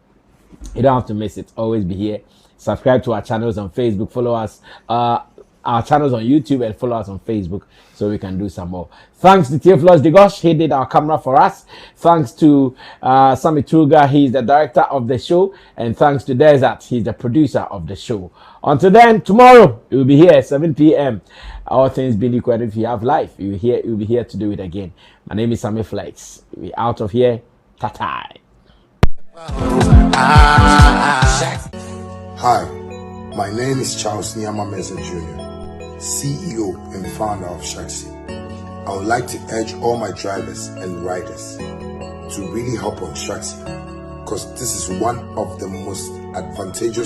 You don't have to miss it. Always be here. Subscribe to our channels on Facebook. Follow us. Our channels on YouTube and follow us on Facebook so we can do some more. Thanks to Theophilus Digosh, he did our camera for us. Thanks to Sammy Truga, he's the director of the show. And thanks to Desert, he's the producer of the show. Until then, tomorrow, we'll be here at 7 p.m. All things being equal, if you have life, you'll be here to do it again. My name is Sammy Flex. We're out of here. Ta-ta. Hi, my name is Charles Nyama Meza Jr., CEO and founder of Shaxi. I would like to urge all my drivers and riders to really hop on Shaxi because this is one of the most advantageous